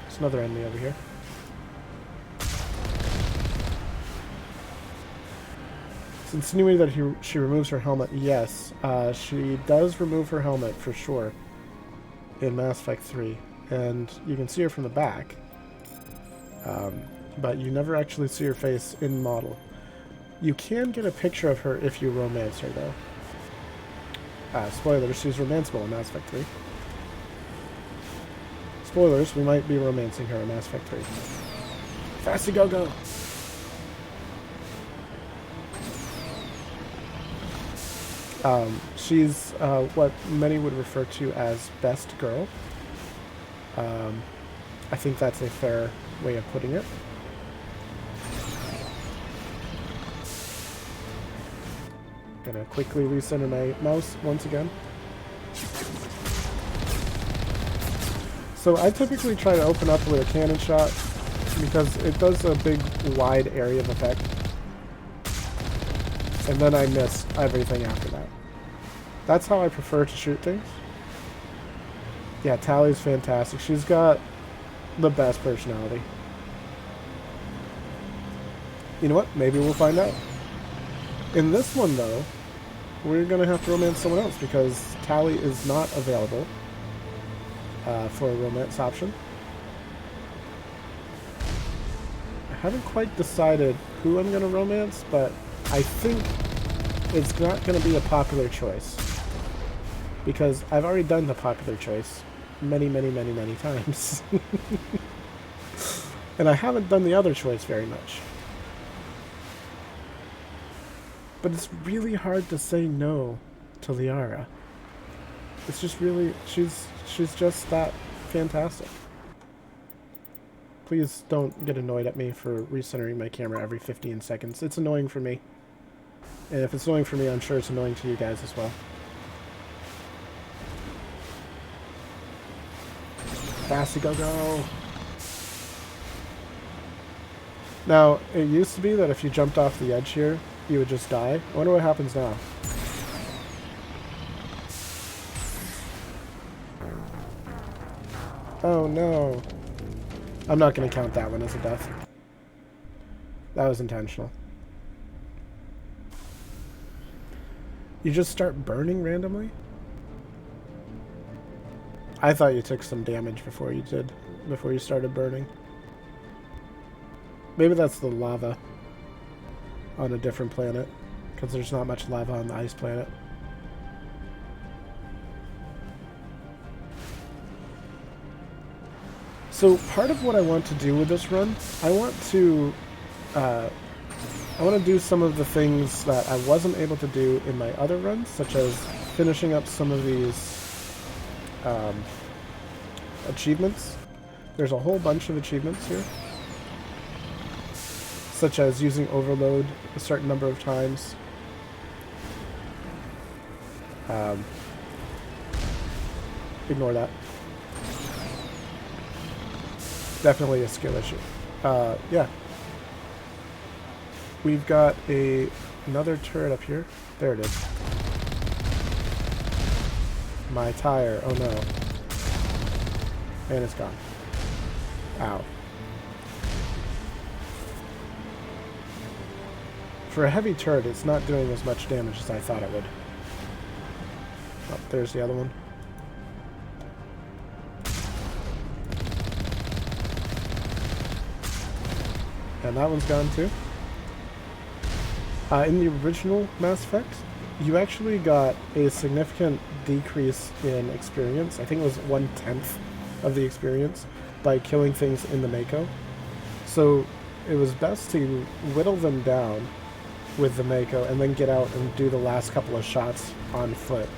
There's another enemy over here. It's insinuated that she removes her helmet. Yes, she does remove her helmet for sure in Mass Effect 3. And you can see her from the back. But you never actually see her face in model. You can get a picture of her if you romance her, though. Spoilers, she's romanceable in Mass Effect 3. Spoilers, we might be romancing her in Mass Effect 3. Fasty go-go! She's what many would refer to as best girl. I think that's a fair way of putting it. Gonna quickly recenter my mouse once again. So I typically try to open up with a cannon shot because it does a big wide area of effect. And then I miss everything after that. That's how I prefer to shoot things. Yeah, Tally's fantastic. She's got the best personality. You know what? Maybe we'll find out. In this one, though, we're going to have to romance someone else because Tally is not available for a romance option. I haven't quite decided who I'm going to romance, but I think it's not going to be a popular choice. Because I've already done the popular choice many, many, many, many times. And I haven't done the other choice very much. But it's really hard to say no to Liara. It's just really, she's just that fantastic. Please don't get annoyed at me for recentering my camera every 15 seconds. It's annoying for me. And if it's annoying for me, I'm sure it's annoying to you guys as well. Fasty go-go! Now, it used to be that if you jumped off the edge here, you would just die. I wonder what happens now. Oh no. I'm not going to count that one as a death. That was intentional. You just start burning randomly? I thought you took some damage before you started burning. Maybe that's the lava on a different planet, because there's not much lava on the ice planet. So part of what I want to do with this run, I want to do some of the things that I wasn't able to do in my other runs, such as finishing up some of these achievements. There's a whole bunch of achievements here, such as using overload a certain number of times. Ignore that. Definitely a skill issue. Yeah. We've got another turret up here. There it is. My tire. Oh no. And it's gone. Ow. For a heavy turret, it's not doing as much damage as I thought it would. Oh, there's the other one. And that one's gone too. In the original Mass Effect, you actually got a significant decrease in experience. I think it was 1/10 of the experience by killing things in the Mako. So it was best to whittle them down with the Mako and then get out and do the last couple of shots on foot.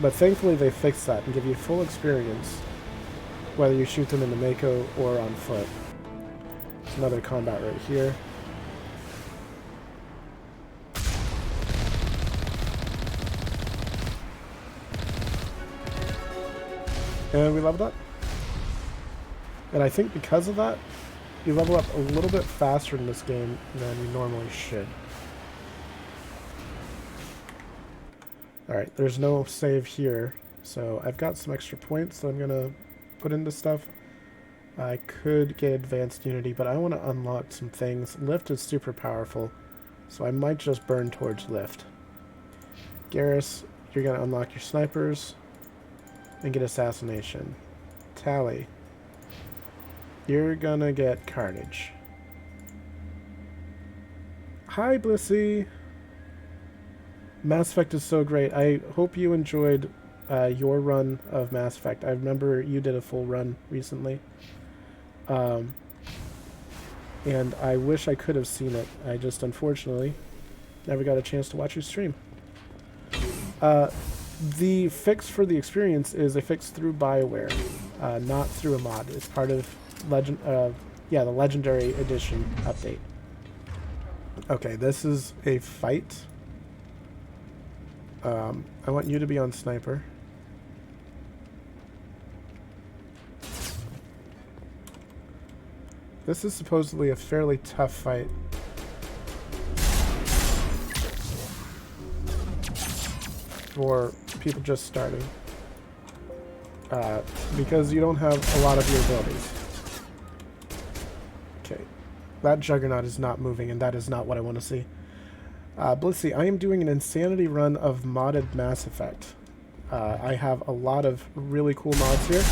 But thankfully they fixed that and give you full experience whether you shoot them in the Mako or on foot. There's another combat right here. And we leveled up. And I think because of that, you level up a little bit faster in this game than you normally should. Alright, there's no save here, so I've got some extra points that I'm going to put into stuff. I could get advanced unity, but I want to unlock some things. Lift is super powerful, so I might just burn towards lift. Garrus, you're going to unlock your snipers and get assassination. Tally, you're going to get carnage. Hi, Blissey! Mass Effect is so great. I hope you enjoyed your run of Mass Effect. I remember you did a full run recently. And I wish I could have seen it. I just, unfortunately, never got a chance to watch you stream. The fix for the experience is a fix through BioWare, not through a mod. It's part of the Legendary Edition update. Okay, this is a fight. I want you to be on sniper. This is supposedly a fairly tough fight. For people just starting. Because you don't have a lot of your abilities. Okay. That Juggernaut is not moving, and that is not what I want to see. Blissey, I am doing an insanity run of modded Mass Effect. I have a lot of really cool mods here.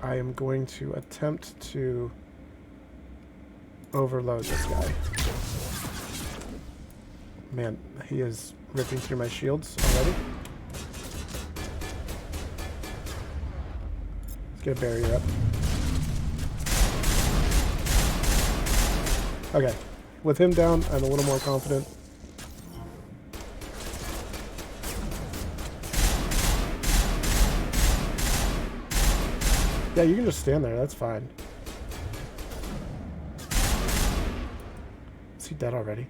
I am going to attempt to overload this guy. Man, he is ripping through my shields already. Let's get a barrier up. Okay. With him down, I'm a little more confident. Yeah, you can just stand there. That's fine. Is he dead already?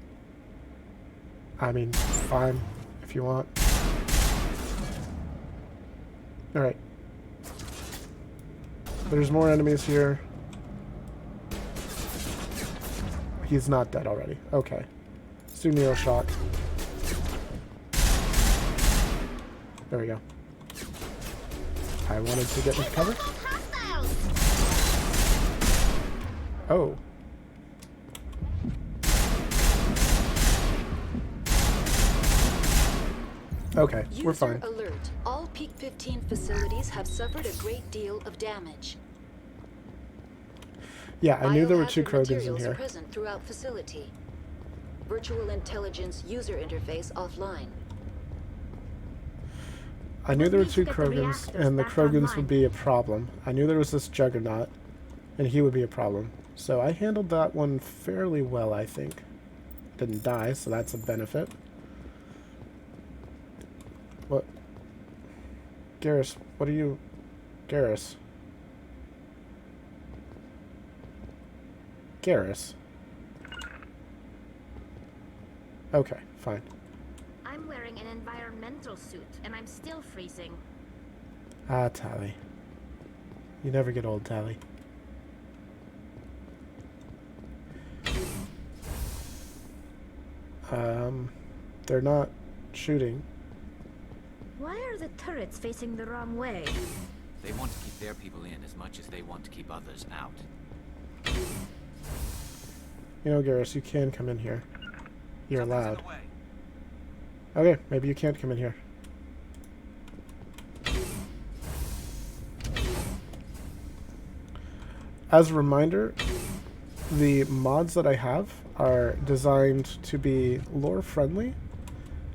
I mean, fine, if you want. Alright. There's more enemies here. He's not dead already. Okay. Let's do Neo Shock. There we go. I wanted to get into cover. Oh. Okay, we're fine. User alert. All Peak 15 facilities have suffered a great deal of damage. Yeah, I knew there were 2 Biohazard Krogans in materials here. present throughout facility. Virtual intelligence user interface offline. I knew there were 2 need to get the Krogans, reactors and the back Krogans online. would be a problem. I knew there was this Juggernaut, and he would be a problem. So I handled that one fairly well, I think. Didn't die, so that's a benefit. What? Garrus, what are you... Garrus. Garrus. Okay, fine. I'm wearing an environmental suit, and I'm still freezing. Ah, Tally. You never get old, Tally. They're not shooting. Why are the turrets facing the wrong way? They want to keep their people in as much as they want to keep others out. You know, Garrus, you can come in here. You're allowed. Okay, maybe you can't come in here. As a reminder, the mods that I have are designed to be lore friendly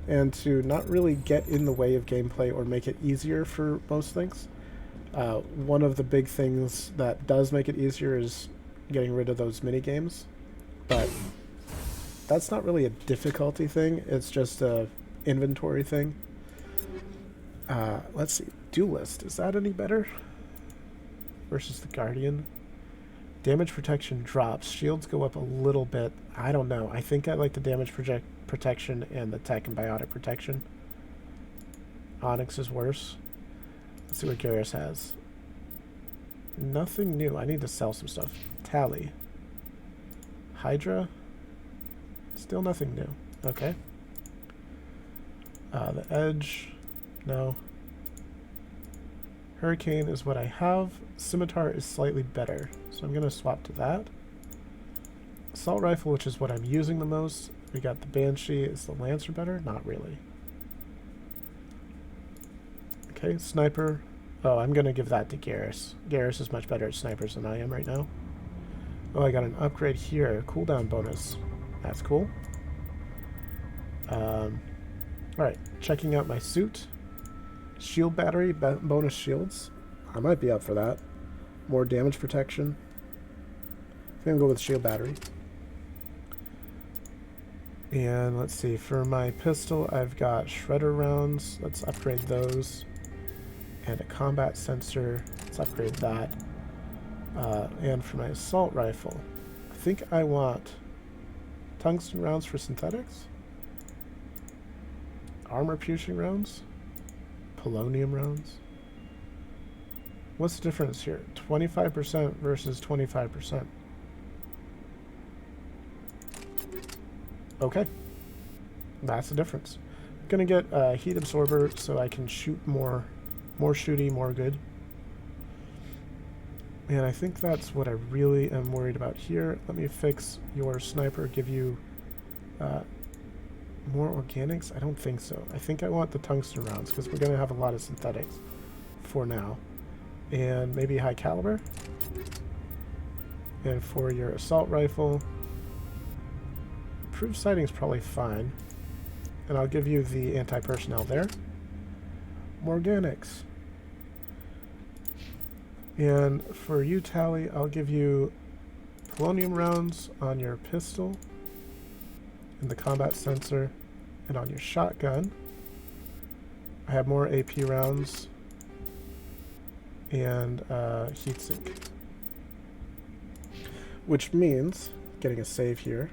and to not really get in the way of gameplay or make it easier for most things. One of the big things that does make it easier is getting rid of those mini games, but that's not really a difficulty thing, it's just a inventory thing. Let's see, Duelist, is that any better? Versus the Guardian. Damage protection drops, shields go up a little bit. I don't know, I think I like the damage protection and the tech and biotic protection. Onyx is worse. Let's see what Garrus has. Nothing new, I need to sell some stuff. Tally. Hydra. Still nothing new. Okay. The Edge. No. Hurricane is what I have. Scimitar is slightly better, so I'm going to swap to that. Assault Rifle, which is what I'm using the most. We got the Banshee. Is the Lancer better? Not really. Okay, Sniper. Oh, I'm going to give that to Garrus. Garrus is much better at snipers than I am right now. Oh, I got an upgrade here. Cooldown bonus. That's cool. Alright, checking out my suit. Shield battery, bonus shields. I might be up for that. More damage protection. I'm going to go with shield battery. And let's see, for my pistol, I've got shredder rounds. Let's upgrade those. And a combat sensor. Let's upgrade that. And for my assault rifle, I think I want tungsten rounds for synthetics. Armor piercing rounds. Polonium rounds. What's the difference here? 25% versus 25%. Okay. That's the difference. I'm gonna get a heat absorber so I can shoot more shooty, more good. And I think that's what I really am worried about here. Let me fix your sniper, give you more organics? I don't think so. I think I want the tungsten rounds because we're going to have a lot of synthetics for now. And maybe high caliber. And for your assault rifle, improved sighting is probably fine. And I'll give you the anti-personnel there. More organics. And for you, Tally, I'll give you polonium rounds on your pistol and the combat sensor, and on your shotgun I have more AP rounds and heatsink, which means, getting a save here,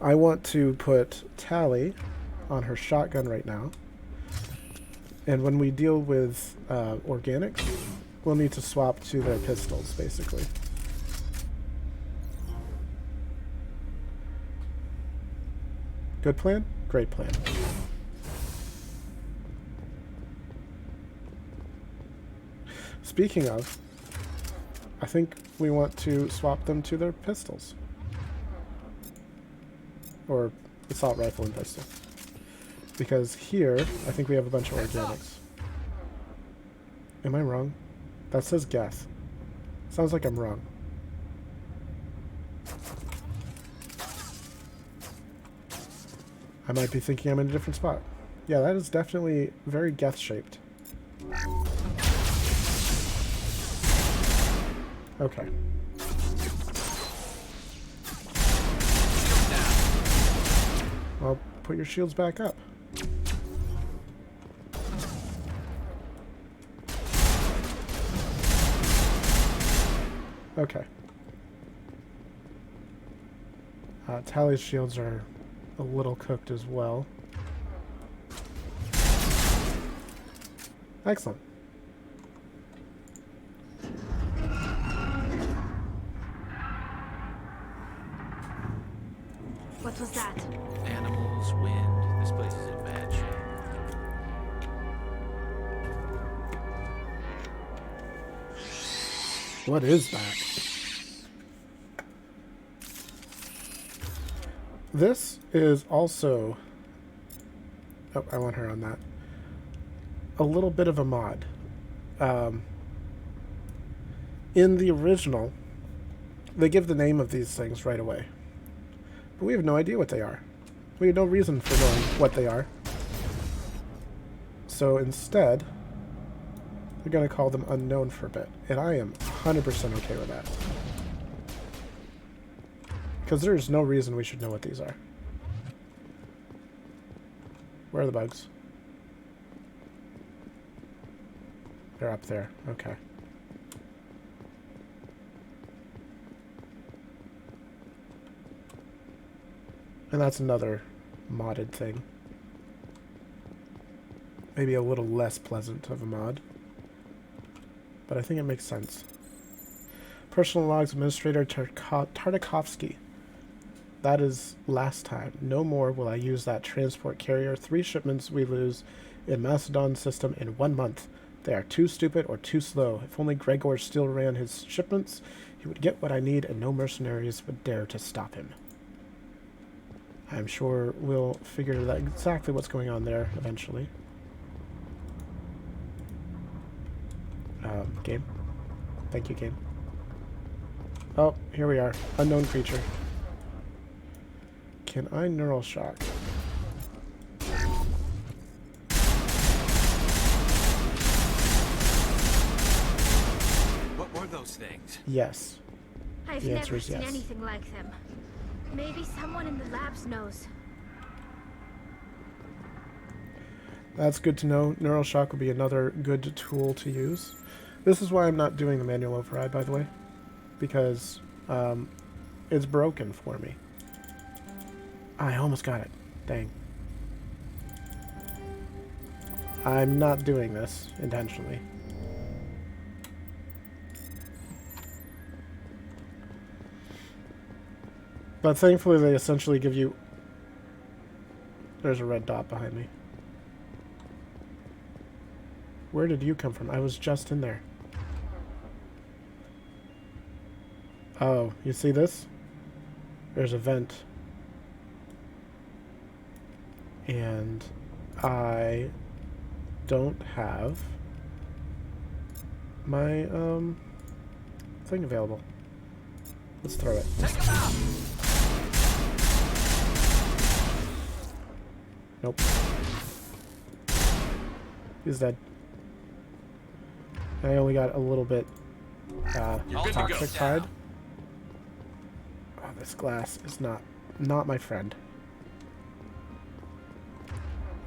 I want to put Tally on her shotgun right now, and when we deal with organics, we'll need to swap to their pistols, basically. Good plan? Great plan. Speaking of, I think we want to swap them to their pistols. Or assault rifle and pistol. Because here, I think we have a bunch of organics. Am I wrong? That says gas. Sounds like I'm wrong. I might be thinking I'm in a different spot. Yeah, that is definitely very Geth-shaped. Okay. Well, put your shields back up. Okay. Tally's shields are a little cooked as well. Excellent. What was that? Animals, wind. This place is in bad shape. What is that? This is also... Oh, I want her on that. A little bit of a mod. In the original, they give the name of these things right away. But we have no idea what they are. We have no reason for knowing what they are. So instead, we're going to call them unknown for a bit. And I am 100% okay with that. Because there's no reason we should know what these are. Where are the bugs? They're up there. Okay. And that's another modded thing. Maybe a little less pleasant of a mod. But I think it makes sense. Personal logs, Administrator Tartakovsky. That is last time. No more will I use that transport carrier. 3 shipments we lose in Macedon system in 1 month. They are too stupid or too slow. If only Gregor still ran his shipments, he would get what I need and no mercenaries would dare to stop him. I'm sure we'll figure out exactly what's going on there eventually. Game. Thank you, game. Oh, here we are. Unknown creature. Can I neural shock? What were those things? Yes. I've The answer never is seen yes. anything like them. Maybe someone in the labs knows. That's good to know. Neural shock would be another good tool to use. This is why I'm not doing the manual override, by the way. Because it's broken for me. I almost got it. Dang. I'm not doing this intentionally. But thankfully they essentially give you... There's a red dot behind me. Where did you come from? I was just in there. Oh, you see this? There's a vent. And I don't have my thing available. Let's throw it. Take him out! Nope. He's dead. I only got a little bit toxic tied. Oh, this glass is not my friend.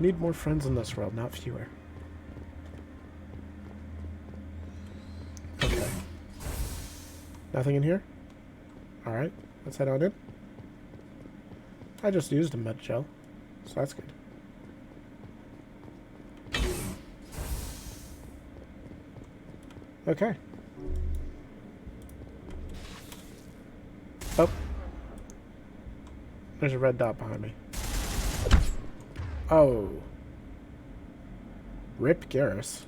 Need more friends in this world, not fewer. Okay. Nothing in here? Alright, let's head on in. I just used a med gel, so that's good. Okay. Oh. There's a red dot behind me. Oh. Rip Garrus.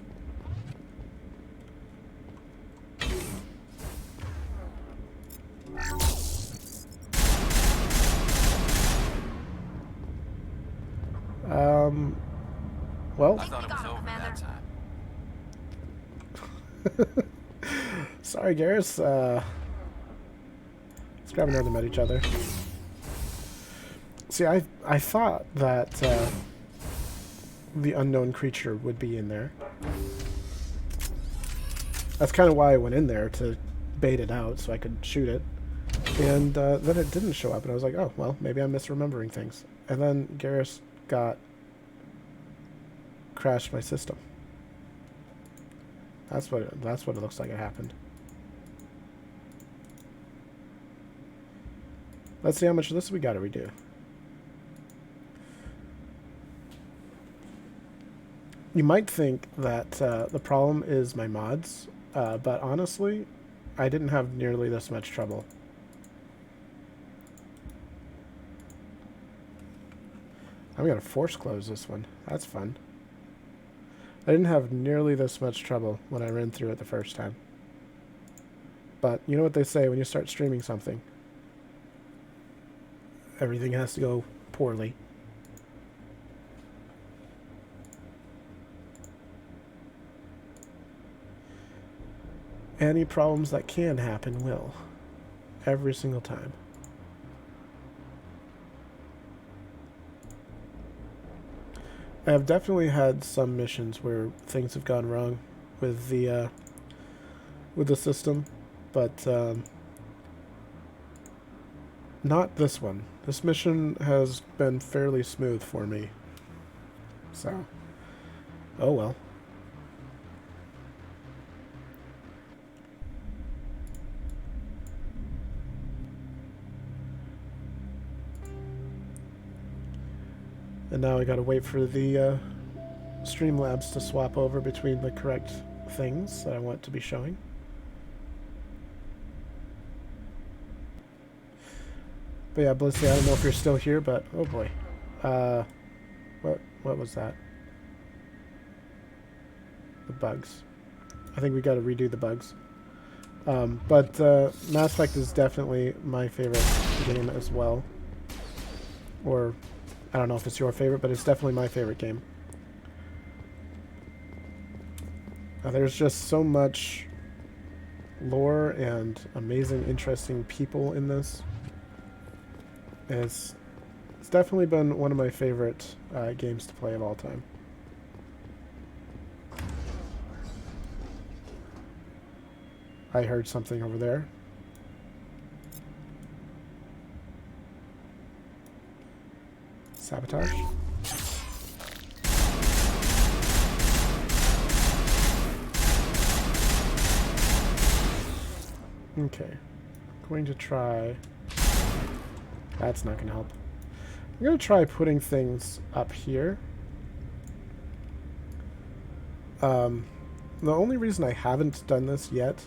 Sorry, Garrus. Let's grab another med each other. See, I thought that the unknown creature would be in there. That's kind of why I went in there, to bait it out so I could shoot it. And then it didn't show up, and I was like, oh, well, maybe I'm misremembering things. And then Garrus crashed my system. That's what it looks like it happened. Let's see how much of this we got to redo. You might think that the problem is my mods, but honestly, I didn't have nearly this much trouble. I'm going to force close this one. That's fun. I didn't have nearly this much trouble when I ran through it the first time. But you know what they say when you start streaming something? Everything has to go poorly. Any problems that can happen will. Every single time. I have definitely had some missions where things have gone wrong with the system, but not this one. This mission has been fairly smooth for me. So, oh well. And now I gotta wait for the Streamlabs to swap over between the correct things that I want to be showing. But yeah, Blissey, I don't know if you're still here, but oh boy. What was that? The bugs. I think we gotta redo the bugs. But Mass Effect is definitely my favorite game as well. Or I don't know if it's your favorite, but it's definitely my favorite game. There's just so much lore and amazing, interesting people in this. It's definitely been one of my favorite games to play of all time. I heard something over there. Sabotage. Okay. Going to try... That's not going to help. I'm going to try putting things up here. The only reason I haven't done this yet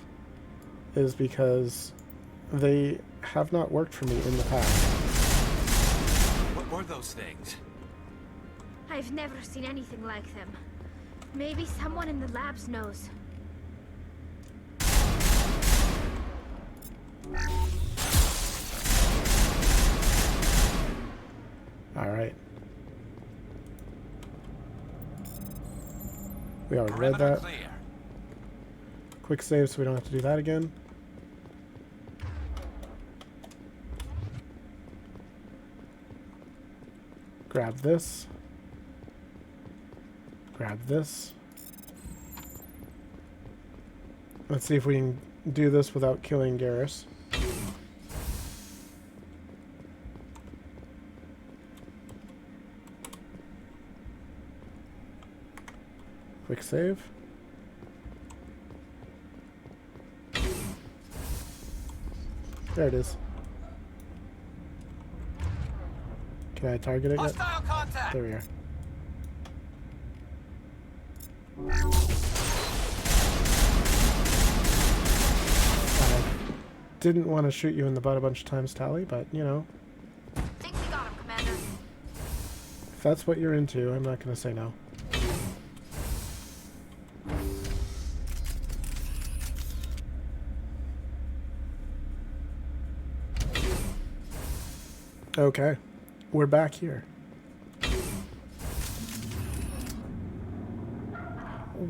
is because they have not worked for me in the past. What were those things? I've never seen anything like them. Maybe someone in the labs knows. Alright. We already read that. Clear. Quick save so we don't have to do that again. Grab this. Grab this. Let's see if we can do this without killing Garrus. Quick save. There it is. Can I target it yet? There we are. I didn't want to shoot you in the butt a bunch of times, Tally, but, you know. Think we got him, Commander. If that's what you're into, I'm not going to say no. Okay, we're back here.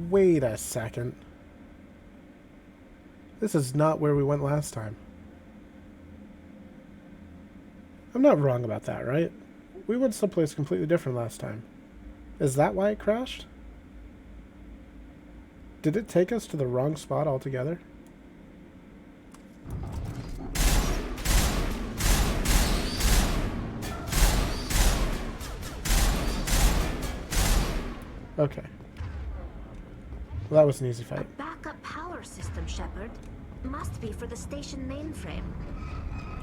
Wait a second. This is not where we went last time. I'm not wrong about that, right? We went someplace completely different last time. Is that why it crashed? Did it take us to the wrong spot altogether? Okay. Well, that was an easy fight. Backup power system, Shepard. Must be for the station mainframe.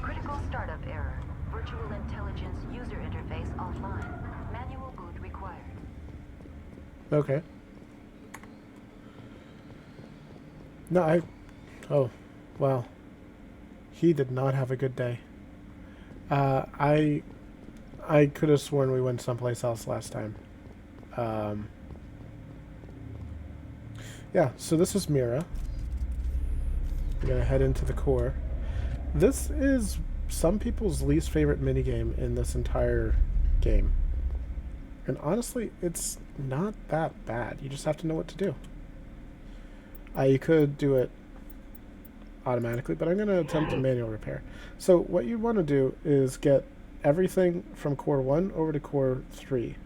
Critical startup error. Virtual intelligence user interface offline. Manual boot required. Okay. No, oh, well. He did not have a good day. I could have sworn we went someplace else last time. Yeah, so this is Mira. We're gonna head into the core. This is some people's least favorite minigame in this entire game. And honestly, it's not that bad. You just have to know what to do. You could do it automatically, but I'm going to attempt a manual repair. So what you want to do is get everything from core 1 over to core 3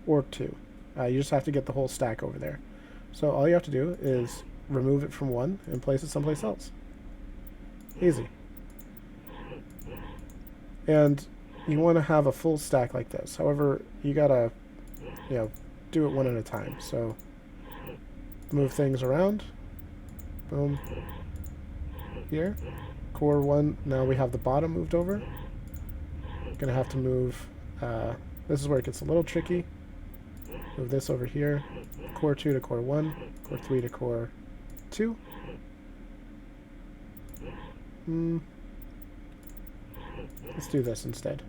or 2. You just have to get the whole stack over there. So all you have to do is remove it from 1 and place it someplace else. Easy. And you want to have a full stack like this. However, you gotta, do it one at a time. So move things around. Boom. Here. Core 1. Now we have the bottom moved over. Gonna have to move. This is where it gets a little tricky. Move this over here. Core 2 to core 1. Core 3 to core 2. Let's do this instead.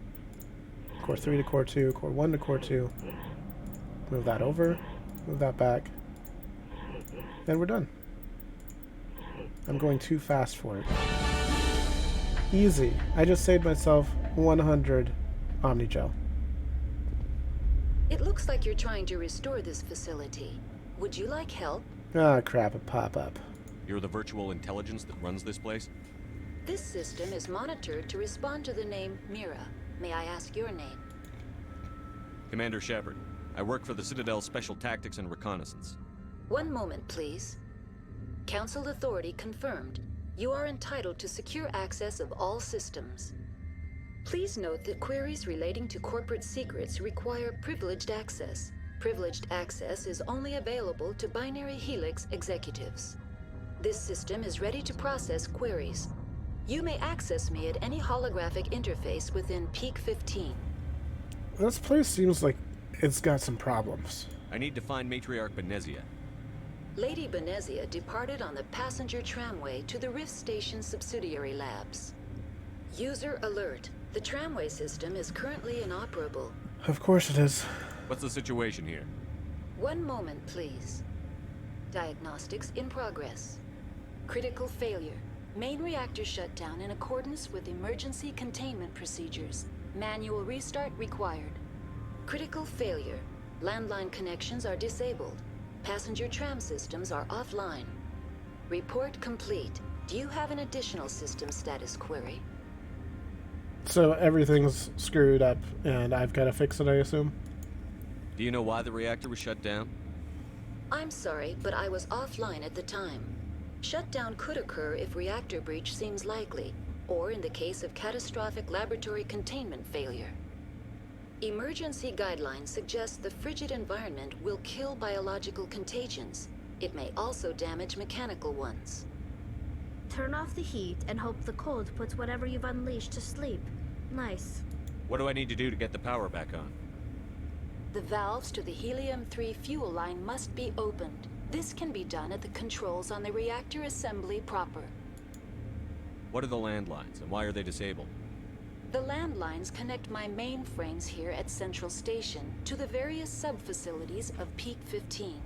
Core 3 to core 2. Core 1 to core 2. Move that over. Move that back. And we're done. I'm going too fast for it. Easy. I just saved myself 100 Omnigel. It looks like you're trying to restore this facility. Would you like help? Ah, crap, a pop-up. You're the virtual intelligence that runs this place? This system is monitored to respond to the name Mira. May I ask your name? Commander Shepard. I work for the Citadel Special Tactics and Reconnaissance. One moment, please. Council authority confirmed. You are entitled to secure access of all systems. Please note that queries relating to corporate secrets require privileged access. Privileged access is only available to Binary Helix executives. This system is ready to process queries. You may access me at any holographic interface within Peak 15. This place seems like it's got some problems. I need to find Matriarch Benezia. Lady Benezia departed on the passenger tramway to the Rift Station subsidiary labs. User alert. The tramway system is currently inoperable. Of course it is. What's the situation here? One moment, please. Diagnostics in progress. Critical failure. Main reactor shut down in accordance with emergency containment procedures. Manual restart required. Critical failure. Landline connections are disabled. Passenger tram systems are offline. Report complete. Do you have an additional system status query? So everything's screwed up and I've got to fix it, I assume? Do you know why the reactor was shut down? I'm sorry, but I was offline at the time. Shutdown could occur if reactor breach seems likely, or in the case of catastrophic laboratory containment failure. Emergency guidelines suggest the frigid environment will kill biological contagions. It may also damage mechanical ones. Turn off the heat and hope the cold puts whatever you've unleashed to sleep. Nice. What do I need to do to get the power back on? The valves to the helium-3 fuel line must be opened. This can be done at the controls on the reactor assembly proper. What are the landlines, and why are they disabled? The landlines connect my mainframes here at Central Station to the various sub-facilities of Peak 15.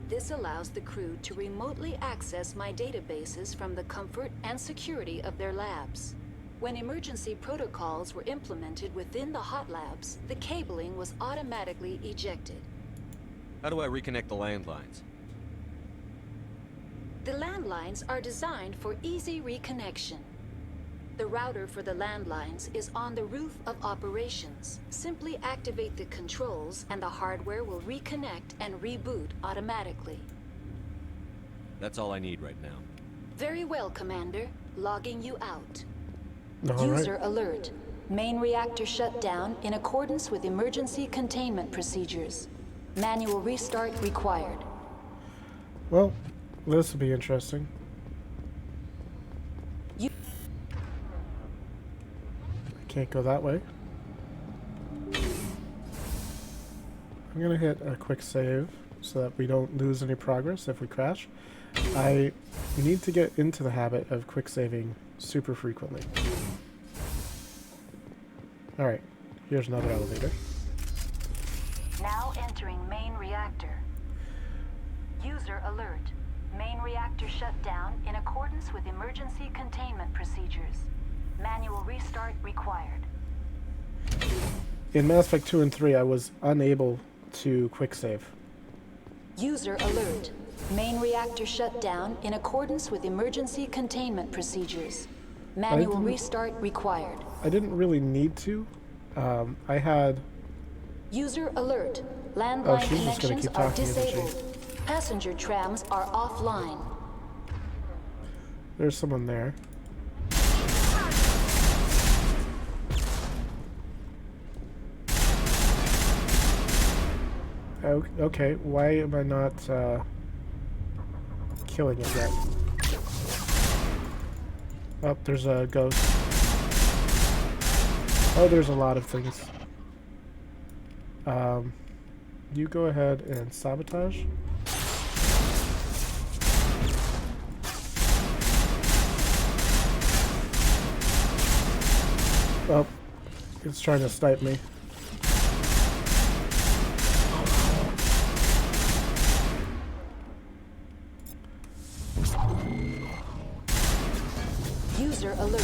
This allows the crew to remotely access my databases from the comfort and security of their labs. When emergency protocols were implemented within the hot labs, the cabling was automatically ejected. How do I reconnect the landlines? The landlines are designed for easy reconnection. The router for the landlines is on the roof of operations. Simply activate the controls and the hardware will reconnect and reboot automatically. That's all I need right now. Very well, Commander. Logging you out. All right. User alert. Main reactor shut down in accordance with emergency containment procedures. Manual restart required. Well, this will be interesting. I can't go that way. I'm gonna hit a quick save so that we don't lose any progress if we crash. I need to get into the habit of quick saving super frequently. Alright, here's another elevator. Now entering main reactor. User alert. Main reactor shut down in accordance with emergency containment procedures. Manual restart required. In Mass Effect 2 and 3, I was unable to quick save. User alert. Main reactor shut down in accordance with emergency containment procedures. Manual restart required. I didn't really need to. I had... User alert. Landline she's just gonna connections keep are talking, isn't she? disabled. Passenger trams are offline. There's someone there. Okay, why am I not killing it yet? Oh, there's a ghost. Oh, there's a lot of things. You go ahead and sabotage. Oh, it's trying to snipe me. User alert.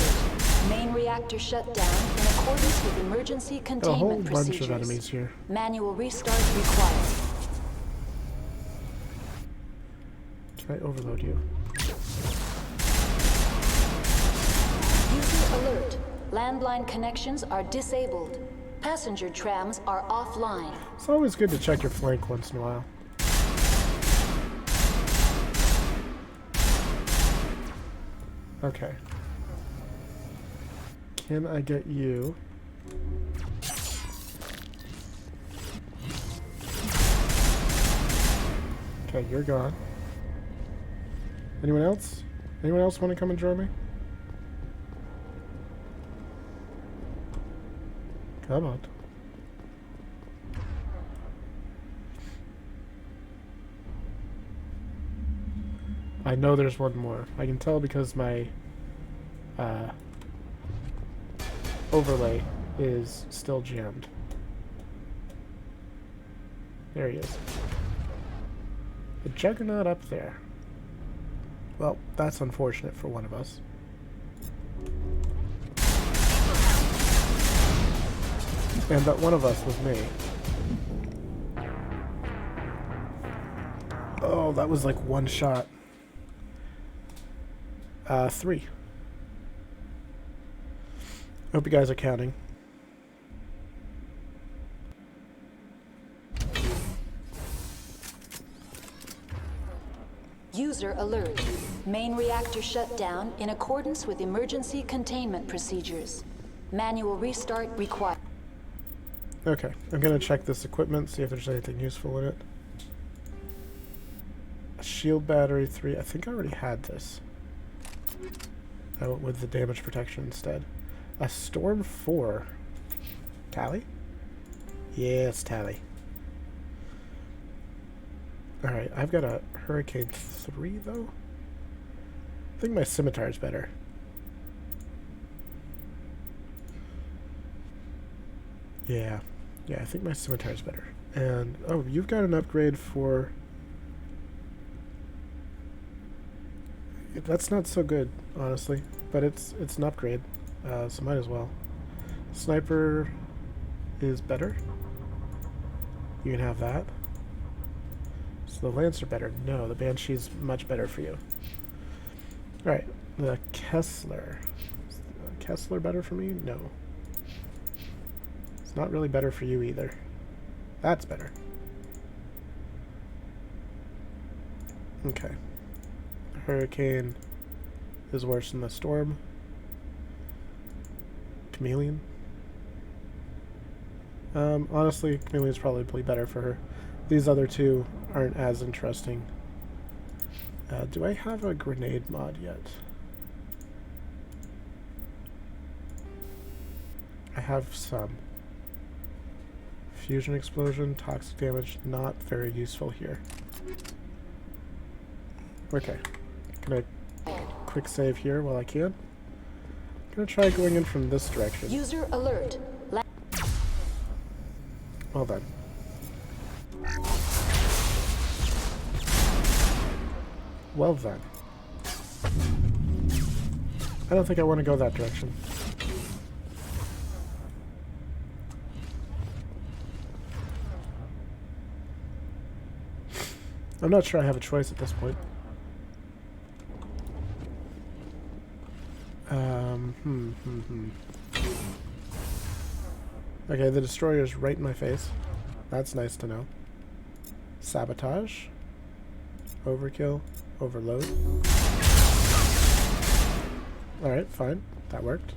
Main reactor shut down in accordance with emergency containment a whole procedures. bunch of enemies here. Manual restart required. Can I overload you? User alert. Landline connections are disabled. Passenger trams are offline. It's always good to check your flank once in a while. Okay. Can I get you? Okay, you're gone. Anyone else? Anyone else want to come and join me? Come on. I know there's one more. I can tell because my overlay is still jammed. There he is. The Juggernaut up there. Well, that's unfortunate for one of us. And that one of us was me. Oh, that was like one shot. 3. Hope you guys are counting. User alert. Main reactor shut down in accordance with emergency containment procedures. Manual restart required. Okay, I'm gonna check this equipment, see if there's anything useful in it. A shield battery 3. I think I already had this. I went with the damage protection instead. A Storm 4. Tally? Yes, Tally. Alright, I've got a Hurricane 3 though. I think my scimitar is better. Yeah, I think my scimitar is better. And, oh, you've got an upgrade for... That's not so good, honestly, but it's an upgrade, so might as well. Sniper is better. You can have that. the Lancer better? No, the Banshee's much better for you. Alright, the Kessler. Is the Kessler better for me? No. It's not really better for you either. That's better. Okay. The Hurricane is worse than the Storm. Chameleon. Honestly, Chameleon's probably better for her. These other two aren't as interesting. Do I have a grenade mod yet? I have some. Fusion explosion, toxic damage, not very useful here. Okay. Can I quick save here while I can? I'm gonna try going in from this direction. User alert. Well then. Well then. I don't think I want to go that direction. I'm not sure I have a choice at this point. Okay, the destroyer's right in my face. That's nice to know. Sabotage. Overkill. Overload. Alright, fine. That worked.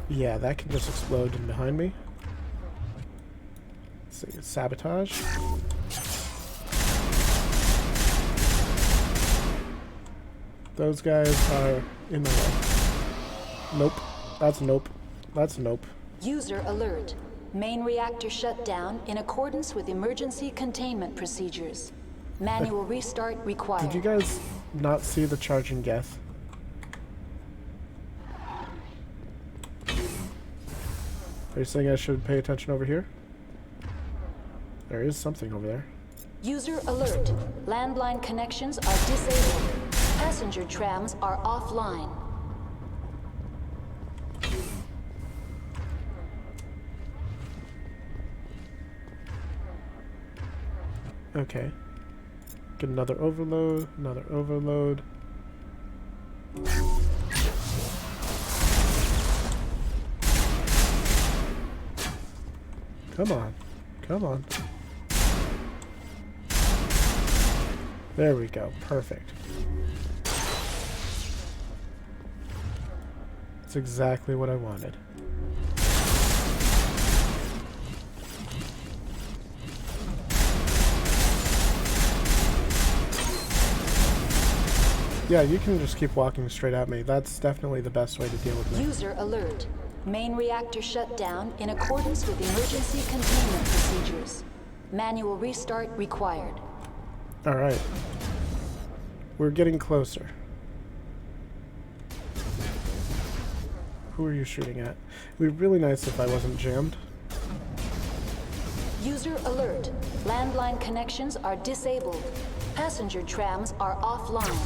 Yeah, that can just explode in behind me. Let's see, sabotage. Those guys are in the way. Nope. That's nope. That's nope. User alert. Main reactor shut down in accordance with emergency containment procedures. Manual restart required. Did you guys not see the charging Geth? Are you saying I should pay attention over here? There is something over there. User alert. Landline connections are disabled. Passenger trams are offline. Okay. Get another overload, another overload. Come on. Come on. There we go. Perfect. That's exactly what I wanted. Yeah, you can just keep walking straight at me. That's definitely the best way to deal with me. User alert. Main reactor shut down in accordance with emergency containment procedures. Manual restart required. Alright. We're getting closer. Who are you shooting at? It would be really nice if I wasn't jammed. User alert. Landline connections are disabled. Passenger trams are offline.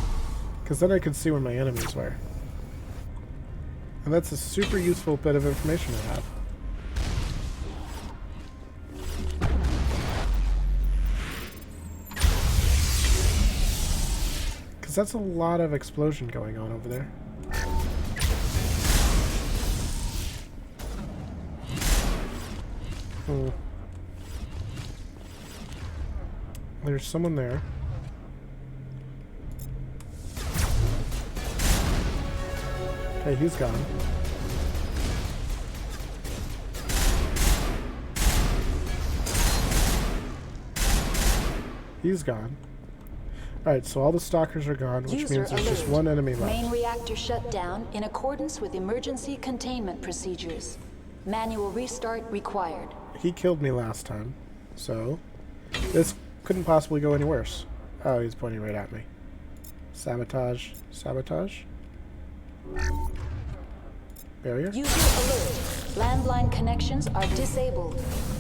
Because then I could see where my enemies were. And that's a super useful bit of information to have. Because that's a lot of explosion going on over there. Oh. There's someone there. Okay, he's gone. He's gone. Alright, so all the stalkers are gone, which User means there's just alert. one enemy left. Main reactor shut down in accordance with emergency containment procedures. Manual restart required. He killed me last time, so this couldn't possibly go any worse. Oh, he's pointing right at me. Sabotage. Sabotage? Barrier? User alert. Landline connections are disabled.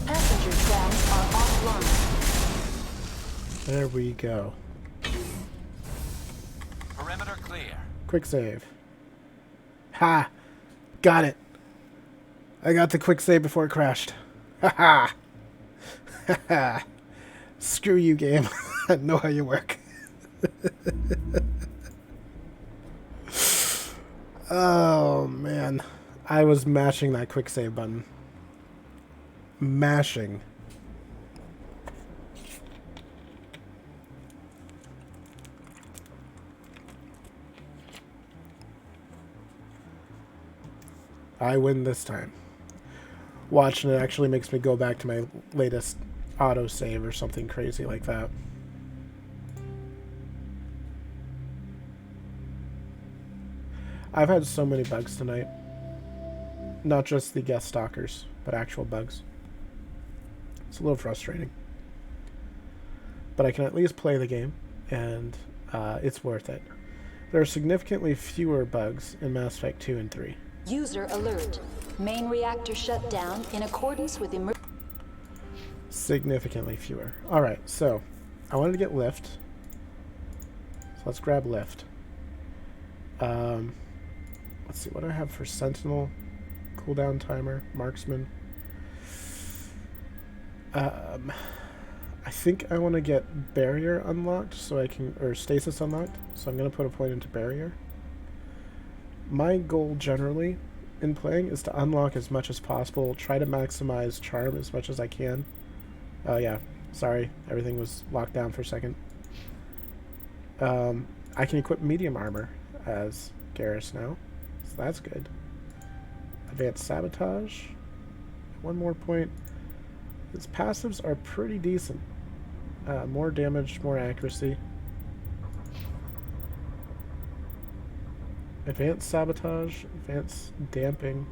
Passenger trams are offline. There we go. Perimeter clear. Quick save. Ha! Got it! I got the quick save before it crashed. Haha. Haha. Screw you, game. I know how you work. Oh, man. I was mashing that quick save button. Mashing. I win this time. Watching it actually makes me go back to my latest autosave or something crazy like that. I've had so many bugs tonight. Not just the guest stalkers, but actual bugs. It's a little frustrating. But I can at least play the game, and it's worth it. There are significantly fewer bugs in Mass Effect 2 and 3. User alert. Main reactor shut down in accordance with Significantly fewer. Alright, so I wanted to get lift. So let's grab lift. Let's see, what do I have for Sentinel? Cooldown timer, marksman. I think I want to get barrier unlocked so I can, or stasis unlocked, so I'm going to put a point into barrier. My goal generally in playing is to unlock as much as possible, try to maximize charm as much as I can. Oh yeah, sorry, everything was locked down for a second. I can equip medium armor as Garrus now, so that's good. Advanced sabotage. One more point. His passives are pretty decent. More damage, more accuracy. Advanced sabotage, advanced damping.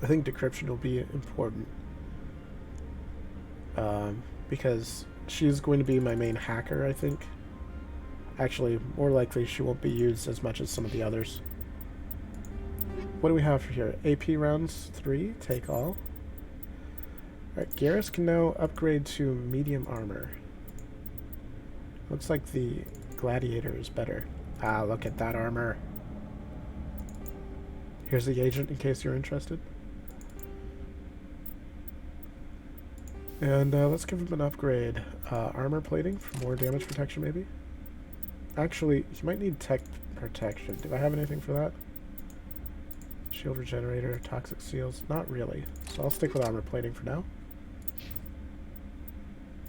I think decryption will be important. Because she's going to be my main hacker, I think. Actually, more likely she won't be used as much as some of the others. What do we have for here? AP rounds 3, take all. Alright, Garrus can now upgrade to medium armor. Looks like the gladiator is better. Ah, look at that armor. Here's the agent in case you're interested. And let's give him an upgrade. Armor plating for more damage protection, maybe? Actually, he might need tech protection. Do I have anything for that? Shield regenerator, toxic seals. Not really. So I'll stick with armor plating for now.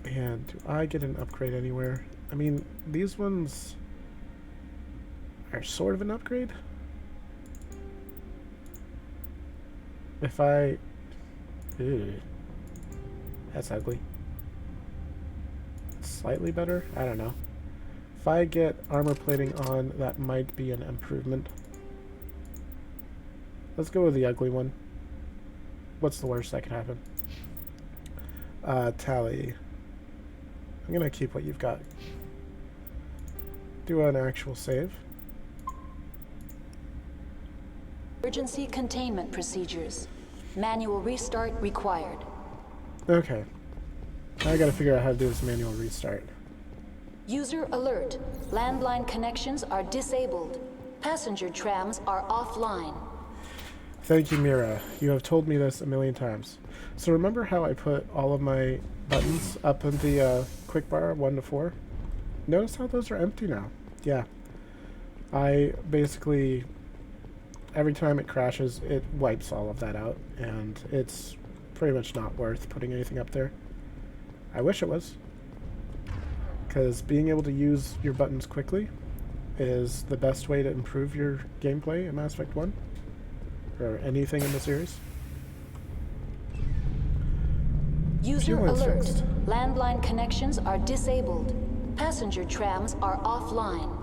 And do I get an upgrade anywhere? I mean, these ones are sort of an upgrade. If I... Ew. That's ugly. Slightly better? I don't know. If I get armor plating on, that might be an improvement. Let's go with the ugly one. What's the worst that could happen? Tally. I'm gonna keep what you've got. Do an actual save. emergency containment procedures. Manual restart required. Okay. I gotta figure out how to do this manual restart. User alert. Landline connections are disabled. Passenger trams are offline. Thank you, Mira. You have told me this a million times. So remember how I put all of my buttons up in the quick bar, 1 to 4? Notice how those are empty now. Yeah. I basically, every time it crashes, it wipes all of that out, and it's pretty much not worth putting anything up there. I wish it was, because being able to use your buttons quickly is the best way to improve your gameplay in Mass Effect 1, or anything in the series. User alert. Landline connections are disabled. Passenger trams are offline.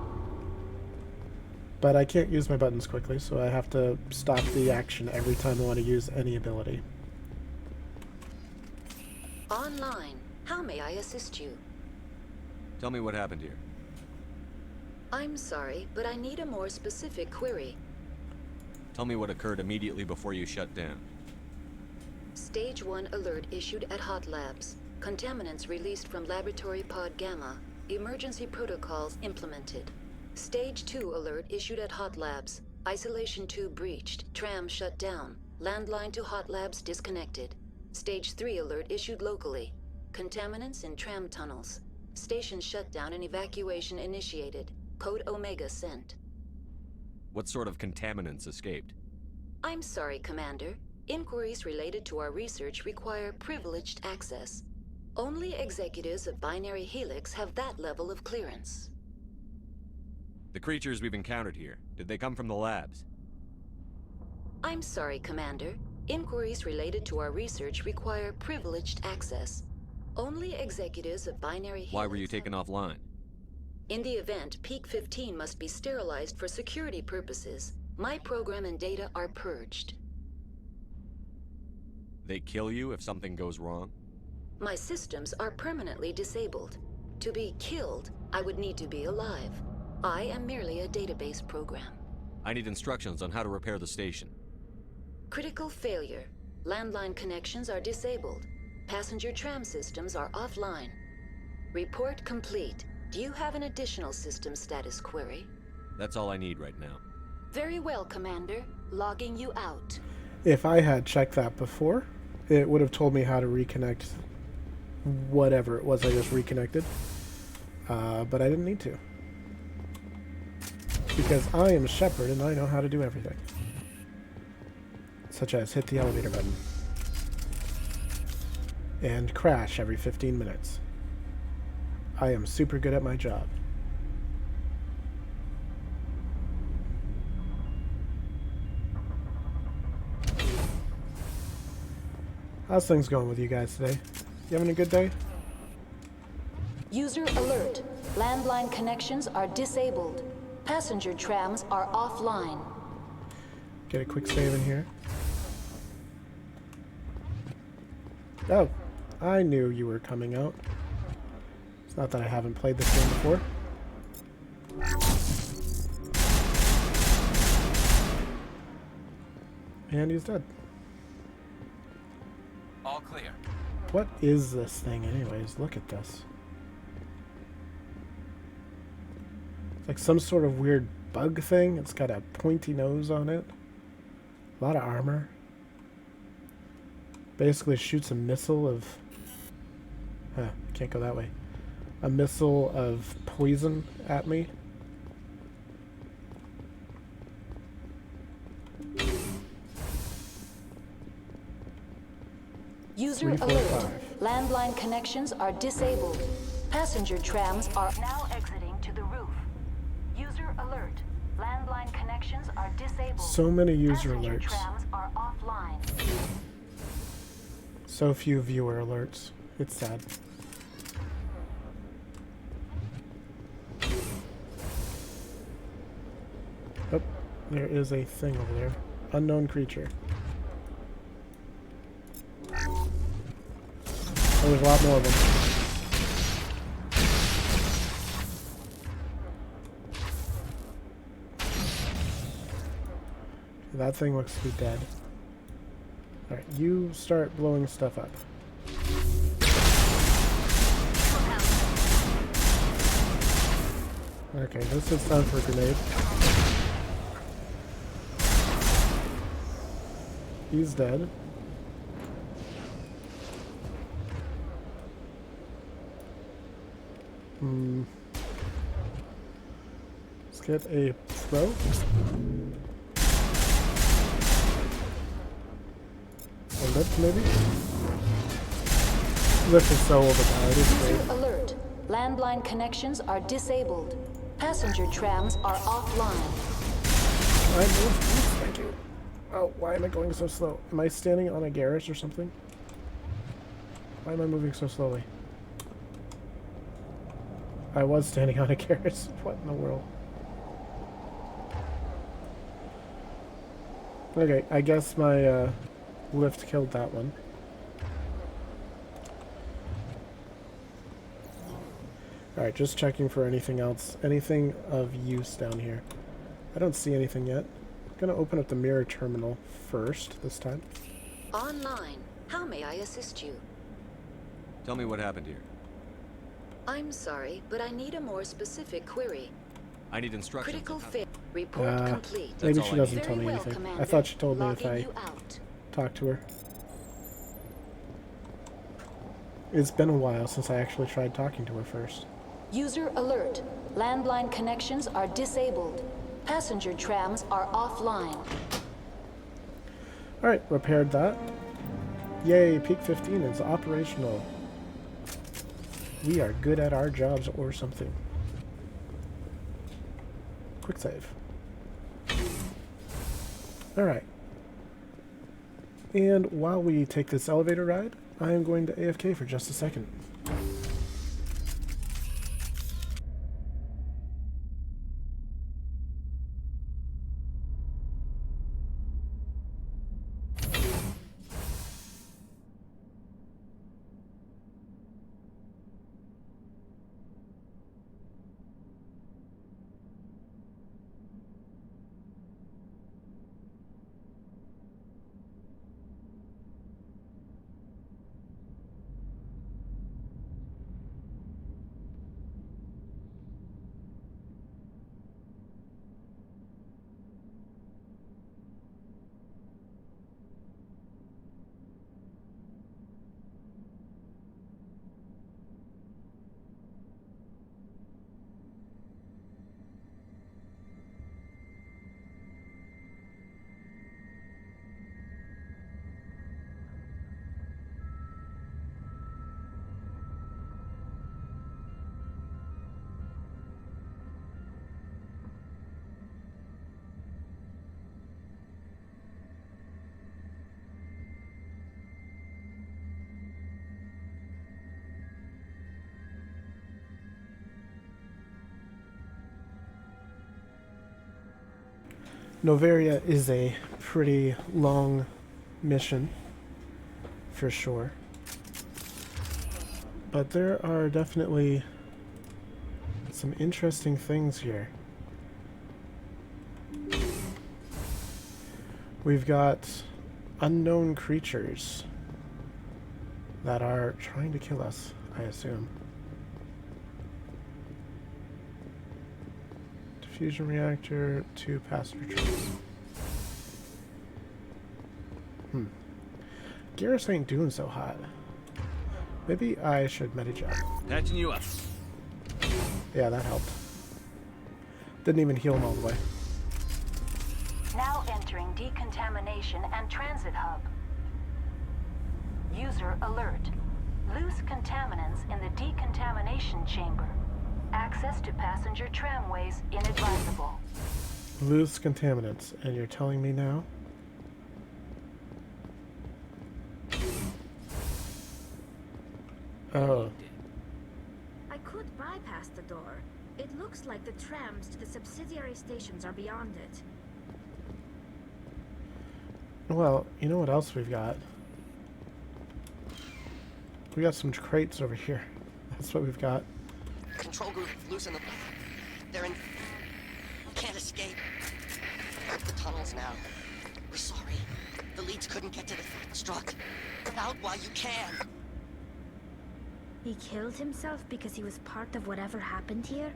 But I can't use my buttons quickly, so I have to stop the action every time I want to use any ability. Online. How may I assist you? Tell me what happened here. I'm sorry, but I need a more specific query. Tell me what occurred immediately before you shut down. Stage 1 alert issued at Hot Labs. Contaminants released from Laboratory Pod Gamma. Emergency protocols implemented. Stage 2 alert issued at Hot Labs. Isolation 2 breached. Tram shut down. Landline to hot labs disconnected. Stage 3 alert issued locally. Contaminants in tram tunnels. Station shutdown and evacuation initiated. Code Omega sent. What sort of contaminants escaped? I'm sorry, Commander. Inquiries related to our research require privileged access. Only executives of Binary Helix have that level of clearance. The creatures we've encountered here, did they come from the labs? I'm sorry, Commander. Inquiries related to our research require privileged access. Only executives of Binary Helix. Why were you taken offline? In the event, Peak 15 must be sterilized for security purposes. My program and data are purged. They kill you if something goes wrong? My systems are permanently disabled. To be killed, I would need to be alive. I am merely a database program. I need instructions on how to repair the station. Critical failure. Landline connections are disabled. Passenger tram systems are offline. Report complete. Do you have an additional system status query? That's all I need right now. Very well, Commander. Logging you out. If I had checked that before, it would have told me how to reconnect whatever it was I just reconnected. But I didn't need to. Because I am Shepard and I know how to do everything. Such as hit the elevator button. And crash every 15 minutes. I am super good at my job. How's things going with you guys today? You having a good day? User alert. Landline connections are disabled. Passenger trams are offline. Get a quick save in here. Oh, I knew you were coming out. It's not that I haven't played this game before. And he's dead. All clear. What is this thing anyways? Look at this. It's like some sort of weird bug thing. It's got a pointy nose on it. A lot of armor. Basically shoots a missile of... can't go that way. A missile of poison at me. User alert. Landline connections are disabled. Passenger trams are now exiting to the roof. User alert. Landline connections are disabled. So many user Passenger alerts. trams are offline. So few viewer alerts. It's sad. Oh, there is a thing over there. Unknown creature. Oh, there's a lot more of them. That thing looks to be dead. Alright, you start blowing stuff up. Okay, this is time for a grenade. He's dead. Let's get a throw. A lift, maybe? Lift is so overpowered, it's great. User alert. Landline connections are disabled. Passenger trams are offline. I moved, please, thank you. Oh, why am I going so slow? Am I standing on a garage or something? Why am I moving so slowly? I was standing on a garage. What in the world? Okay, I guess my lift killed that one. Alright, just checking for anything else. Anything of use down here. I don't see anything yet. I'm gonna open up the mirror terminal first, this time. Online. How may I assist you? Tell me what happened here. I'm sorry, but I need a more specific query. I need instructions. Critical failure. Report complete. Maybe she doesn't tell Very me well, anything. Commander. I thought she told me if Logging I you out. talk to her. It's been a while since I actually tried talking to her first. User alert. Landline connections are disabled. Passenger trams are offline. Alright, repaired that. Yay, Peak 15 is operational. We are good at our jobs or something. Quick save. Alright. And while we take this elevator ride, I am going to AFK for just a second. Novaria is a pretty long mission, for sure. But there are definitely some interesting things here. We've got unknown creatures that are trying to kill us, I assume. Fusion reactor, 2 passenger trains. Garrus ain't doing so hot. Maybe I should medijump. Patching you up. Yeah, that helped. Didn't even heal him all the way. Now entering decontamination and transit hub. User alert. Loose contaminants in the decontamination chamber. Access to passenger tramways inadvisable. Loose contaminants, and you're telling me now? Oh. I could bypass the door. It looks like the trams to the subsidiary stations are beyond it. Well, you know what else we've got? We got some crates over here. That's what we've got. Control group, loosen them. They're in... Can't escape. The tunnels now. We're sorry. The leads couldn't get to the struck. Get out while you can. He killed himself because he was part of whatever happened here?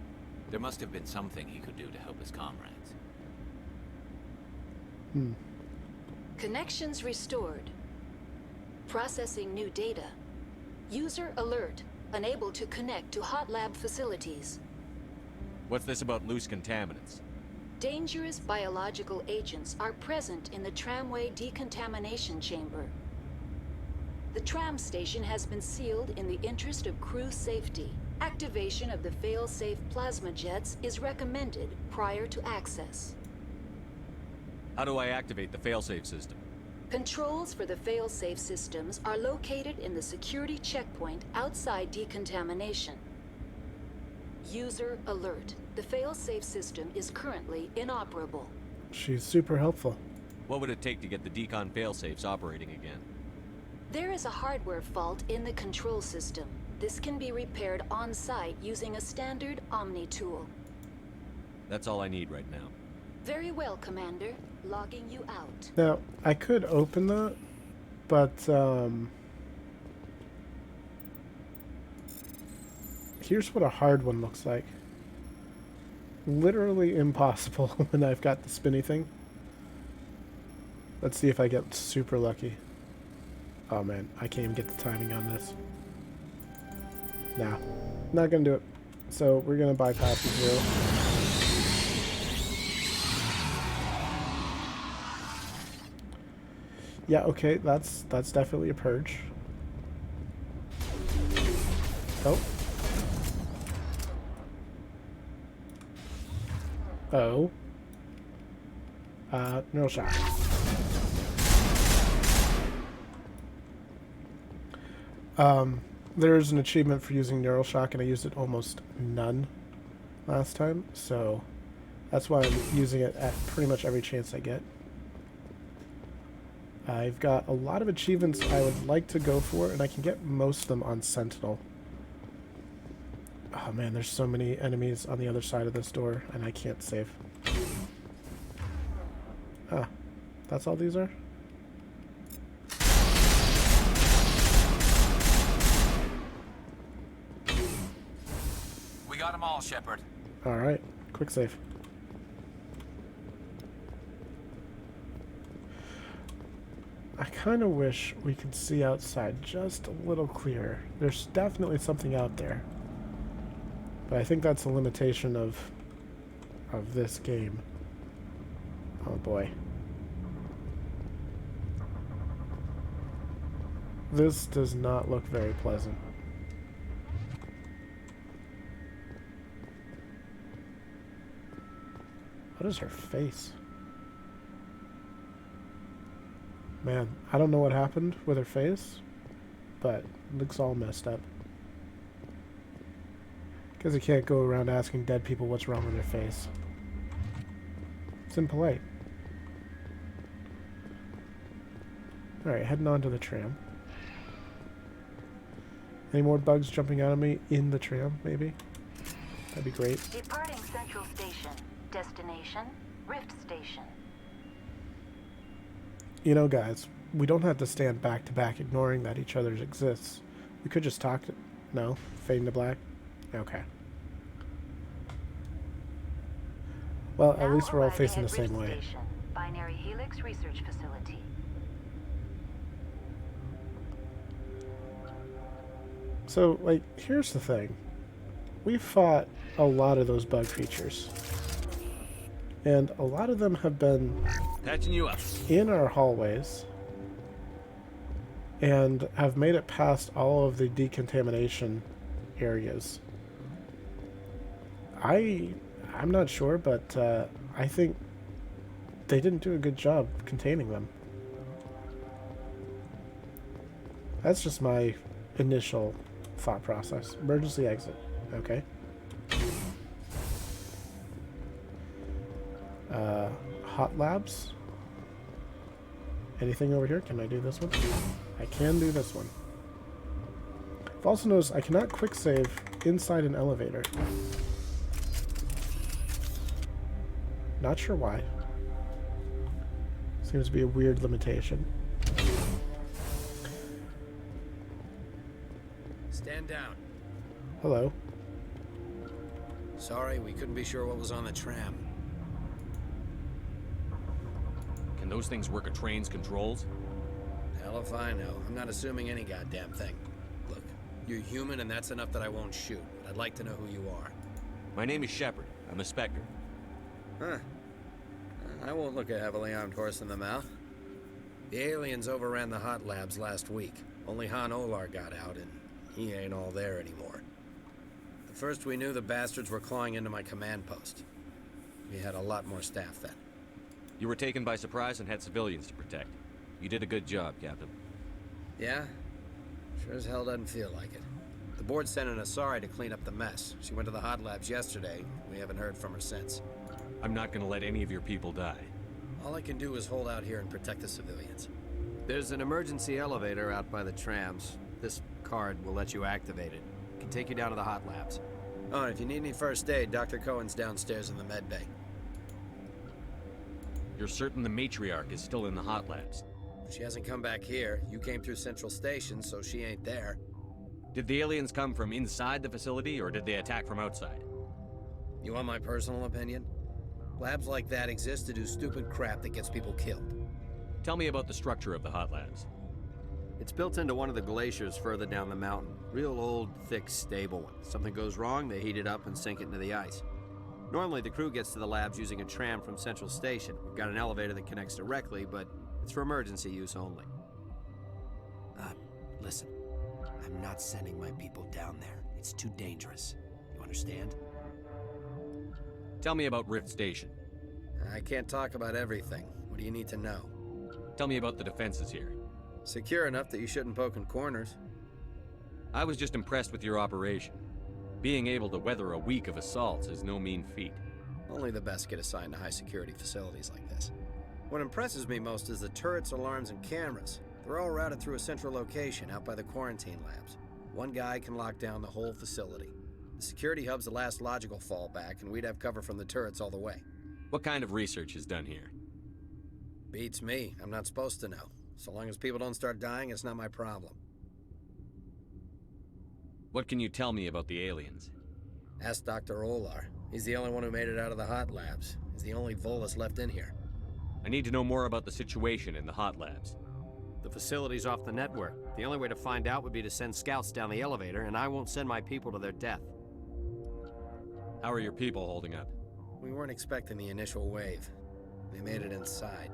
There must have been something he could do to help his comrades. Connections restored. Processing new data. User alert. Unable to connect to hot lab facilities. What's this about loose contaminants? Dangerous biological agents are present in the tramway decontamination chamber. The tram station has been sealed in the interest of crew safety. Activation of the fail-safe plasma jets is recommended prior to access. How do I activate the failsafe system? Controls for the fail-safe systems are located in the security checkpoint outside decontamination. User alert. The fail-safe system is currently inoperable. She's super helpful. What would it take to get the decon failsafes operating again? There is a hardware fault in the control system. This can be repaired on-site using a standard Omni tool. That's all I need right now. Very well, Commander. Logging you out. Now, I could open that, but, here's what a hard one looks like. Literally impossible when I've got the spinny thing. Let's see if I get super lucky. Oh man, I can't even get the timing on this. Nah, not gonna do it. So we're gonna bypass the 0. Yeah, okay, that's definitely a purge. Oh. Oh. Neural shock. There's an achievement for using neural shock, and I used it almost none last time, so that's why I'm using it at pretty much every chance I get. I've got a lot of achievements I would like to go for, and I can get most of them on Sentinel. Oh man, there's so many enemies on the other side of this door, and I can't save. Ah, that's all these are? We got them all, Shepard. Alright, quick save. I kind of wish we could see outside just a little clearer. There's definitely something out there. But I think that's a limitation of this game. Oh boy. This does not look very pleasant. What is her face? Man, I don't know what happened with her face, but it looks all messed up. Because you can't go around asking dead people what's wrong with their face. It's impolite. Alright, heading on to the tram. Any more bugs jumping out of me in the tram, maybe? That'd be great. Departing Central Station. Destination, Rift Station. You know, guys, we don't have to stand back to back ignoring that each other exists. We could just talk to... No? Fade to black? Okay. Well, at least we're all facing the same way. Station, Binary Helix Research Facility. So, like, here's the thing. We fought a lot of those bug features. And a lot of them have been patching you up in our hallways and have made it past all of the decontamination areas. I'm not sure, but I think they didn't do a good job containing them. That's just my initial thought process. Emergency exit. Okay. Hot labs. Anything over here? Can I do this one? I can do this one. I've also noticed I cannot quick save inside an elevator. Not sure why. Seems to be a weird limitation. Stand down. Hello. Sorry, we couldn't be sure what was on the tram. Can those things work a train's controls? Hell if I know. I'm not assuming any goddamn thing. Look, you're human and that's enough that I won't shoot. But I'd like to know who you are. My name is Shepard. I'm a Spectre. Huh. I won't look a heavily armed horse in the mouth. The aliens overran the hot labs last week. Only Han Olar got out and he ain't all there anymore. The first we knew, the bastards were clawing into my command post. We had a lot more staff then. You were taken by surprise and had civilians to protect. You did a good job, Captain. Yeah? Sure as hell doesn't feel like it. The board sent an Asari to clean up the mess. She went to the hot labs yesterday. We haven't heard from her since. I'm not gonna let any of your people die. All I can do is hold out here and protect the civilians. There's an emergency elevator out by the trams. This card will let you activate it. It can take you down to the hot labs. Oh, and if you need any first aid, Dr. Cohen's downstairs in the med bay. You're certain the matriarch is still in the hot labs? She hasn't come back here. You came through Central Station, so she ain't there. Did the aliens come from inside the facility, or did they attack from outside? You want my personal opinion? Labs like that exist to do stupid crap that gets people killed. Tell me about the structure of the hot labs. It's built into one of the glaciers further down the mountain. Real old, thick, stable one. Something goes wrong, they heat it up and sink it into the ice. Normally, the crew gets to the labs using a tram from Central Station. We've got an elevator that connects directly, but it's for emergency use only. Listen. I'm not sending my people down there. It's too dangerous. You understand? Tell me about Rift Station. I can't talk about everything. What do you need to know? Tell me about the defenses here. Secure enough that you shouldn't poke in corners. I was just impressed with your operation. Being able to weather a week of assaults is no mean feat. Only the best get assigned to high-security facilities like this. What impresses me most is the turrets, alarms, and cameras. They're all routed through a central location out by the quarantine labs. One guy can lock down the whole facility. The security hub's the last logical fallback, and we'd have cover from the turrets all the way. What kind of research is done here? Beats me. I'm not supposed to know. So long as people don't start dying, it's not my problem. What can you tell me about the aliens? Ask Dr. Olar. He's the only one who made it out of the hot labs. He's the only Volus left in here. I need to know more about the situation in the hot labs. The facility's off the network. The only way to find out would be to send scouts down the elevator, and I won't send my people to their death. How are your people holding up? We weren't expecting the initial wave. They made it inside.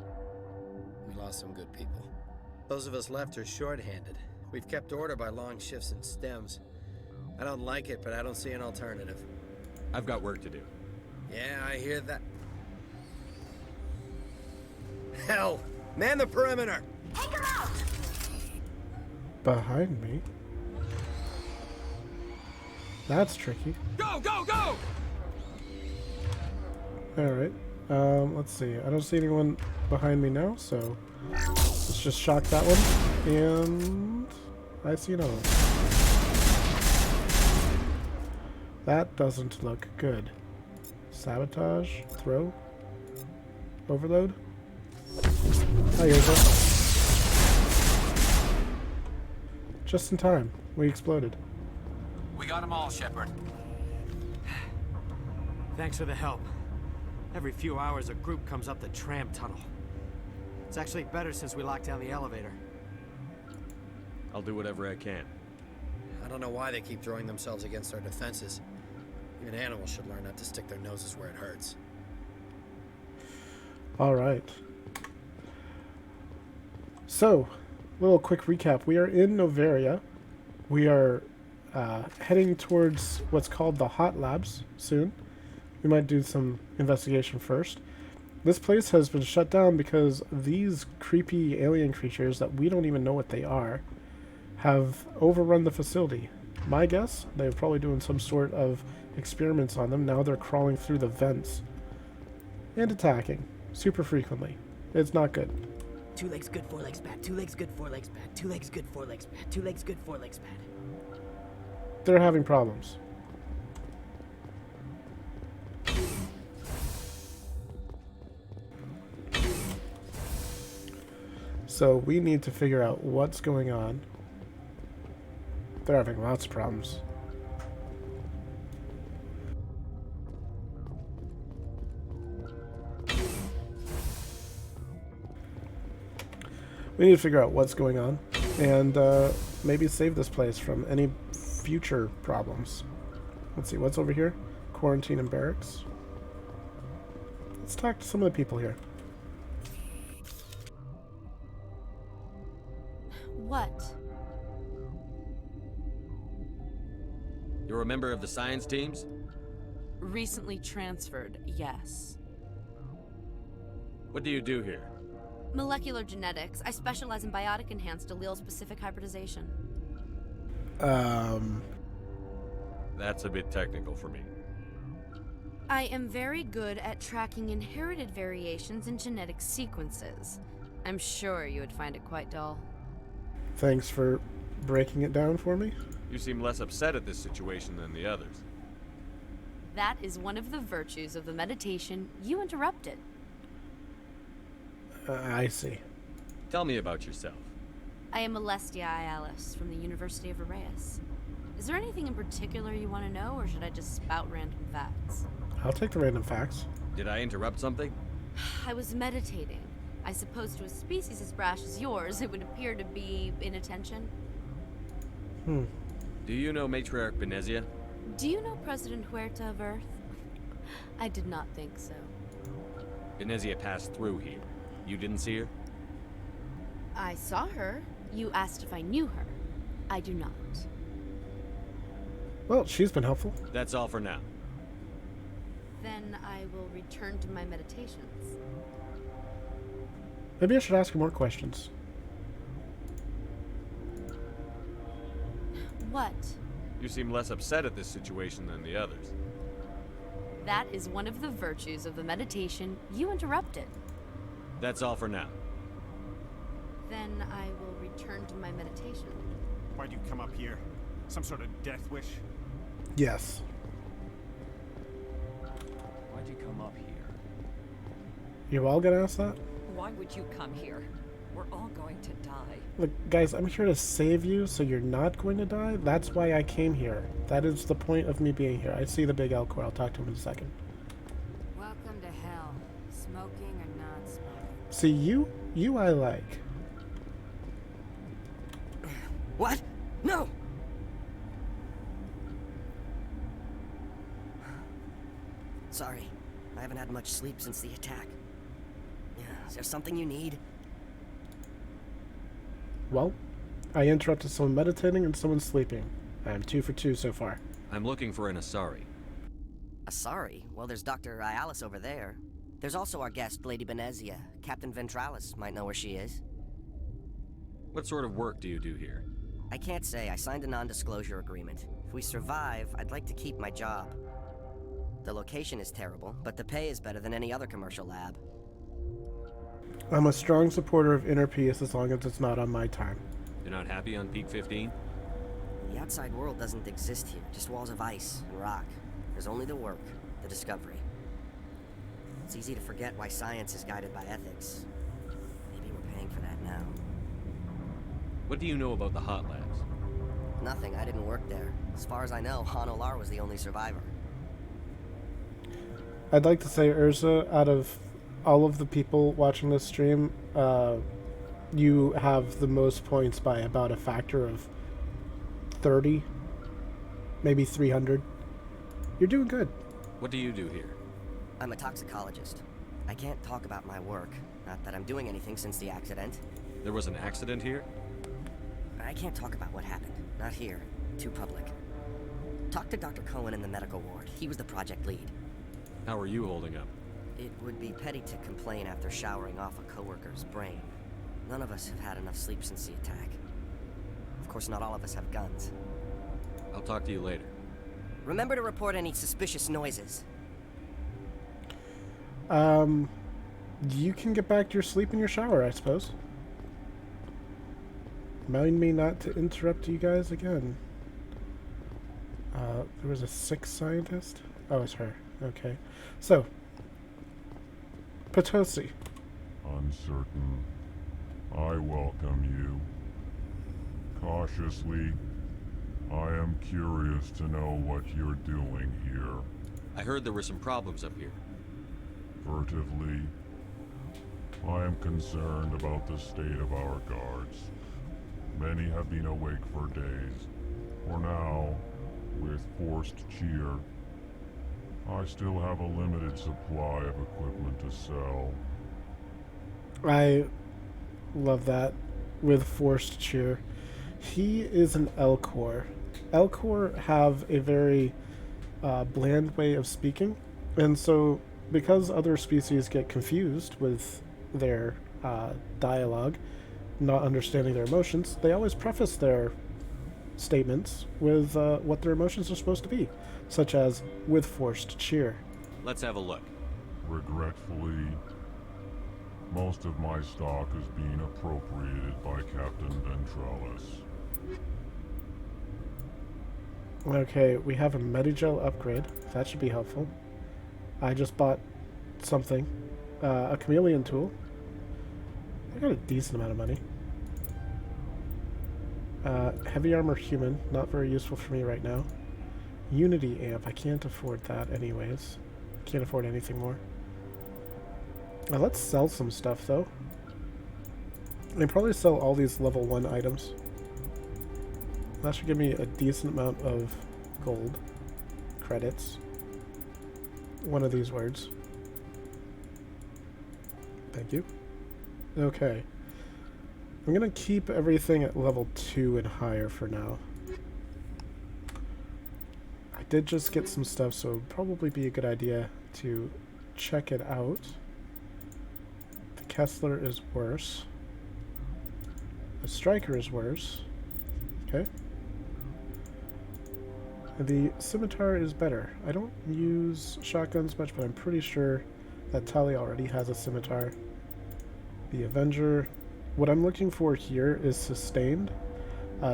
We lost some good people. Those of us left are short-handed. We've kept order by long shifts and stems. I don't like it, but I don't see an alternative. I've got work to do. Yeah, I hear that. Hell! Man the perimeter! Take him out! Behind me? That's tricky. Go, go, go! Alright. Let's see. I don't see anyone behind me now, so let's just shock that one. And I see another one. That doesn't look good. Sabotage, throw, overload. Oh, here's it. Just in time. We exploded. We got them all, Shepard. Thanks for the help. Every few hours a group comes up the tram tunnel. It's actually better since we locked down the elevator. I'll do whatever I can. I don't know why they keep throwing themselves against our defenses. Even animals should learn not to stick their noses where it hurts. Alright. So, little quick recap. We are in Novaria. We are heading towards what's called the Hot Labs soon. We might do some investigation first. This place has been shut down because these creepy alien creatures that we don't even know what they are have overrun the facility. My guess, they're probably doing some sort of experiments on them. Now they're crawling through the vents and attacking super frequently. It's not good. 2 legs good, 4 legs bad. 2 legs good, 4 legs bad. 2 legs good, 4 legs bad. 2 legs good, 4 legs bad. They're having problems. So we need to figure out what's going on. They're having lots of problems. We need to figure out what's going on and maybe save this place from any future problems. Let's see, what's over here? Quarantine and barracks. Let's talk to some of the people here. What? You're a member of the science teams? Recently transferred, yes. What do you do here? Molecular genetics. I specialize in biotic-enhanced allele-specific hybridization. That's a bit technical for me. I am very good at tracking inherited variations in genetic sequences. I'm sure you would find it quite dull. Thanks for breaking it down for me. You seem less upset at this situation than the others. That is one of the virtues of the meditation you interrupted. I see. Tell me about yourself. I am Alestia Ialis from the University of Arrayas. Is there anything in particular you want to know, or should I just spout random facts? I'll take the random facts. Did I interrupt something? I was meditating. I suppose to a species as brash as yours, it would appear to be inattention. Do you know Matriarch Benezia? Do you know President Huerta of Earth? I did not think so. Benezia passed through here. You didn't see her? I saw her. You asked if I knew her. I do not. Well, she's been helpful. That's all for now. Then I will return to my meditations. Maybe I should ask you more questions. What? You seem less upset at this situation than the others. That is one of the virtues of the meditation you interrupted. That's all for now. Then I will return to my meditation. Why'd you come up here? Some sort of death wish? Yes. Why'd you come up here? You all gonna ask that? Why would you come here? We're all going to die. Look, guys, I'm here to save you so you're not going to die. That's why I came here. That is the point of me being here. I see the big Elcor. I'll talk to him in a second. Welcome to hell. Smoking or not smoking? See, you I like. What? No! Sorry. I haven't had much sleep since the attack. Is there something you need? Well, I interrupted someone meditating and someone sleeping. I'm 2 for 2 so far. I'm looking for an Asari. Asari? Well, there's Dr. Ialis over there. There's also our guest, Lady Benezia. Captain Ventralis might know where she is. What sort of work do you do here? I can't say. I signed a non-disclosure agreement. If we survive, I'd like to keep my job. The location is terrible, but the pay is better than any other commercial lab. I'm a strong supporter of inner peace as long as it's not on my time. You're not happy on Peak 15? The outside world doesn't exist here, just walls of ice and rock. There's only the work, the discovery. It's easy to forget why science is guided by ethics. Maybe we're paying for that now. What do you know about the hot labs? Nothing, I didn't work there. As far as I know, Han Olar was the only survivor. I'd like to say, Urza, out of all of the people watching this stream, you have the most points by about a factor of 30, maybe 300. You're doing good. What do you do here? I'm a toxicologist. I can't talk about my work. Not that I'm doing anything since the accident. There was an accident here? I can't talk about what happened. Not here. Too public. Talk to Dr. Cohen in the medical ward. He was the project lead. How are you holding up? It would be petty to complain after showering off a coworker's brain. None of us have had enough sleep since the attack. Of course, not all of us have guns. I'll talk to you later. Remember to report any suspicious noises. You can get back to your sleep in your shower, I suppose. Mind me not to interrupt you guys again. There was a 6th scientist? Oh, it's her. Okay. So, Potosi. Uncertain. I welcome you. Cautiously, I am curious to know what you're doing here. I heard there were some problems up here. Furtively, I am concerned about the state of our guards. Many have been awake for days. For now, with forced cheer, I still have a limited supply of equipment to sell. I love that. With forced cheer. He is an Elcor. Elcor have a very bland way of speaking, and so because other species get confused with their dialogue, not understanding their emotions, they always preface their statements with what their emotions are supposed to be, such as with forced cheer. Let's have a look. Regretfully, most of my stock is being appropriated by Captain Ventralis. Okay, we have a Medigel upgrade. That should be helpful. I just bought something. A chameleon tool. I got a decent amount of money. Heavy armor human. Not very useful for me right now. Unity amp. I can't afford that anyways. Can't afford anything more. Well, let's sell some stuff, though. I probably sell all these level 1 items. That should give me a decent amount of gold. Credits. One of these words. Thank you. Okay. I'm gonna keep everything at level 2 and higher for now. I did just get some stuff, so it would probably be a good idea to check it out. The Kessler is worse. The Striker is worse. Okay. And the Scimitar is better. I don't use shotguns much, but I'm pretty sure that Tali already has a Scimitar. The Avenger. What I'm looking for here is Sustained.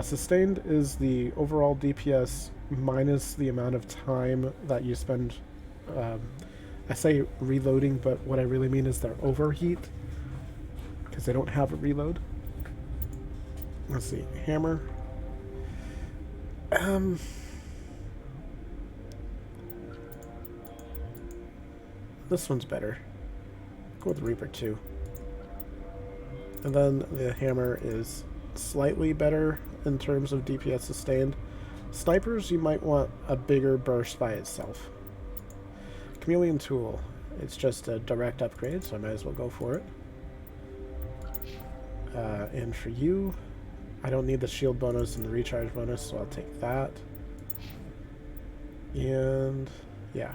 Sustained is the overall DPS minus the amount of time that you spend, I say reloading, but what I really mean is their overheat, because they don't have a reload. Let's see, Hammer. This one's better. Go with Reaper 2. And then the Hammer is slightly better in terms of DPS sustained. Snipers, you might want a bigger burst by itself. Chameleon Tool, it's just a direct upgrade, so I might as well go for it. And for you, I don't need the shield bonus and the recharge bonus, so I'll take that. And yeah.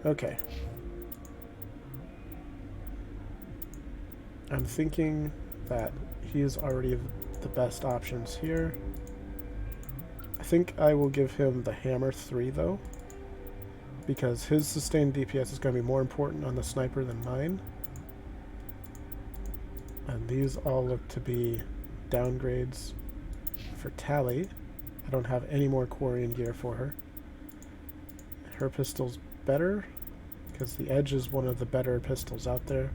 Okay. I'm thinking that he is already the best options here. I think I will give him the Hammer 3 though, because his sustained DPS is going to be more important on the sniper than mine. And these all look to be downgrades for Tali. I don't have any more Quarian gear for her. Her pistol's better, because the Edge is one of the better pistols out there.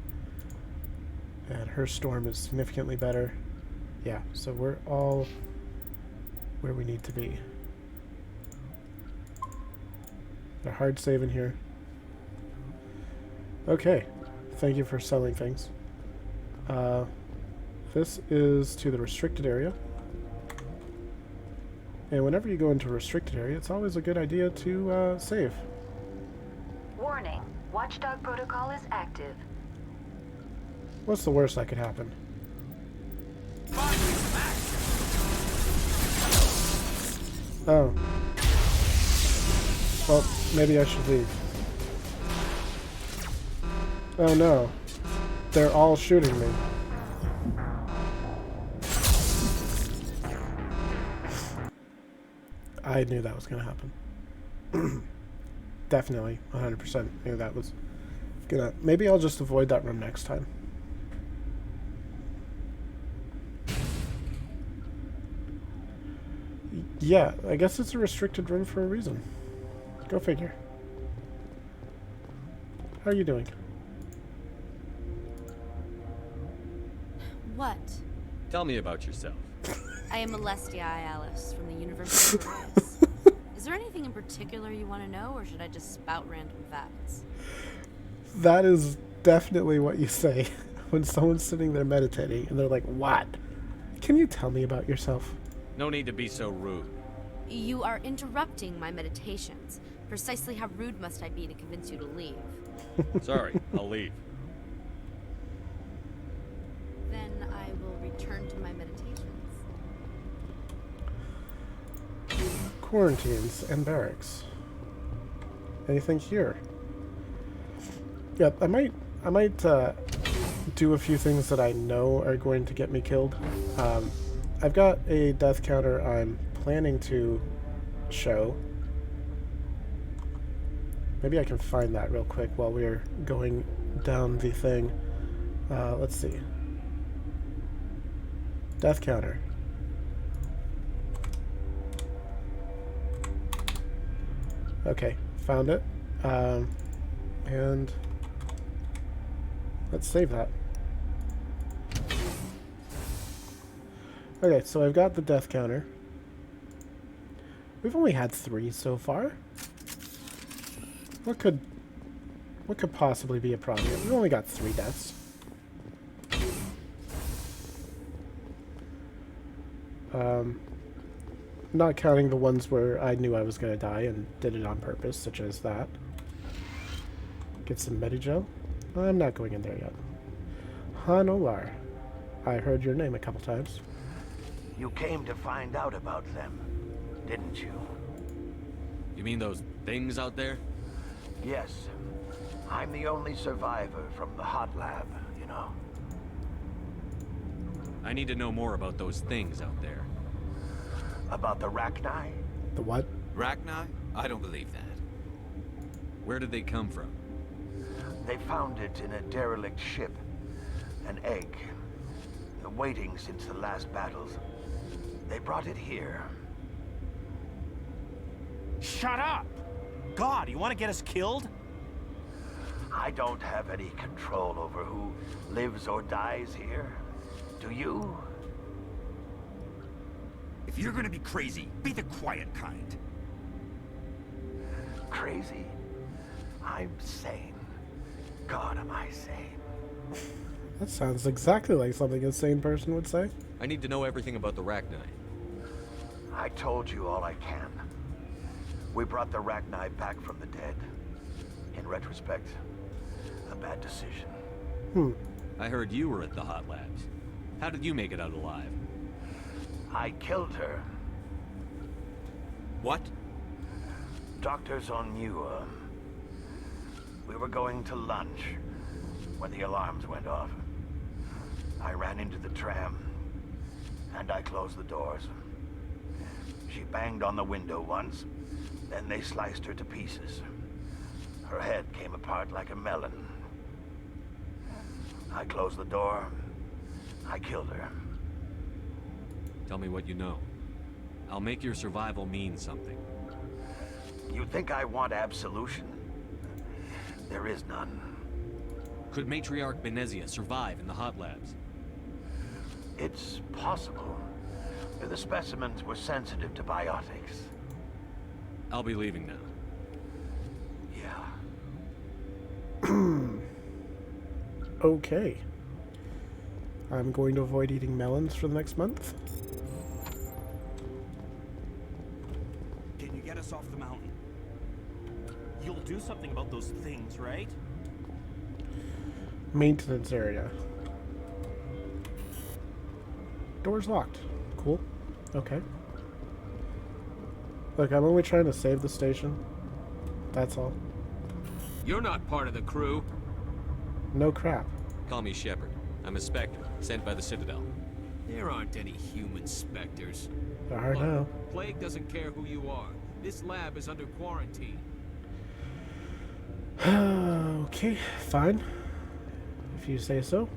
And her Storm is significantly better. Yeah, so we're all where we need to be. They're hard saving here. Okay, thank you for selling things. This is to the restricted area. And whenever you go into a restricted area, it's always a good idea to save. Warning, Watchdog protocol is active. What's the worst that could happen? Oh. Well, maybe I should leave. Oh no. They're all shooting me. I knew that was going to happen. Definitely, 100% knew that was gonna... Maybe I'll just avoid that room next time. Yeah, I guess it's a restricted room for a reason. Go figure. How are you doing? What? Tell me about yourself. I am Alestia Alice from the University of Paris. Is there anything in particular you want to know, or should I just spout random facts? That is definitely what you say when someone's sitting there meditating and they're like, "What? Can you tell me about yourself?" No need to be so rude. You are interrupting my meditations. Precisely how rude must I be to convince you to leave? Sorry, I'll leave. Then I will return to my meditations. Quarantines and barracks. Anything here? Yep, I might do a few things that I know are going to get me killed. I've got a death counter I'm planning to show. Maybe I can find that real quick while we're going down the thing. Let's see. Death counter. Okay, found it. And let's save that. Okay, so I've got the death counter. We've only had 3 so far. What could What could possibly be a problem? We only got 3 deaths. Not counting the ones where I knew I was going to die and did it on purpose, such as that. Get some Medigel. I'm not going in there yet. Han Olar. I heard your name a couple times. You came to find out about them, didn't you? You mean those things out there? Yes. I'm the only survivor from the hot lab, you know. I need to know more about those things out there. About the Rachni? The what? Rachni? I don't believe that. Where did they come from? They found it in a derelict ship. An egg. Waiting since the last battles. They brought it here. Shut up! God, you want to get us killed? I don't have any control over who lives or dies here. Do you? If you're gonna be crazy, be the quiet kind. Crazy? I'm sane. God, am I sane? That sounds exactly like something a sane person would say. I need to know everything about the Rachni. I told you all I can. We brought the Rachni back from the dead. In retrospect, a bad decision. I heard you were at the hot labs. How did you make it out alive? I killed her. What? Doctors on ME1. We were going to lunch when the alarms went off. I ran into the tram, and I closed the doors. She banged on the window once, then they sliced her to pieces. Her head came apart like a melon. I closed the door. I killed her. Tell me what you know. I'll make your survival mean something. You think I want absolution? There is none. Could Matriarch Benezia survive in the hot labs? It's possible. The specimens were sensitive to biotics. I'll be leaving now. Yeah. Okay. I'm going to avoid eating melons for the next month. Can you get us off the mountain? You'll do something about those things, right? Maintenance area. Door's locked. Cool. Okay. Look, I'm only trying to save the station. That's all. You're not part of the crew. No crap. Call me Shepard. I'm a Spectre, sent by the Citadel. There aren't any human Spectres. There are now. Plague doesn't care who you are. This lab is under quarantine. Okay, fine. If you say so.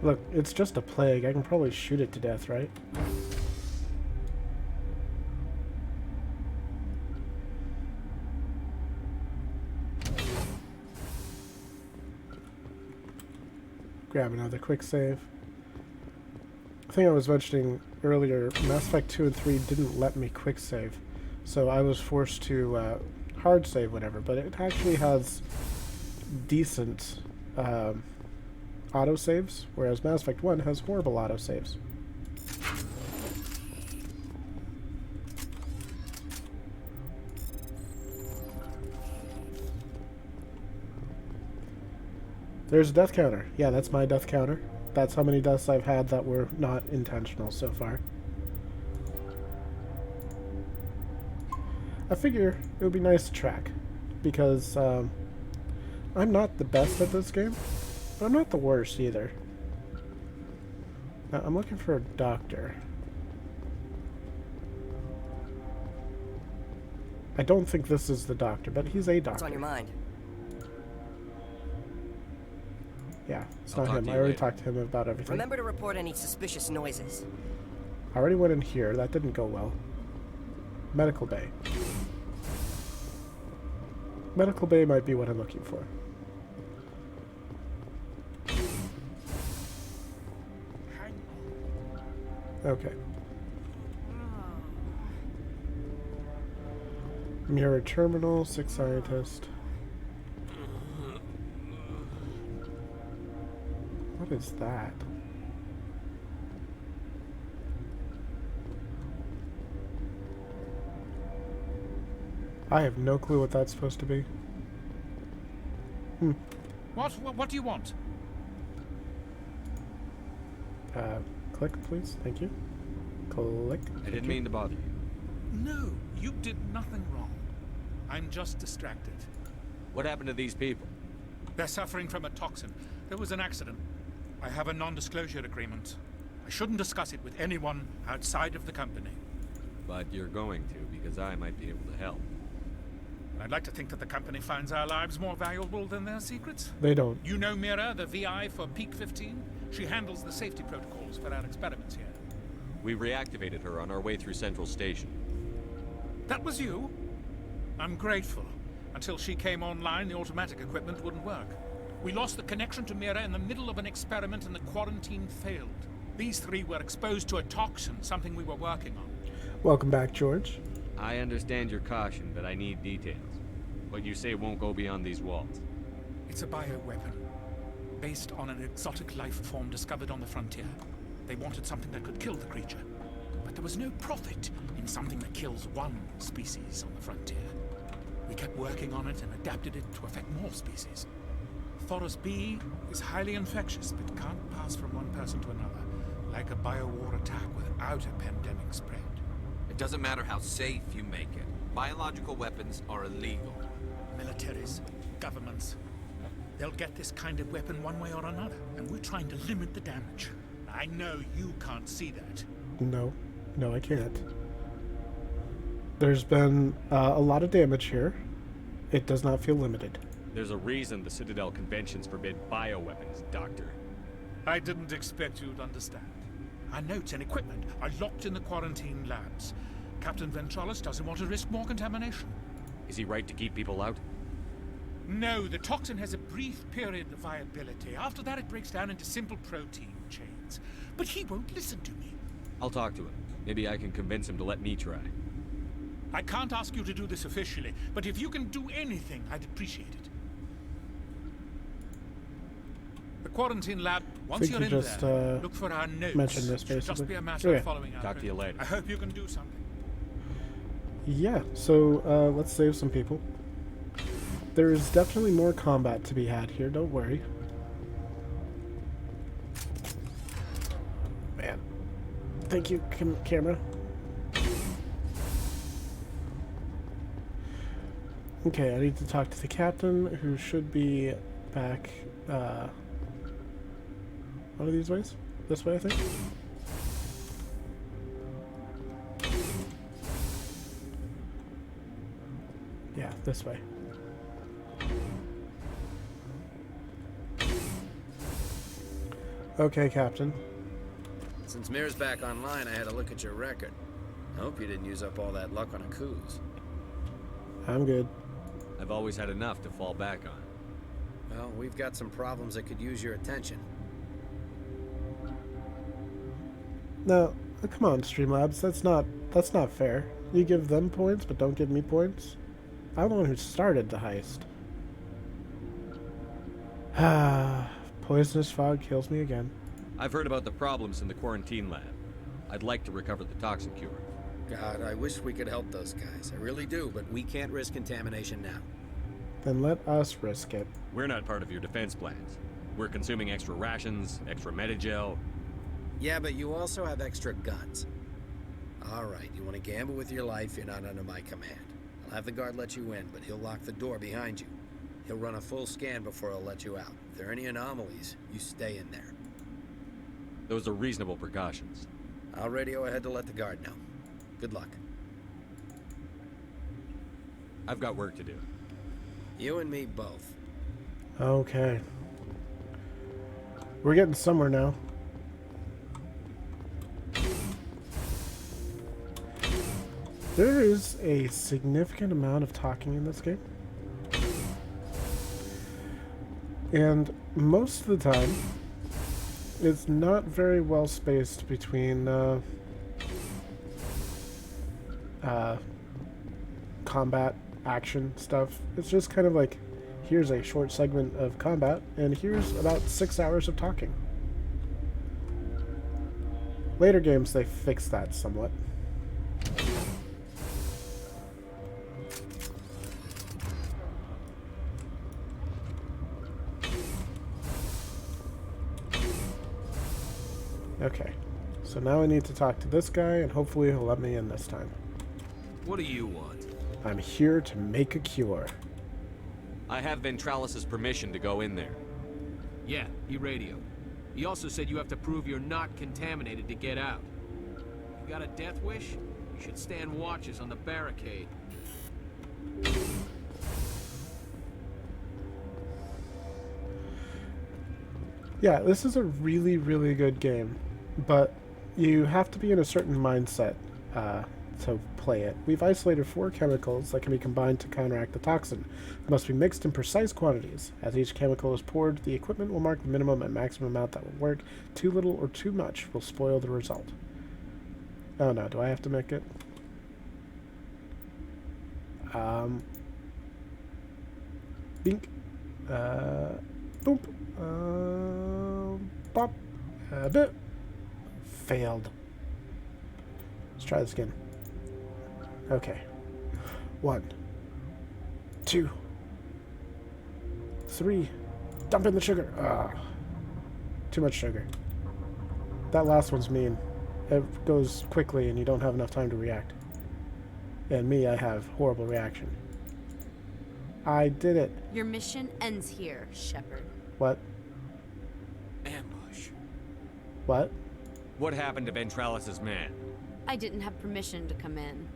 Look, it's just a plague. I can probably shoot it to death, right? Grab another quick save. I think I was mentioning earlier, Mass Effect 2 and 3 didn't let me quick save. So I was forced to hard save whatever, but it actually has decent autosaves, whereas Mass Effect 1 has horrible autosaves. There's a death counter. Yeah, that's my death counter. That's how many deaths I've had that were not intentional so far. I figure it would be nice to track, because I'm not the best at this game, but I'm not the worst either. Now, I'm looking for a doctor. I don't think this is the doctor, but he's a doctor. What's on your mind? Yeah, it's not him. I already talked to him about everything. Remember to report any suspicious noises. I already went in here. That didn't go well. Medical bay. Medical bay might be what I'm looking for. Okay. Mirror terminal, 6 scientists. What is that? I have no clue what that's supposed to be. What do you want? Click, please. Thank you. Click. I didn't mean to bother you. No, you did nothing wrong. I'm just distracted. What happened to these people? They're suffering from a toxin. There was an accident. I have a non-disclosure agreement. I shouldn't discuss it with anyone outside of the company. But you're going to, because I might be able to help. I'd like to think that the company finds our lives more valuable than their secrets. They don't. You know Mira, the VI for Peak 15? She handles the safety protocols for our experiments here. We reactivated her on our way through Central Station. That was you? I'm grateful. Until she came online, the automatic equipment wouldn't work. We lost the connection to Mira in the middle of an experiment and the quarantine failed. These three were exposed to a toxin, something we were working on. Welcome back, George. I understand your caution, but I need details. What you say won't go beyond these walls. It's a bioweapon, based on an exotic life form discovered on the frontier. They wanted something that could kill the creature, but there was no profit in something that kills one species on the frontier. We kept working on it and adapted it to affect more species. Thoros B is highly infectious, but can't pass from one person to another, like a biowar attack without a pandemic spread. It doesn't matter how safe you make it. Biological weapons are illegal. Militaries, governments, they'll get this kind of weapon one way or another, and we're trying to limit the damage. I know you can't see that. No, I can't. There's been a lot of damage here. It does not feel limited. There's a reason the Citadel conventions forbid bioweapons, Doctor. I didn't expect you'd understand. Our notes and equipment are locked in the quarantine labs. Captain Ventralis doesn't want to risk more contamination. Is he right to keep people out? No, the toxin has a brief period of viability. After that, it breaks down into simple protein chains. But he won't listen to me. I'll talk to him. Maybe I can convince him to let me try. I can't ask you to do this officially, but if you can do anything, I'd appreciate it. The quarantine lab, once you're in there, look for our notes. Mention this, Should just basically. be a matter of following our Talk to you later. I hope you can do something. Yeah, so let's save some people. There's definitely more combat to be had here, don't worry. Man. Thank you, camera. Okay, I need to talk to the captain, who should be back, one of these ways? This way, I think? Yeah, this way. Okay, Captain. Since Mir's back online, I had a look at your record. I hope you didn't use up all that luck on a cruise. I'm good. I've always had enough to fall back on. Well, we've got some problems that could use your attention. No, come on, Streamlabs. That's not fair. You give them points, but don't give me points. I'm the one who started the heist. Ah, poisonous fog kills me again. I've heard about the problems in the quarantine lab. I'd like to recover the toxin cure. God, I wish we could help those guys. I really do, but we can't risk contamination now. Then let us risk it. We're not part of your defense plans. We're consuming extra rations, extra Medigel. Yeah, but you also have extra guns. All right, you want to gamble with your life, you're not under my command. I'll have the guard let you in, but he'll lock the door behind you. He'll run a full scan before he'll let you out. If there are any anomalies, you stay in there. Those are reasonable precautions. I'll radio ahead to let the guard know. Good luck. I've got work to do. You and me both. Okay. We're getting somewhere now. There is a significant amount of talking in this game. And most of the time, it's not very well spaced combat action stuff. It's just kind of like, here's a short segment of combat, and here's about 6 hours of talking. Later games, they fix that somewhat. Okay, so now I need to talk to this guy, and hopefully he'll let me in this time. What do you want? I'm here to make a cure. I have Ventralis's permission to go in there. Yeah, he radioed. He also said you have to prove you're not contaminated to get out. You got a death wish? You should stand watches on the barricade. Yeah, this is a really, really good game, but you have to be in a certain mindset to play it. We've isolated 4 chemicals that can be combined to counteract the toxin. They must be mixed in precise quantities. As each chemical is poured, the equipment will mark the minimum and maximum amount that will work. Too little or too much will spoil the result. Oh no, do I have to make it? Bink. Boop. Pop. Bit. Failed. Let's try this again. Okay. 1, 2, 3. Dump in the sugar. Too much sugar. That last one's mean. It goes quickly and you don't have enough time to react. And me, I have horrible reaction. I did it. Your mission ends here, Shepard. What? Ambush. What? What happened to Ventralis's man? I didn't have permission to come in.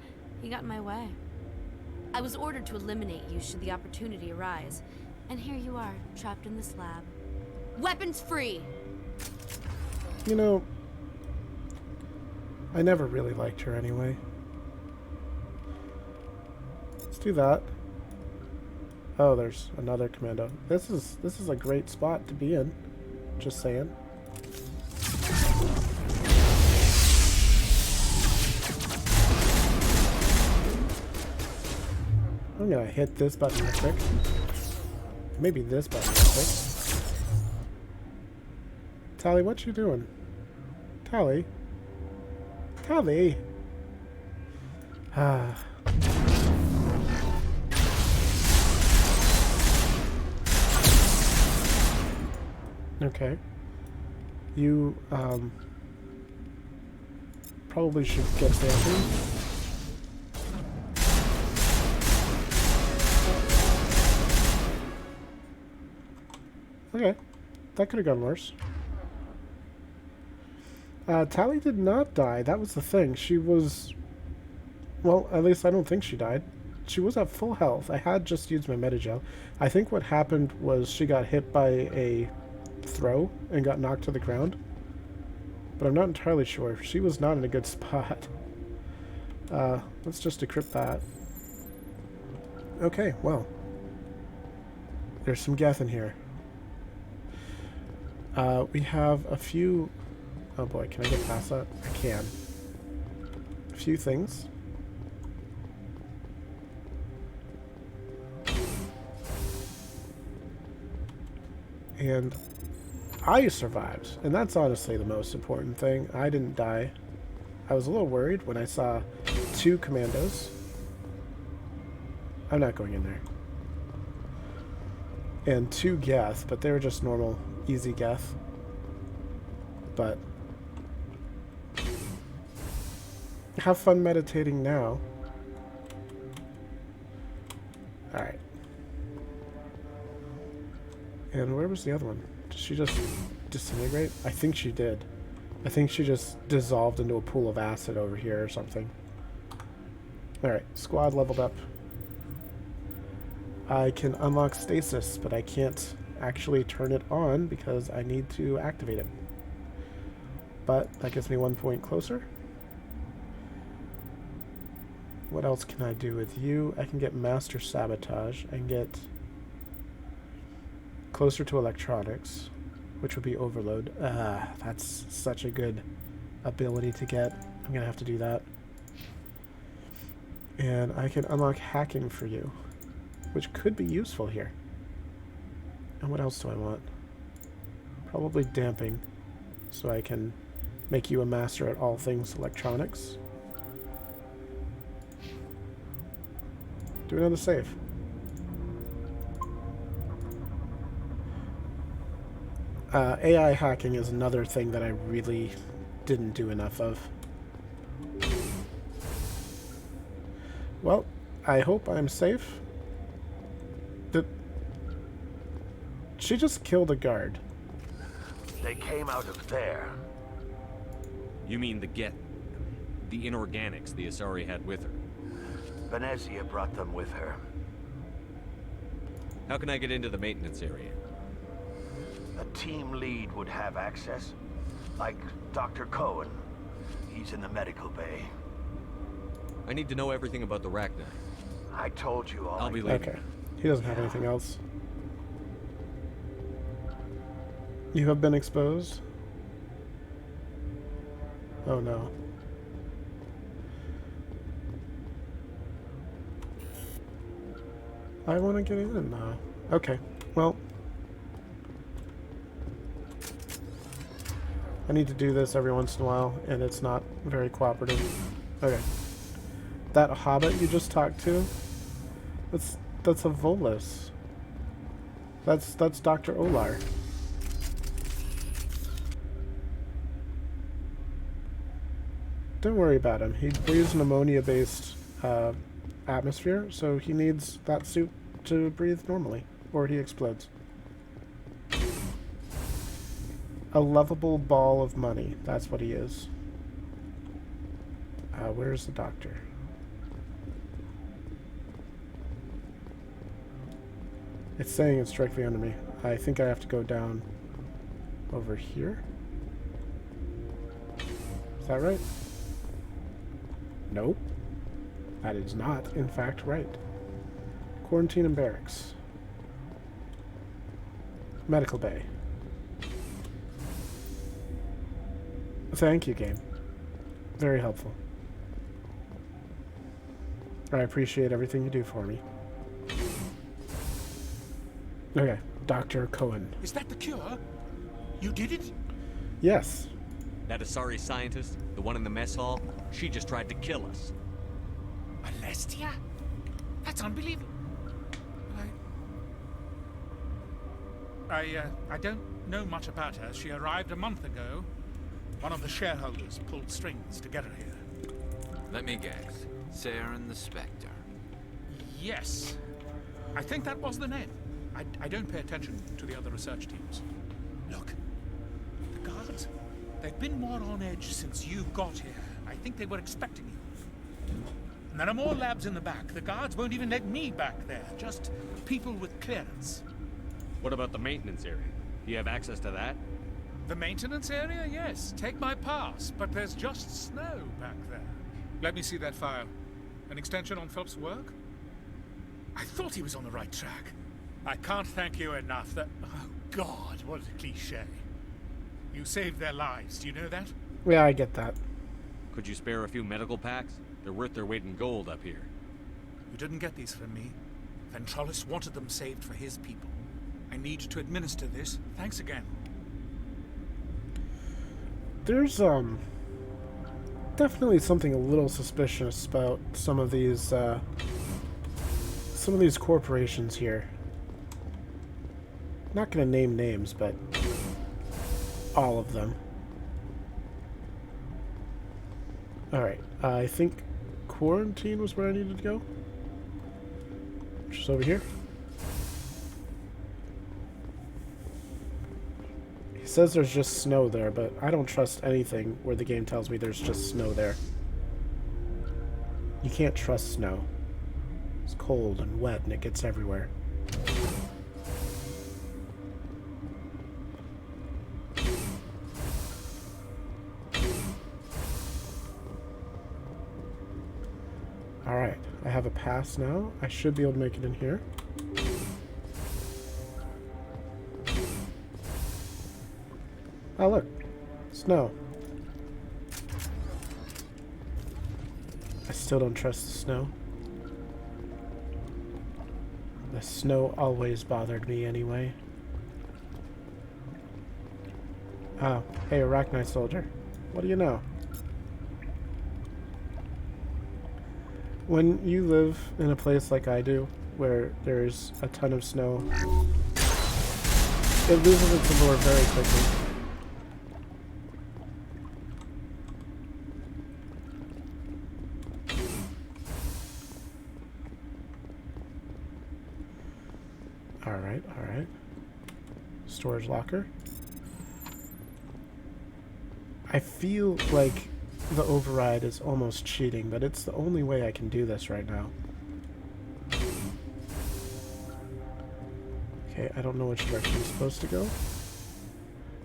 He got in my way. I was ordered to eliminate you should the opportunity arise. And here you are, trapped in this lab. Weapons free! You know, I never really liked her anyway. Let's do that. Oh, there's another commando. This is a great spot to be in. Just saying. I'm gonna hit this button real quick. Maybe this button real quick. Tally, what you doing? Tally? Tally? Ah. Okay. You, probably should get dancing. Okay. That could have gone worse. Tally did not die. That was the thing. She was... Well, at least I don't think she died. She was at full health. I had just used my Metagel. I think what happened was she got hit by a throw and got knocked to the ground. But I'm not entirely sure. She was not in a good spot. Let's just decrypt that. Okay, well. There's some geth in here. We have a few... Oh boy, can I get past that? I can. A few things. And I survived, and that's honestly the most important thing. I didn't die. I was a little worried when I saw 2 commandos. I'm not going in there. And 2 geth, but they were just normal, easy geth. But have fun meditating now. Alright. And where was the other one? Did she just disintegrate? I think she did. I think she just dissolved into a pool of acid over here or something. Alright, squad leveled up. I can unlock stasis, but I can't actually turn it on because I need to activate it. But that gets me 1 point closer. What else can I do with you? I can get Master Sabotage. I can get closer to electronics, which would be Overload. That's such a good ability to get. I'm gonna have to do that. And I can unlock hacking for you, which could be useful here. And what else do I want? Probably damping, so I can make you a master at all things electronics. Do another save. AI hacking is another thing that I really didn't do enough of. Well, I hope I'm safe. Did she just killed a guard? They came out of there. You mean the inorganics the Asari had with her? Venezia brought them with her. How can I get into the maintenance area? A team lead would have access. Like Dr. Cohen. He's in the medical bay. I need to know everything about the Rachni. I told you all. I'll be leaving. Okay. He doesn't have anything else. You have been exposed? Oh no. I want to get in now. Okay. Well, I need to do this every once in a while, and it's not very cooperative. Okay. That hobbit you just talked to, that's a Volus. That's Dr. Olar. Don't worry about him. He breathes an ammonia-based atmosphere, so he needs that suit to breathe normally, or he explodes. A lovable ball of money. That's what he is. Where's the doctor? It's saying it's directly under me. I think I have to go down over here. Is that right? Nope. That is not, in fact, right. Quarantine and barracks. Medical bay. Thank you, game. Very helpful. I appreciate everything you do for me. Okay, Dr. Cohen. Is that the cure? You did it? Yes. That Asari scientist, the one in the mess hall, she just tried to kill us. Alestia? That's unbelievable. I don't know much about her. She arrived a month ago. One of the shareholders pulled strings to get her here. Let me guess. Saren the Spectre. Yes. I think that was the name. I don't pay attention to the other research teams. Look. The guards. They've been more on edge since you got here. I think they were expecting you. And there are more labs in the back. The guards won't even let me back there. Just people with clearance. What about the maintenance area? Do you have access to that? The maintenance area? Yes. Take my pass. But there's just snow back there. Let me see that file. An extension on Phelps' work? I thought he was on the right track. I can't thank you enough that... Oh, God, what a cliché. You saved their lives. Do you know that? Yeah, I get that. Could you spare a few medical packs? They're worth their weight in gold up here. You didn't get these from me. Ventrolis wanted them saved for his people. I need to administer this. Thanks again. There's, definitely something a little suspicious about some of these corporations here. Not gonna name names, but all of them. Alright, I think quarantine was where I needed to go. Which is over here. He says there's just snow there, but I don't trust anything where the game tells me there's just snow there. You can't trust snow. It's cold and wet and it gets everywhere. Alright, I have a pass now. I should be able to make it in here. Oh look, snow. I still don't trust the snow. The snow always bothered me anyway. Oh, hey, Arachnite soldier. What do you know? When you live in a place like I do, where there's a ton of snow, it loses its allure very quickly. Alright, alright. Storage locker. I feel like the override is almost cheating, but it's the only way I can do this right now. Okay, I don't know which direction it's supposed to go.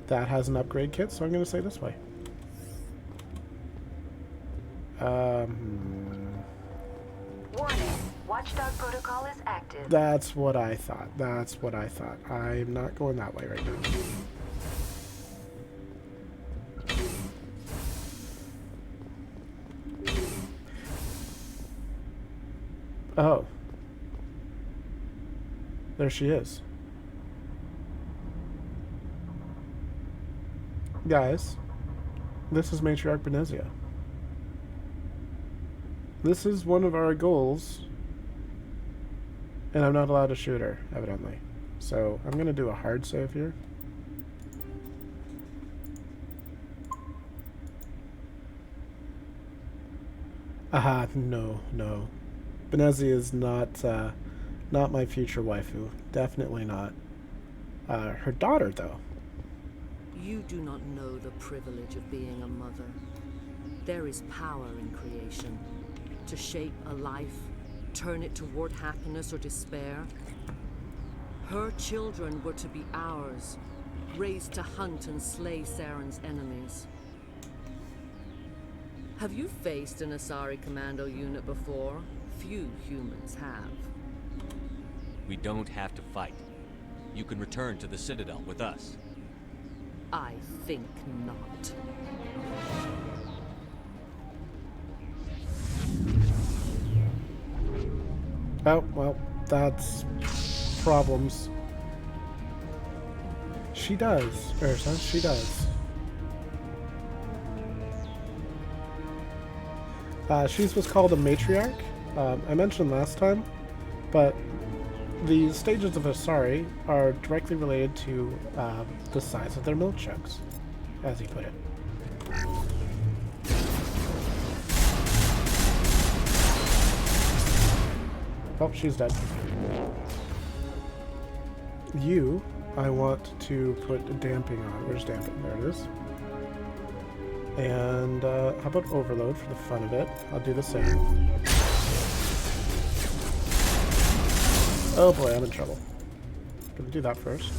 That has an upgrade kit, so I'm going to say this way. Warning, Watchdog protocol is active. That's what I thought. That's what I thought. I'm not going that way right now. Oh. There she is. Guys, this is Matriarch Benezia. This is one of our goals, and I'm not allowed to shoot her, evidently. So I'm going to do a hard save here. Aha, no, no. Benezia is not my future waifu. Definitely not. Her daughter, though. You do not know the privilege of being a mother. There is power in creation. To shape a life, turn it toward happiness or despair. Her children were to be ours, raised to hunt and slay Saren's enemies. Have you faced an Asari commando unit before? Few humans have. We don't have to fight. You can return to the Citadel with us. I think not. Oh, well, that's problems. She does, Ursa, she does. She's what's called a matriarch. I mentioned last time, but the stages of Asari are directly related to the size of their milk jugs, as he put it. Oh, she's dead. You, I want to put damping on. Where's damping? There it is. And how about overload for the fun of it? I'll do the same. Oh boy, I'm in trouble. Gonna do that first.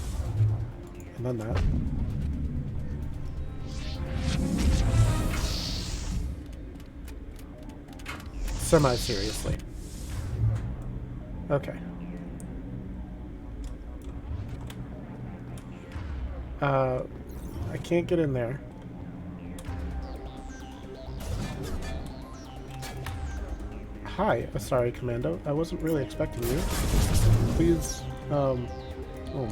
And then that. Semi-seriously. Okay. I can't get in there. Hi, Asari Commando. I wasn't really expecting you. Please, oh my.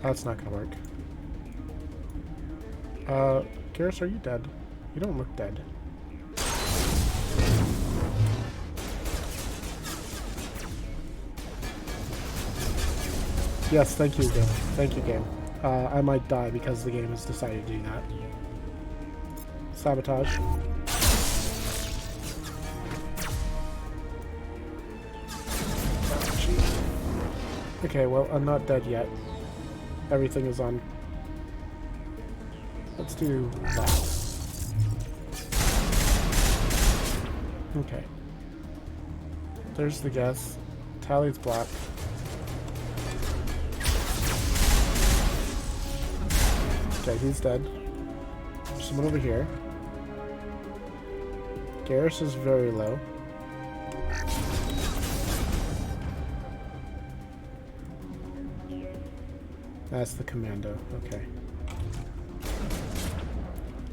That's not gonna work. Garrus, are you dead? You don't look dead. Yes, thank you, game. Thank you, game. I might die because the game has decided to do that. Sabotage. Okay, well, I'm not dead yet. Everything is on. Let's do that. Okay. There's the guess. Tally's block. Okay, he's dead. There's someone over here. Garrus is very low. That's the commando. Okay.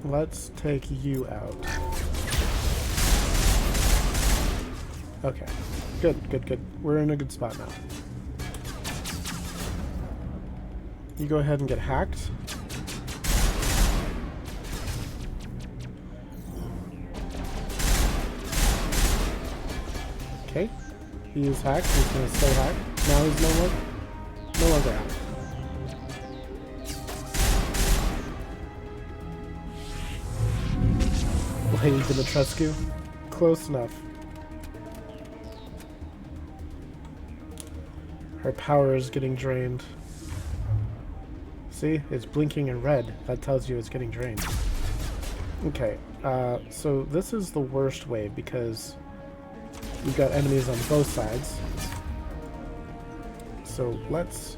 Let's take you out. Okay. Good, good, good. We're in a good spot now. You go ahead and get hacked. Okay. He is hacked. He's going to stay hacked. Now he's no longer hacked. Lady Dimitrescu. Close enough. Her power is getting drained. See? It's blinking in red. That tells you it's getting drained. Okay, so this is the worst way because we've got enemies on both sides. So let's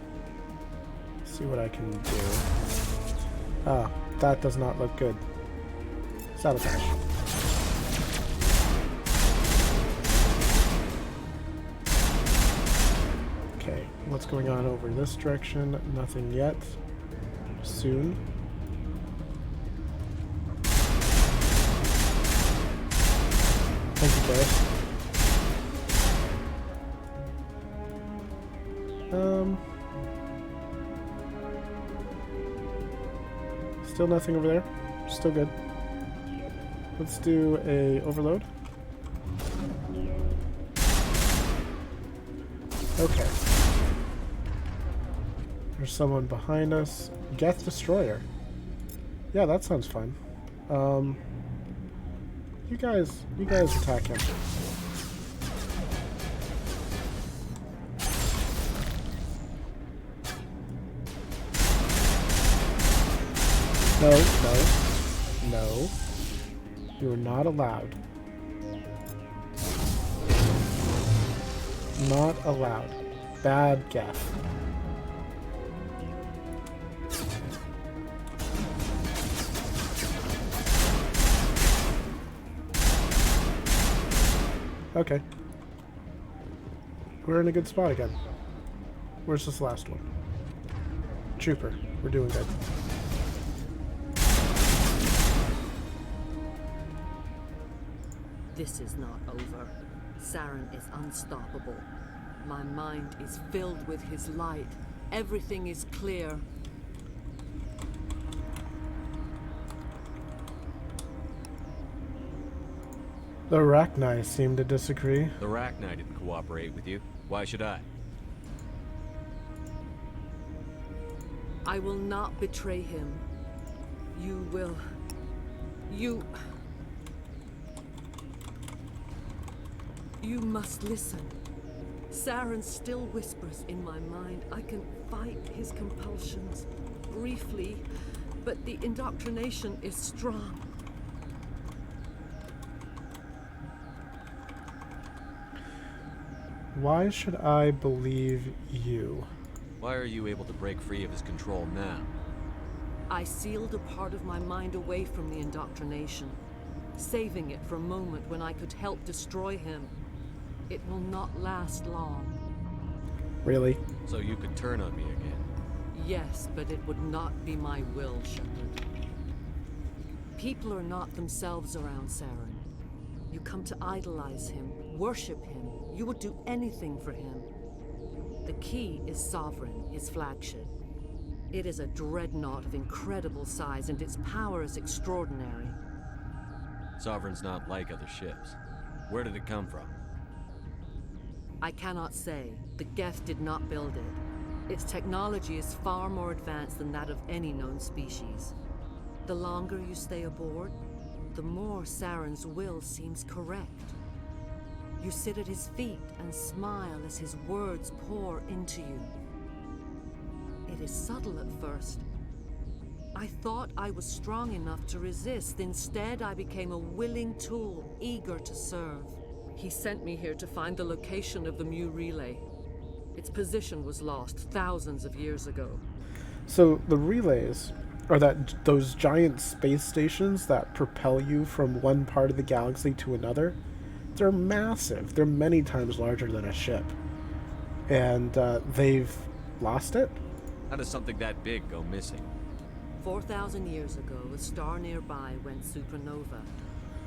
see what I can do. Ah, that does not look good. Sabotage. Okay, what's going on over this direction? Nothing yet. Soon. Thank you, Gareth. Still nothing over there. Still good. Let's do a overload. Okay. There's someone behind us. Geth Destroyer. Yeah, that sounds fun. You guys attack him. No. You are not allowed. Not allowed. Bad Geth. Okay. We're in a good spot again. Where's this last one? Trooper. We're doing good. This is not over. Saren is unstoppable. My mind is filled with his light. Everything is clear. The Arachni seem to disagree. The Arachni didn't cooperate with you. Why should I? I will not betray him. You will... You must listen. Saren still whispers in my mind. I can fight his compulsions briefly, but the indoctrination is strong. Why should I believe you? Why are you able to break free of his control now? I sealed a part of my mind away from the indoctrination, saving it for a moment when I could help destroy him. It will not last long. Really? So you could turn on me again? Yes, but it would not be my will, Shepard. People are not themselves around Saren. You come to idolize him, worship him. You would do anything for him. The key is Sovereign, his flagship. It is a dreadnought of incredible size, and its power is extraordinary. Sovereign's not like other ships. Where did it come from? I cannot say. The Geth did not build it. Its technology is far more advanced than that of any known species. The longer you stay aboard, the more Saren's will seems correct. You sit at his feet and smile as his words pour into you. It is subtle at first. I thought I was strong enough to resist. Instead, I became a willing tool, eager to serve. He sent me here to find the location of the ME relay. Its position was lost thousands of years ago. So the relays are those giant space stations that propel you from one part of the galaxy to another. They're massive. They're many times larger than a ship. And they've lost it? How does something that big go missing? 4,000 years ago, a star nearby went supernova.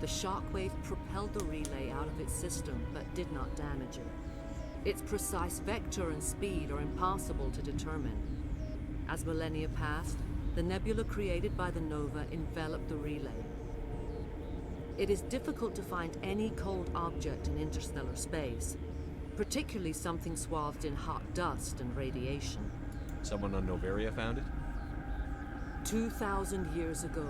The shockwave propelled the relay out of its system, but did not damage it. Its precise vector and speed are impossible to determine. As millennia passed, the nebula created by the nova enveloped the relay. It is difficult to find any cold object in interstellar space, particularly something swathed in hot dust and radiation. Someone on Noveria found it? 2,000 years ago,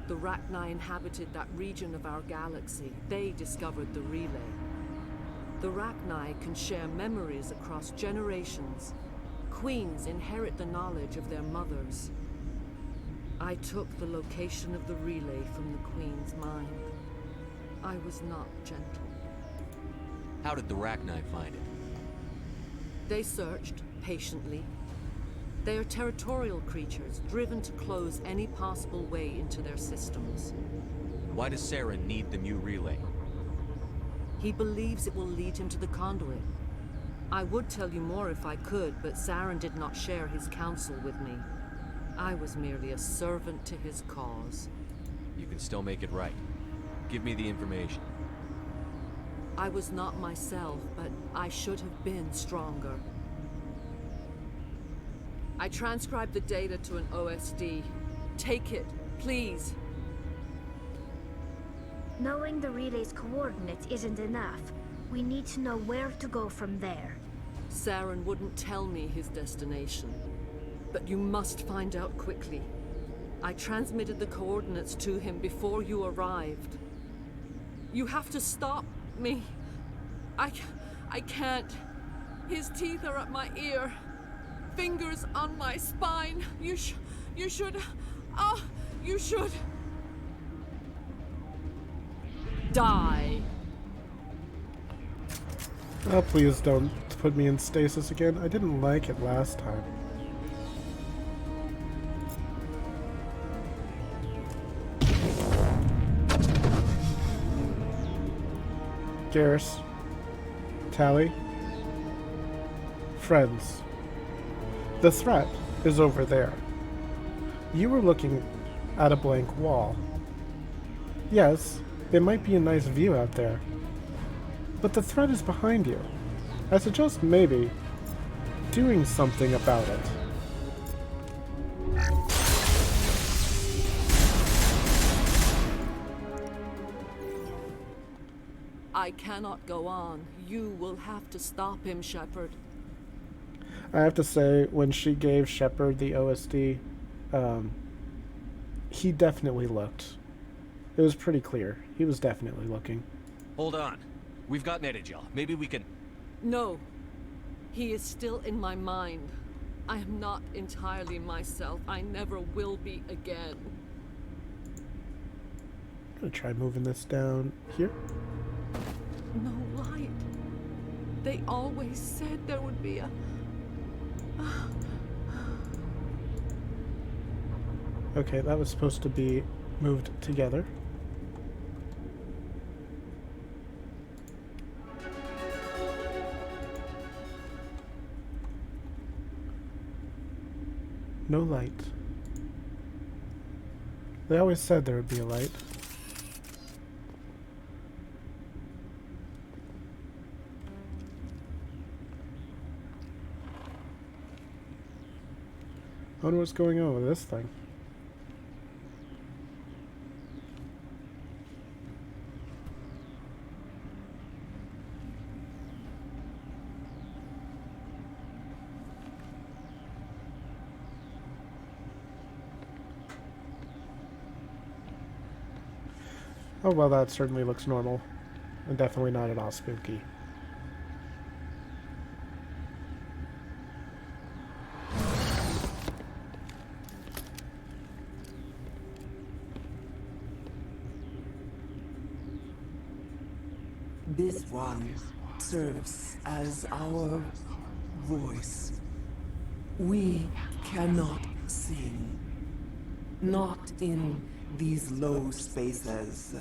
the Rachni inhabited that region of our galaxy. They discovered the relay. The Rachni can share memories across generations. Queens inherit the knowledge of their mothers. I took the location of the relay from the Queen's mind. I was not gentle. How did the Rachni find it? They searched, patiently. They are territorial creatures, driven to close any possible way into their systems. Why does Saren need the new relay? He believes it will lead him to the conduit. I would tell you more if I could, but Saren did not share his counsel with me. I was merely a servant to his cause. You can still make it right. Give me the information. I was not myself, but I should have been stronger. I transcribed the data to an OSD. Take it, please. Knowing the relay's coordinates isn't enough. We need to know where to go from there. Saren wouldn't tell me his destination. But you must find out quickly. I transmitted the coordinates to him before you arrived. You have to stop me. I can't. His teeth are at my ear. Fingers on my spine. You should... Oh, you should... die. Oh, please don't put me in stasis again. I didn't like it last time. Garrus. Tally. Friends. The threat is over there. You were looking at a blank wall. Yes, it might be a nice view out there, but the threat is behind you. I suggest maybe doing something about it. I cannot go on. You will have to stop him, Shepard. I have to say, when she gave Shepard the OSD, he definitely looked. It was pretty clear. He was definitely looking. Hold on. We've got Netagel. Maybe we can... No. He is still in my mind. I am not entirely myself. I never will be again. I'm gonna try moving this down here. No light. They always said there would be a... Okay, that was supposed to be moved together. No light. They always said there would be a light. I wonder what's going on with this thing. Oh, well, that certainly looks normal. And definitely not at all spooky. This one serves as our voice. We cannot sing. Not in these low spaces.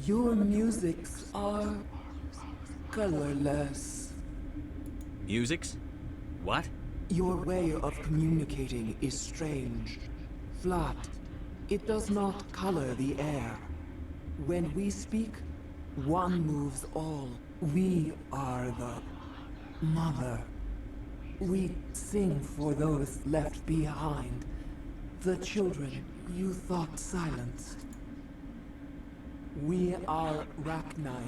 Your musics are colorless. Musics? What? Your way of communicating is strange. flat. It does not color the air. When we speak, one moves all. We are the mother. We sing for those left behind. The children you thought silenced. We are Rachni.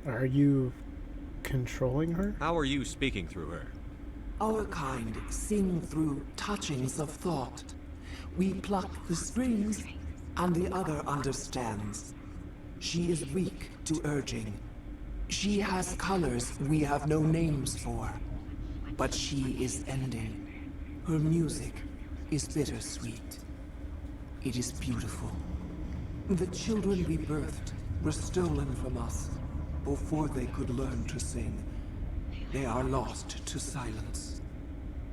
Are you controlling her? How are you speaking through her? Our kind sing through touchings of thought. We pluck the strings, and the other understands. She is weak to urging. She has colors we have no names for. But she is ending. Her music is bittersweet. It is beautiful. The children we birthed were stolen from us before they could learn to sing. They are lost to silence.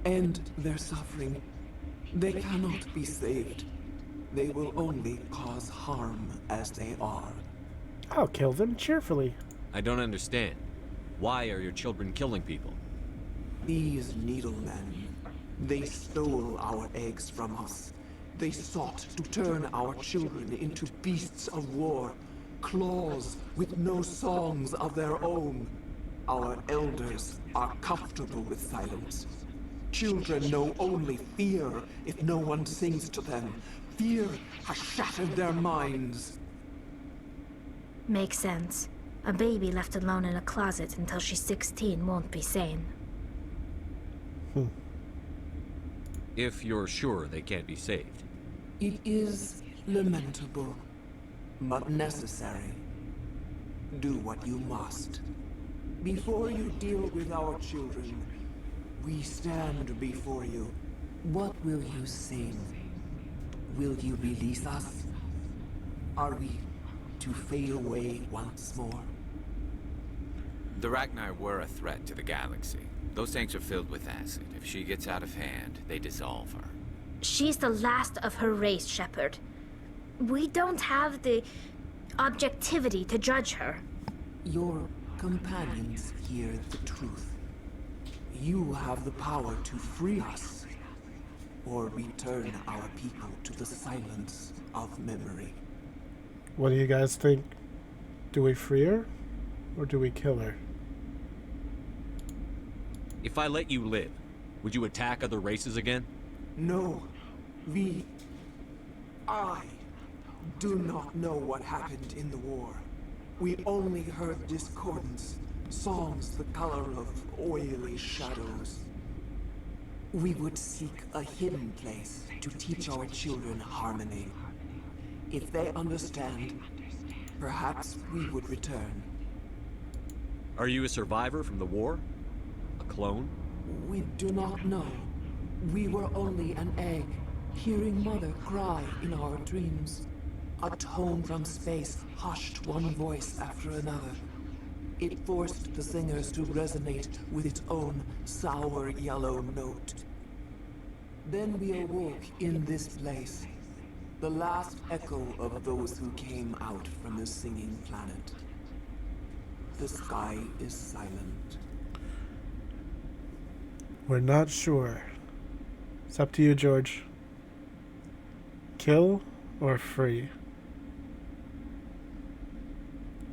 And their suffering, they cannot be saved. They will only cause harm as they are. I'll kill them cheerfully. I don't understand. Why are your children killing people? These needlemen, they stole our eggs from us. They sought to turn our children into beasts of war, claws with no songs of their own. Our elders are comfortable with silence. Children know only fear if no one sings to them. Fear has shattered their minds. Makes sense. A baby left alone in a closet until she's 16 won't be sane. If you're sure they can't be saved. It is lamentable, but necessary. Do what you must. Before you deal with our children, we stand before you. What will you sing? Will you release us? Are we to fade away once more? The Rachni were a threat to the galaxy. Those tanks are filled with acid. If she gets out of hand, they dissolve her. She's the last of her race, Shepard. We don't have the objectivity to judge her. Your companions hear the truth. You have the power to free us, or return our people to the silence of memory. What do you guys think? Do we free her, or do we kill her? If I let you live, would you attack other races again? No, I do not know what happened in the war. We only heard discordance, songs the color of oily shadows. We would seek a hidden place to teach our children harmony. If they understand, perhaps we would return. Are you a survivor from the war? A clone? We do not know. We were only an egg, hearing Mother cry in our dreams. A tone from space hushed one voice after another. It forced the singers to resonate with its own sour yellow note. Then we awoke in this place, the last echo of those who came out from the singing planet. The sky is silent. We're not sure. It's up to you, George. Kill or free?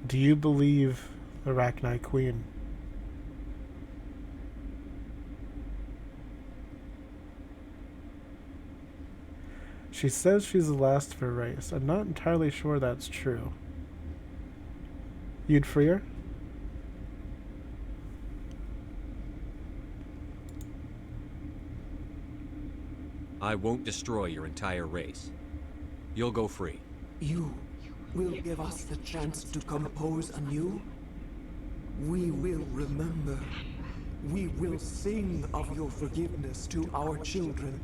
Do you believe the Rachni Queen? She says she's the last of her race. I'm not entirely sure that's true. You'd free her? I won't destroy your entire race. You'll go free. You will give us the chance to compose anew? We will remember. We will sing of your forgiveness to our children.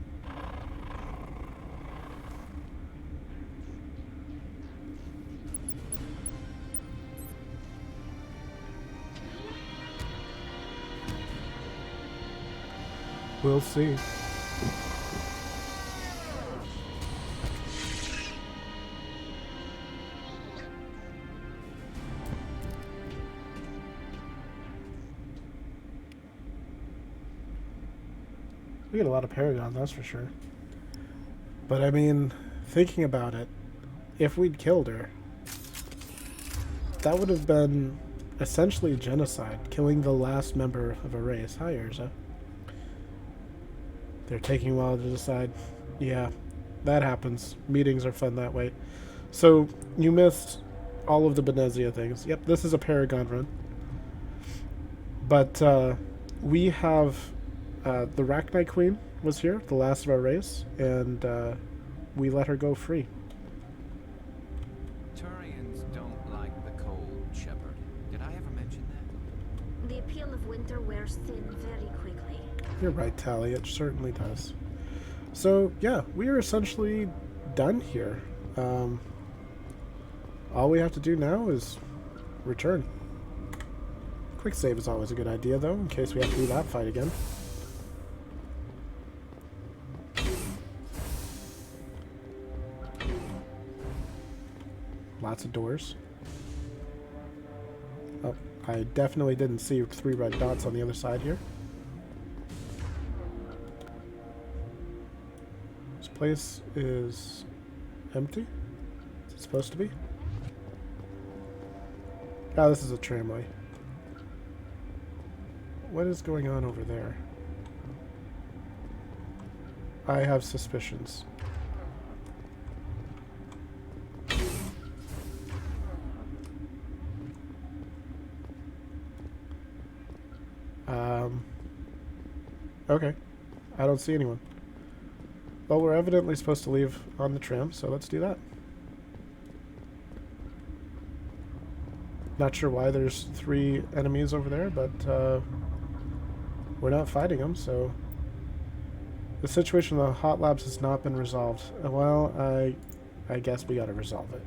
We'll see. We get a lot of Paragon, that's for sure. But I mean, thinking about it, if we'd killed her, that would have been essentially genocide, killing the last member of a race. Hi, Urza. They're taking a while to decide. Yeah, that happens. Meetings are fun that way. So, you missed all of the Benezia things. Yep, this is a Paragon run. But, we have, the Rachni Queen was here, the last of our race, and, we let her go free. Turians don't like the cold, Shepard. Did I ever mention that? The appeal of winter wears thin very quickly. You're right, Tally, it certainly does. So, yeah, we are essentially done here. All we have to do now is return. Quick save is always a good idea, though, in case we have to do that fight again. Lots of doors. Oh, I definitely didn't see 3 red dots on the other side here. This place is empty? Is it supposed to be? Oh, this is a tramway. What is going on over there? I have suspicions. Okay. I don't see anyone. Well, we're evidently supposed to leave on the tram, so let's do that. Not sure why there's 3 enemies over there, but we're not fighting them, so... The situation in the hot labs has not been resolved. Well, I guess we gotta resolve it.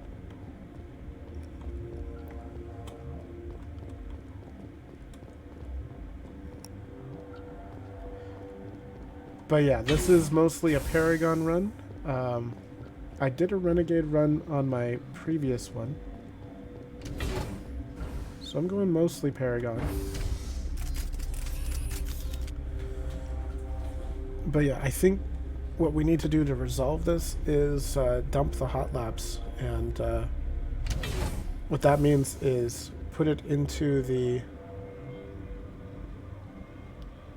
But yeah, this is mostly a Paragon run. I did a Renegade run on my previous one. So I'm going mostly Paragon. But yeah, I think what we need to do to resolve this is dump the hot labs. And what that means is put it into the...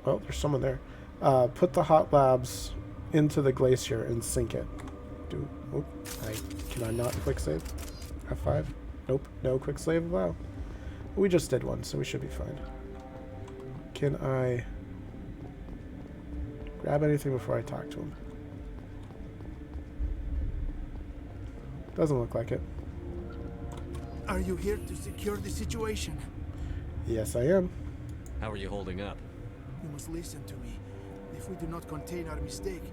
Oh, there's someone there. Put the hot labs into the glacier and sink it. Can I not quick save? F5? Nope, no quick save allowed. We just did one, so we should be fine. Can I grab anything before I talk to him? Doesn't look like it. Are you here to secure the situation? Yes, I am. How are you holding up? You must listen to me. If we do not contain our mistake,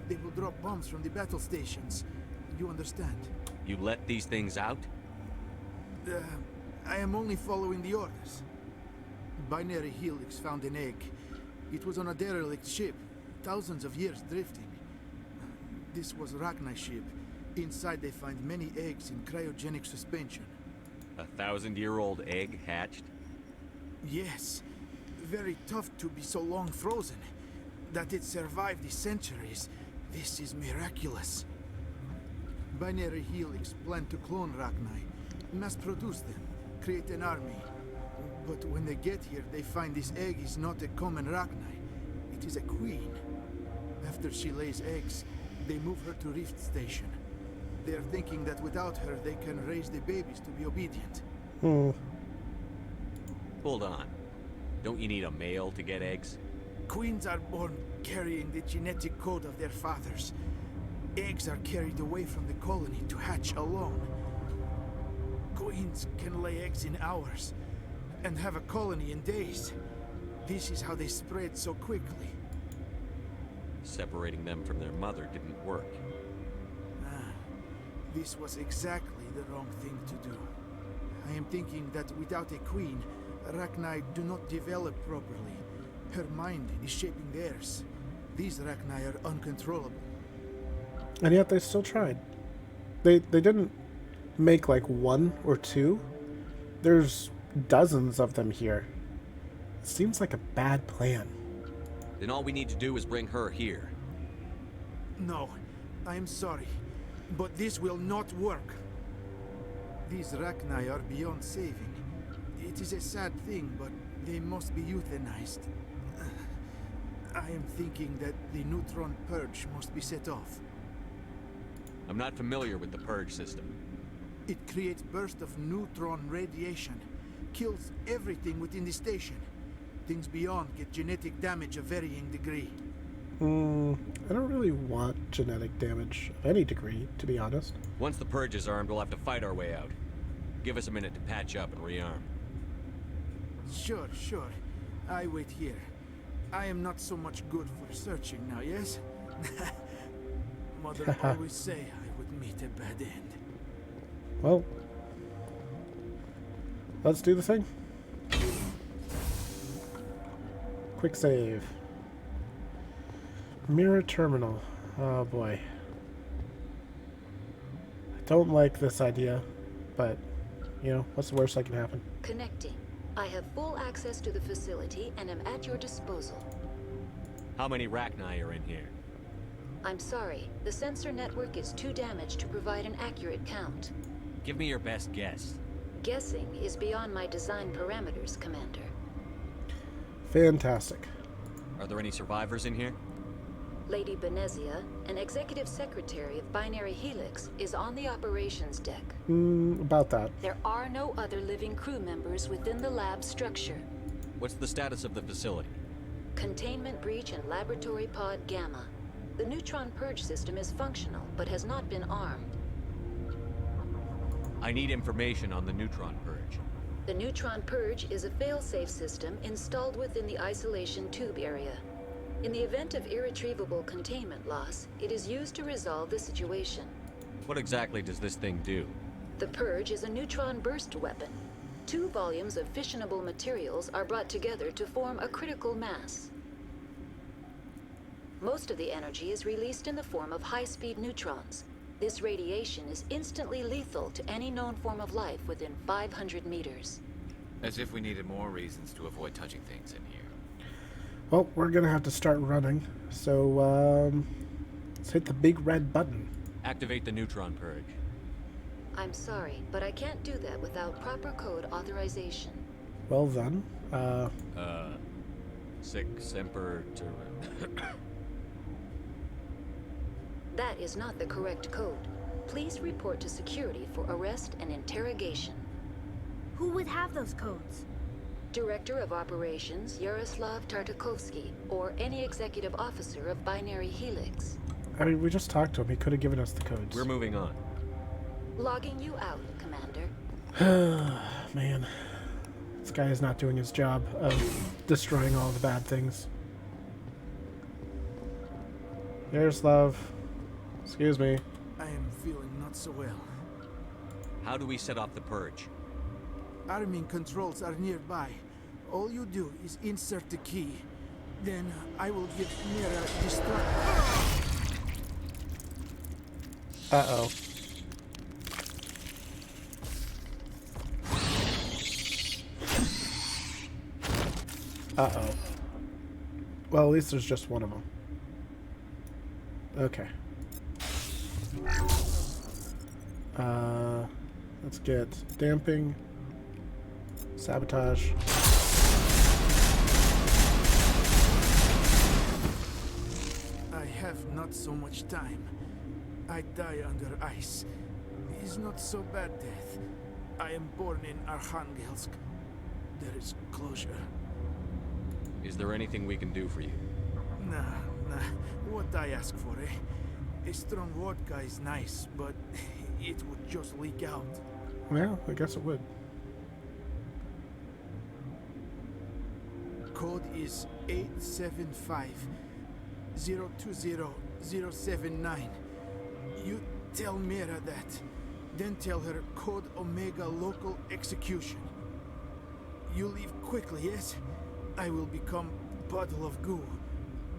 they will drop bombs from the battle stations. You understand? You let these things out? I am only following the orders. Binary Helix found an egg. It was on a derelict ship, thousands of years drifting. This was Rachni's ship. Inside they find many eggs in cryogenic suspension. 1,000-year-old egg hatched? Yes. Very tough to be so long frozen. That it survived the centuries, this is miraculous. Binary Helix planned to clone Rachni, mass produce them, create an army. But when they get here, they find this egg is not a common Rachni. It is a queen. After she lays eggs, they move her to Rift Station. They are thinking that without her, they can raise the babies to be obedient. Hold on. Don't you need a male to get eggs? Queens are born carrying the genetic code of their fathers. Eggs are carried away from the colony to hatch alone. Queens can lay eggs in hours and have a colony in days. This is how they spread so quickly. Separating them from their mother didn't work. This was exactly the wrong thing to do. I am thinking that without a queen, Rachni do not develop properly. Her mind is shaping theirs. These Rachni are uncontrollable. And yet they still tried. They didn't make like 1 or 2. There's dozens of them here. It seems like a bad plan. Then all we need to do is bring her here. No, I am sorry, but this will not work. These Rachni are beyond saving. It is a sad thing, but they must be euthanized. I am thinking that the neutron purge must be set off. I'm not familiar with the purge system. It creates bursts of neutron radiation, kills everything within the station. Things beyond get genetic damage of varying degree. I don't really want genetic damage of any degree, to be honest. Once the purge is armed, we'll have to fight our way out. Give us a minute to patch up and rearm. Sure. I wait here. I am not so much good for searching now, yes? Mother always say I would meet a bad end. Well, let's do the thing. Quick save. Mirror terminal. Oh boy. I don't like this idea, but, you know, what's the worst that can happen? Connecting. I have full access to the facility and am at your disposal. How many Rachni are in here? I'm sorry, the sensor network is too damaged to provide an accurate count. Give me your best guess. Guessing is beyond my design parameters, Commander. Fantastic. Are there any survivors in here? Lady Benezia, an executive secretary of Binary Helix, is on the operations deck. About that. There are no other living crew members within the lab structure. What's the status of the facility? Containment breach in Laboratory Pod Gamma. The neutron purge system is functional, but has not been armed. I need information on the neutron purge. The neutron purge is a fail-safe system installed within the isolation tube area. In the event of irretrievable containment loss, it is used to resolve the situation. What exactly does this thing do? The purge is a neutron burst weapon. 2 volumes of fissionable materials are brought together to form a critical mass. Most of the energy is released in the form of high-speed neutrons. This radiation is instantly lethal to any known form of life within 500 meters. As if we needed more reasons to avoid touching things in here. Well, we're gonna have to start running, so let's hit the big red button. Activate the neutron purge. I'm sorry, but I can't do that without proper code authorization. Well then, Sic semper That is not the correct code. Please report to security for arrest and interrogation. Who would have those codes? Director of Operations Yaroslav Tartakovsky, or any executive officer of Binary Helix. I mean, we just talked to him. He could have given us the codes. We're moving on. Logging you out, Commander. Man. This guy is not doing his job of destroying all the bad things. Yaroslav. Excuse me. I am feeling not so well. How do we set off the purge? Arming controls are nearby. All you do is insert the key. Then I will give Mira destruct. Uh-oh. Uh-oh. Well, at least there's just one of them. Okay. Let's get damping. Sabotage. I have not so much time. I die under ice. It is not so bad death. I am born in Arkhangelsk. There is closure. Is there anything we can do for you? Nah. What I ask for, eh? A strong vodka is nice, but it would just leak out. Well, I guess it would. Code is 875-020-079. You tell Mira that. Then tell her Code Omega Local Execution. You leave quickly, yes? I will become puddle of goo.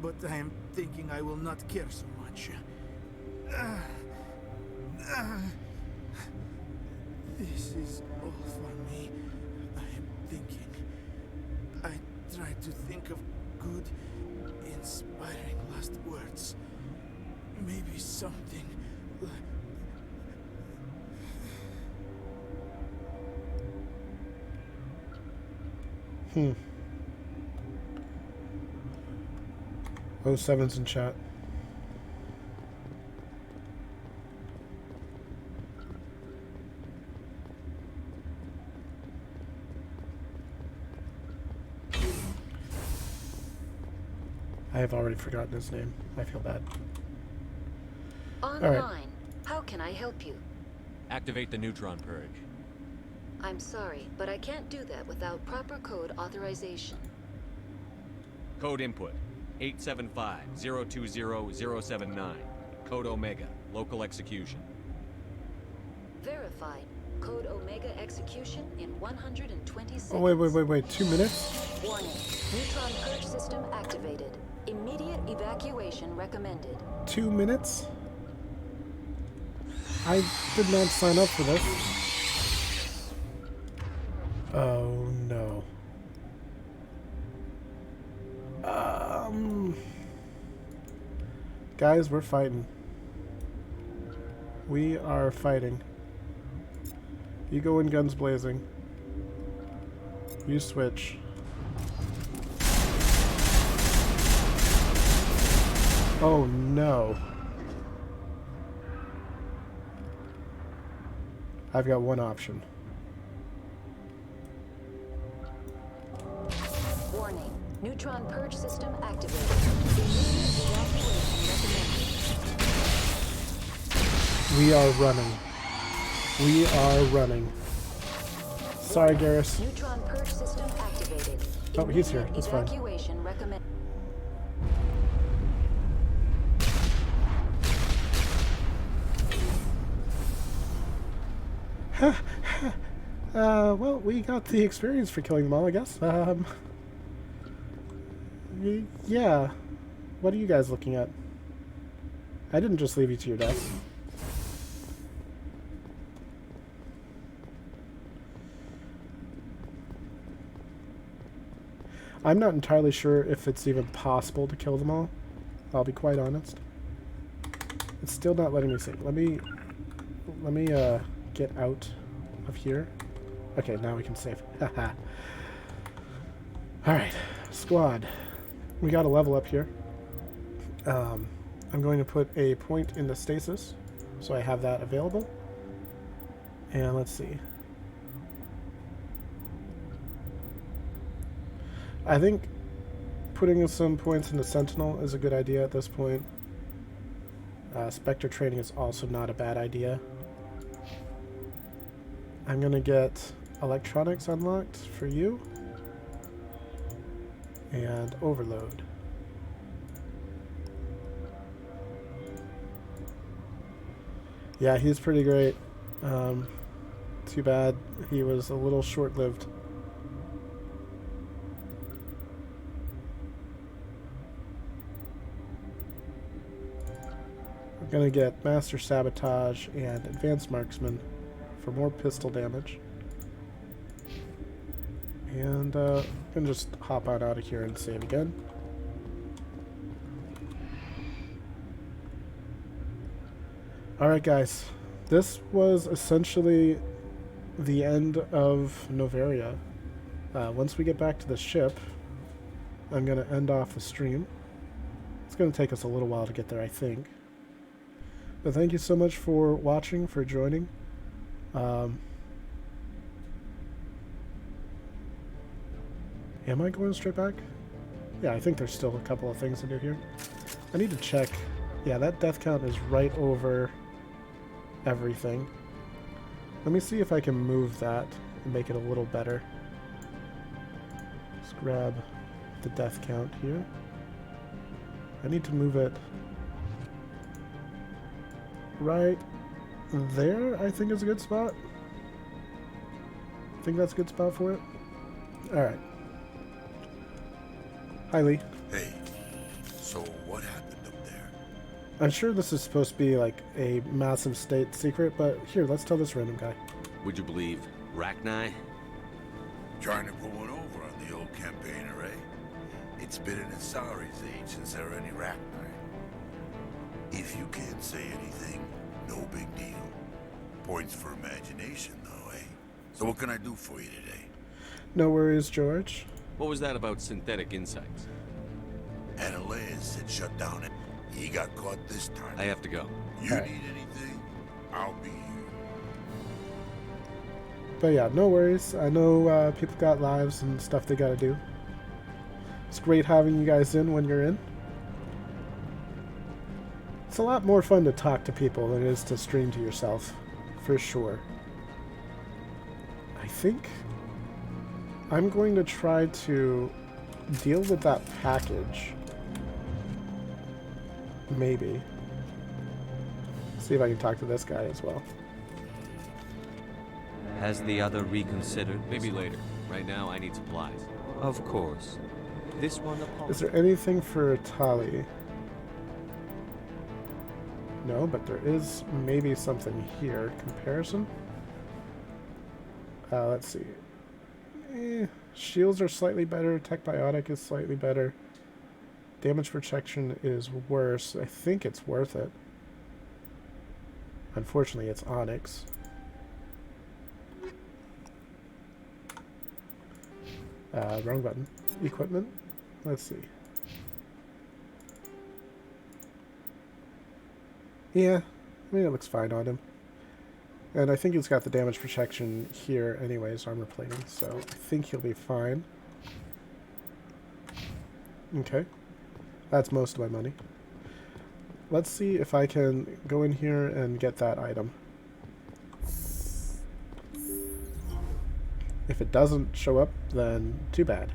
But I am thinking I will not care so much. This is all for me. I am thinking. I try to think of good in inspiring last words. Maybe something. Hmm. 07's in chat. I have already forgotten his name. I feel bad. Online. Right. How can I help you? Activate the neutron purge. I'm sorry, but I can't do that without proper code authorization. Code input 875-020-079. Code Omega. Local execution. Verified. Code Omega execution in 120 seconds. Oh, wait. 2 minutes? Warning. Neutron purge system activated. Immediate evacuation recommended. 2 minutes? I did not sign up for this. Oh, no. Guys, we're fighting. We are fighting. You go in guns blazing. You switch. Oh no. I've got one option. Warning. Neutron purge system activated. Immediate evacuation recommended. We are running. We are running. Sorry, Garrus. Neutron purge system activated. Oh, he's here. It's fine. Evacuation recommended. Well, we got the experience for killing them all, I guess. Yeah. What are you guys looking at? I didn't just leave you to your death. I'm not entirely sure if it's even possible to kill them all. I'll be quite honest. It's still not letting me save. Let me get out of here. Okay, now we can save. Haha. Alright, squad. We got a level up here. I'm going to put a point into stasis, so I have that available. And let's see. I think putting some points into Sentinel is a good idea at this point. Spectre training is also not a bad idea. I'm going to get electronics unlocked for you. And overload. Yeah, he's pretty great. Too bad he was a little short-lived. We're gonna get Master Sabotage and Advanced Marksman for more pistol damage. And I'm gonna just hop on out of here and save again. Alright guys, this was essentially the end of Noveria. Once we get back to the ship, I'm going to end off the stream. It's going to take us a little while to get there, I think. But thank you so much for watching, for joining. Am I going straight back? Yeah, I think there's still a couple of things to do here. I need to check. Yeah, that death count is right over everything. Let me see if I can move that and make it a little better. Let's grab the death count here. I need to move it right there, I think is a good spot. I think that's a good spot for it. Alright. Hi, Lee. Hey, so what happened up there? I'm sure this is supposed to be like a massive state secret, but here, let's tell this random guy. Would you believe Rachni? Trying to pull one over on the old campaigner, eh? It's been an Asari's age since there were any Rachni. If you can't say anything, no big deal. Points for imagination, though, eh? So what can I do for you today? No worries, George. What was that about synthetic insights? Analyze said shut down it. He got caught this time. I have to go. You need anything? I'll be here. But yeah, no worries. I know people got lives and stuff they gotta do. It's great having you guys in when you're in. It's a lot more fun to talk to people than it is to stream to yourself, for sure. I think I'm going to try to deal with that package. Maybe. See if I can talk to this guy as well. Has the other reconsidered? Maybe later. Right now, I need supplies. Of course. This one upon... Is there anything for Tali? No, but there is maybe something here. Comparison? Let's see. Shields are slightly better. Tech Biotic is slightly better. Damage protection is worse. I think it's worth it. Unfortunately, it's Onyx. Wrong button. Equipment? Let's see. Yeah, I mean, it looks fine on him. And I think he's got the damage protection here anyways, armor plating, so I think he'll be fine. Okay. That's most of my money. Let's see if I can go in here and get that item. If it doesn't show up, then too bad.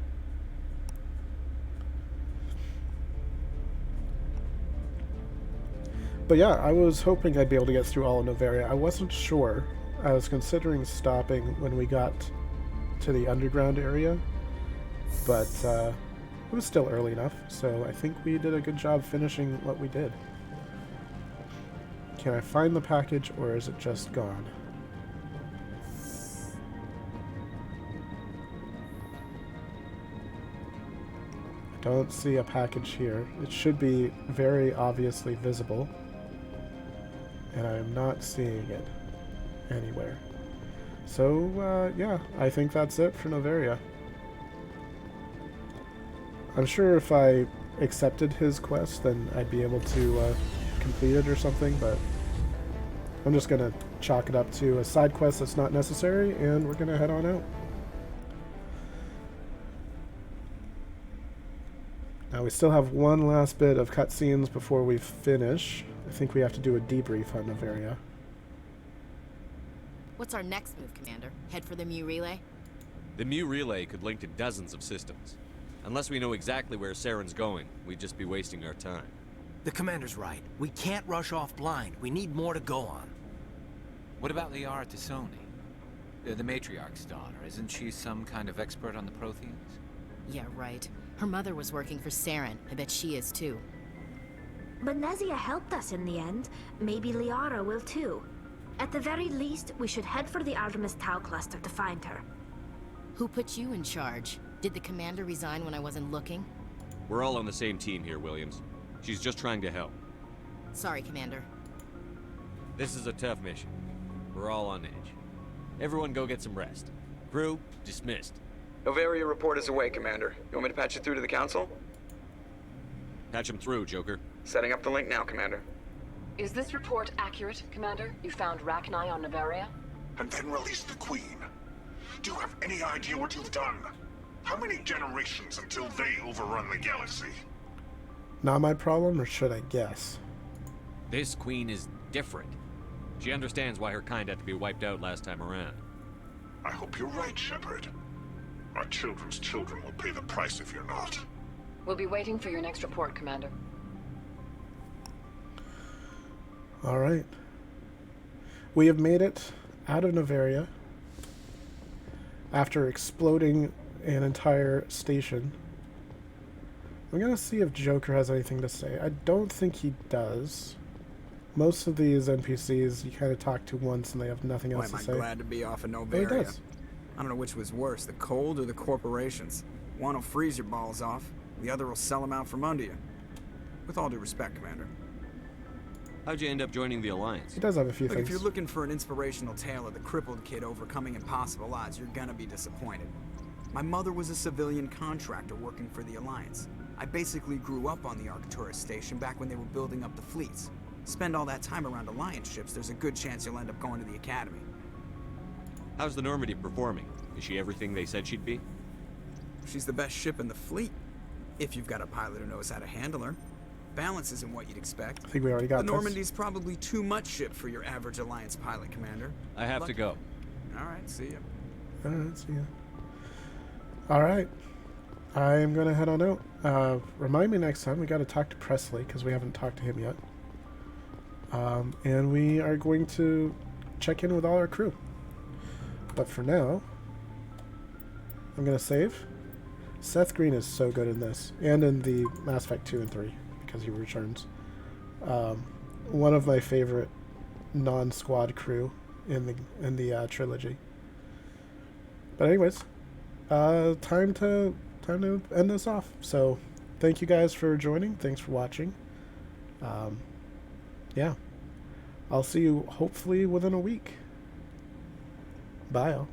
But yeah, I was hoping I'd be able to get through all of Noveria. I wasn't sure. I was considering stopping when we got to the underground area, but it was still early enough, so I think we did a good job finishing what we did. Can I find the package, or is it just gone? I don't see a package here. It should be very obviously visible, and I am not seeing it anywhere. So, yeah, I think that's it for Noveria. I'm sure if I accepted his quest, then I'd be able to complete it or something, but I'm just going to chalk it up to a side quest that's not necessary, and we're going to head on out. Now we still have one last bit of cutscenes before we finish. I think we have to do a debrief on Noveria. What's our next move, Commander? Head for the ME relay? The ME relay could link to dozens of systems. Unless we know exactly where Saren's going, we'd just be wasting our time. The Commander's right. We can't rush off blind. We need more to go on. What about Liara Tassoni? The Matriarch's daughter. Isn't she some kind of expert on the Protheans? Yeah, right. Her mother was working for Saren. I bet she is too. But Nezia helped us in the end. Maybe Liara will too. At the very least, we should head for the Artemis Tau cluster to find her. Who put you in charge? Did the commander resign when I wasn't looking? We're all on the same team here, Williams. She's just trying to help. Sorry, Commander. This is a tough mission. We're all on edge. Everyone go get some rest. Crew, dismissed. Noveria report is away, Commander. You want me to patch you through to the Council? Patch him through, Joker. Setting up the link now, Commander. Is this report accurate, Commander? You found Rachni on Noveria? And then released the Queen. Do you have any idea what you've done? How many generations until they overrun the galaxy? Not my problem, or should I guess? This Queen is different. She understands why her kind had to be wiped out last time around. I hope you're right, Shepard. Our children's children will pay the price if you're not. We'll be waiting for your next report, Commander. Alright. We have made it out of Noveria after exploding an entire station. I'm gonna see if Joker has anything to say. I don't think he does. Most of these NPCs you kind of talk to once and they have nothing else to say. Am I glad to be off of Oh, Noveria? he does. I don't know which was worse, the cold or the corporations. One will freeze your balls off, The other will sell him out from under you. With all due respect, Commander. How'd you end up joining the Alliance? He does have a few Look, things. if you're looking for an inspirational tale of the crippled kid overcoming impossible odds, you're gonna be disappointed. My mother was a civilian contractor working for the Alliance. I basically grew up on the Arcturus station back when they were building up the fleets. Spend all that time around Alliance ships, there's a good chance you'll end up going to the Academy. How's the Normandy performing? Is she everything they said she'd be? She's the best ship in the fleet, if you've got a pilot who knows how to handle her. Balance isn't what you'd expect. I think we already got The this. Normandy's probably too much ship for your average Alliance pilot, Commander. I have to go. Alright, see ya. Alright, see ya. Alright. I am going to head on out. Remind me next time, we got to talk to Presley, because we haven't talked to him yet. And we are going to check in with all our crew. But for now, I'm going to save. Seth Green is so good in this, and in the Mass Effect 2 and 3, because he returns. One of my favorite non-squad crew in the trilogy. But anyways, time to end this off. So, thank you guys for joining. Thanks for watching. Yeah, I'll see you hopefully within a week. Bye, all.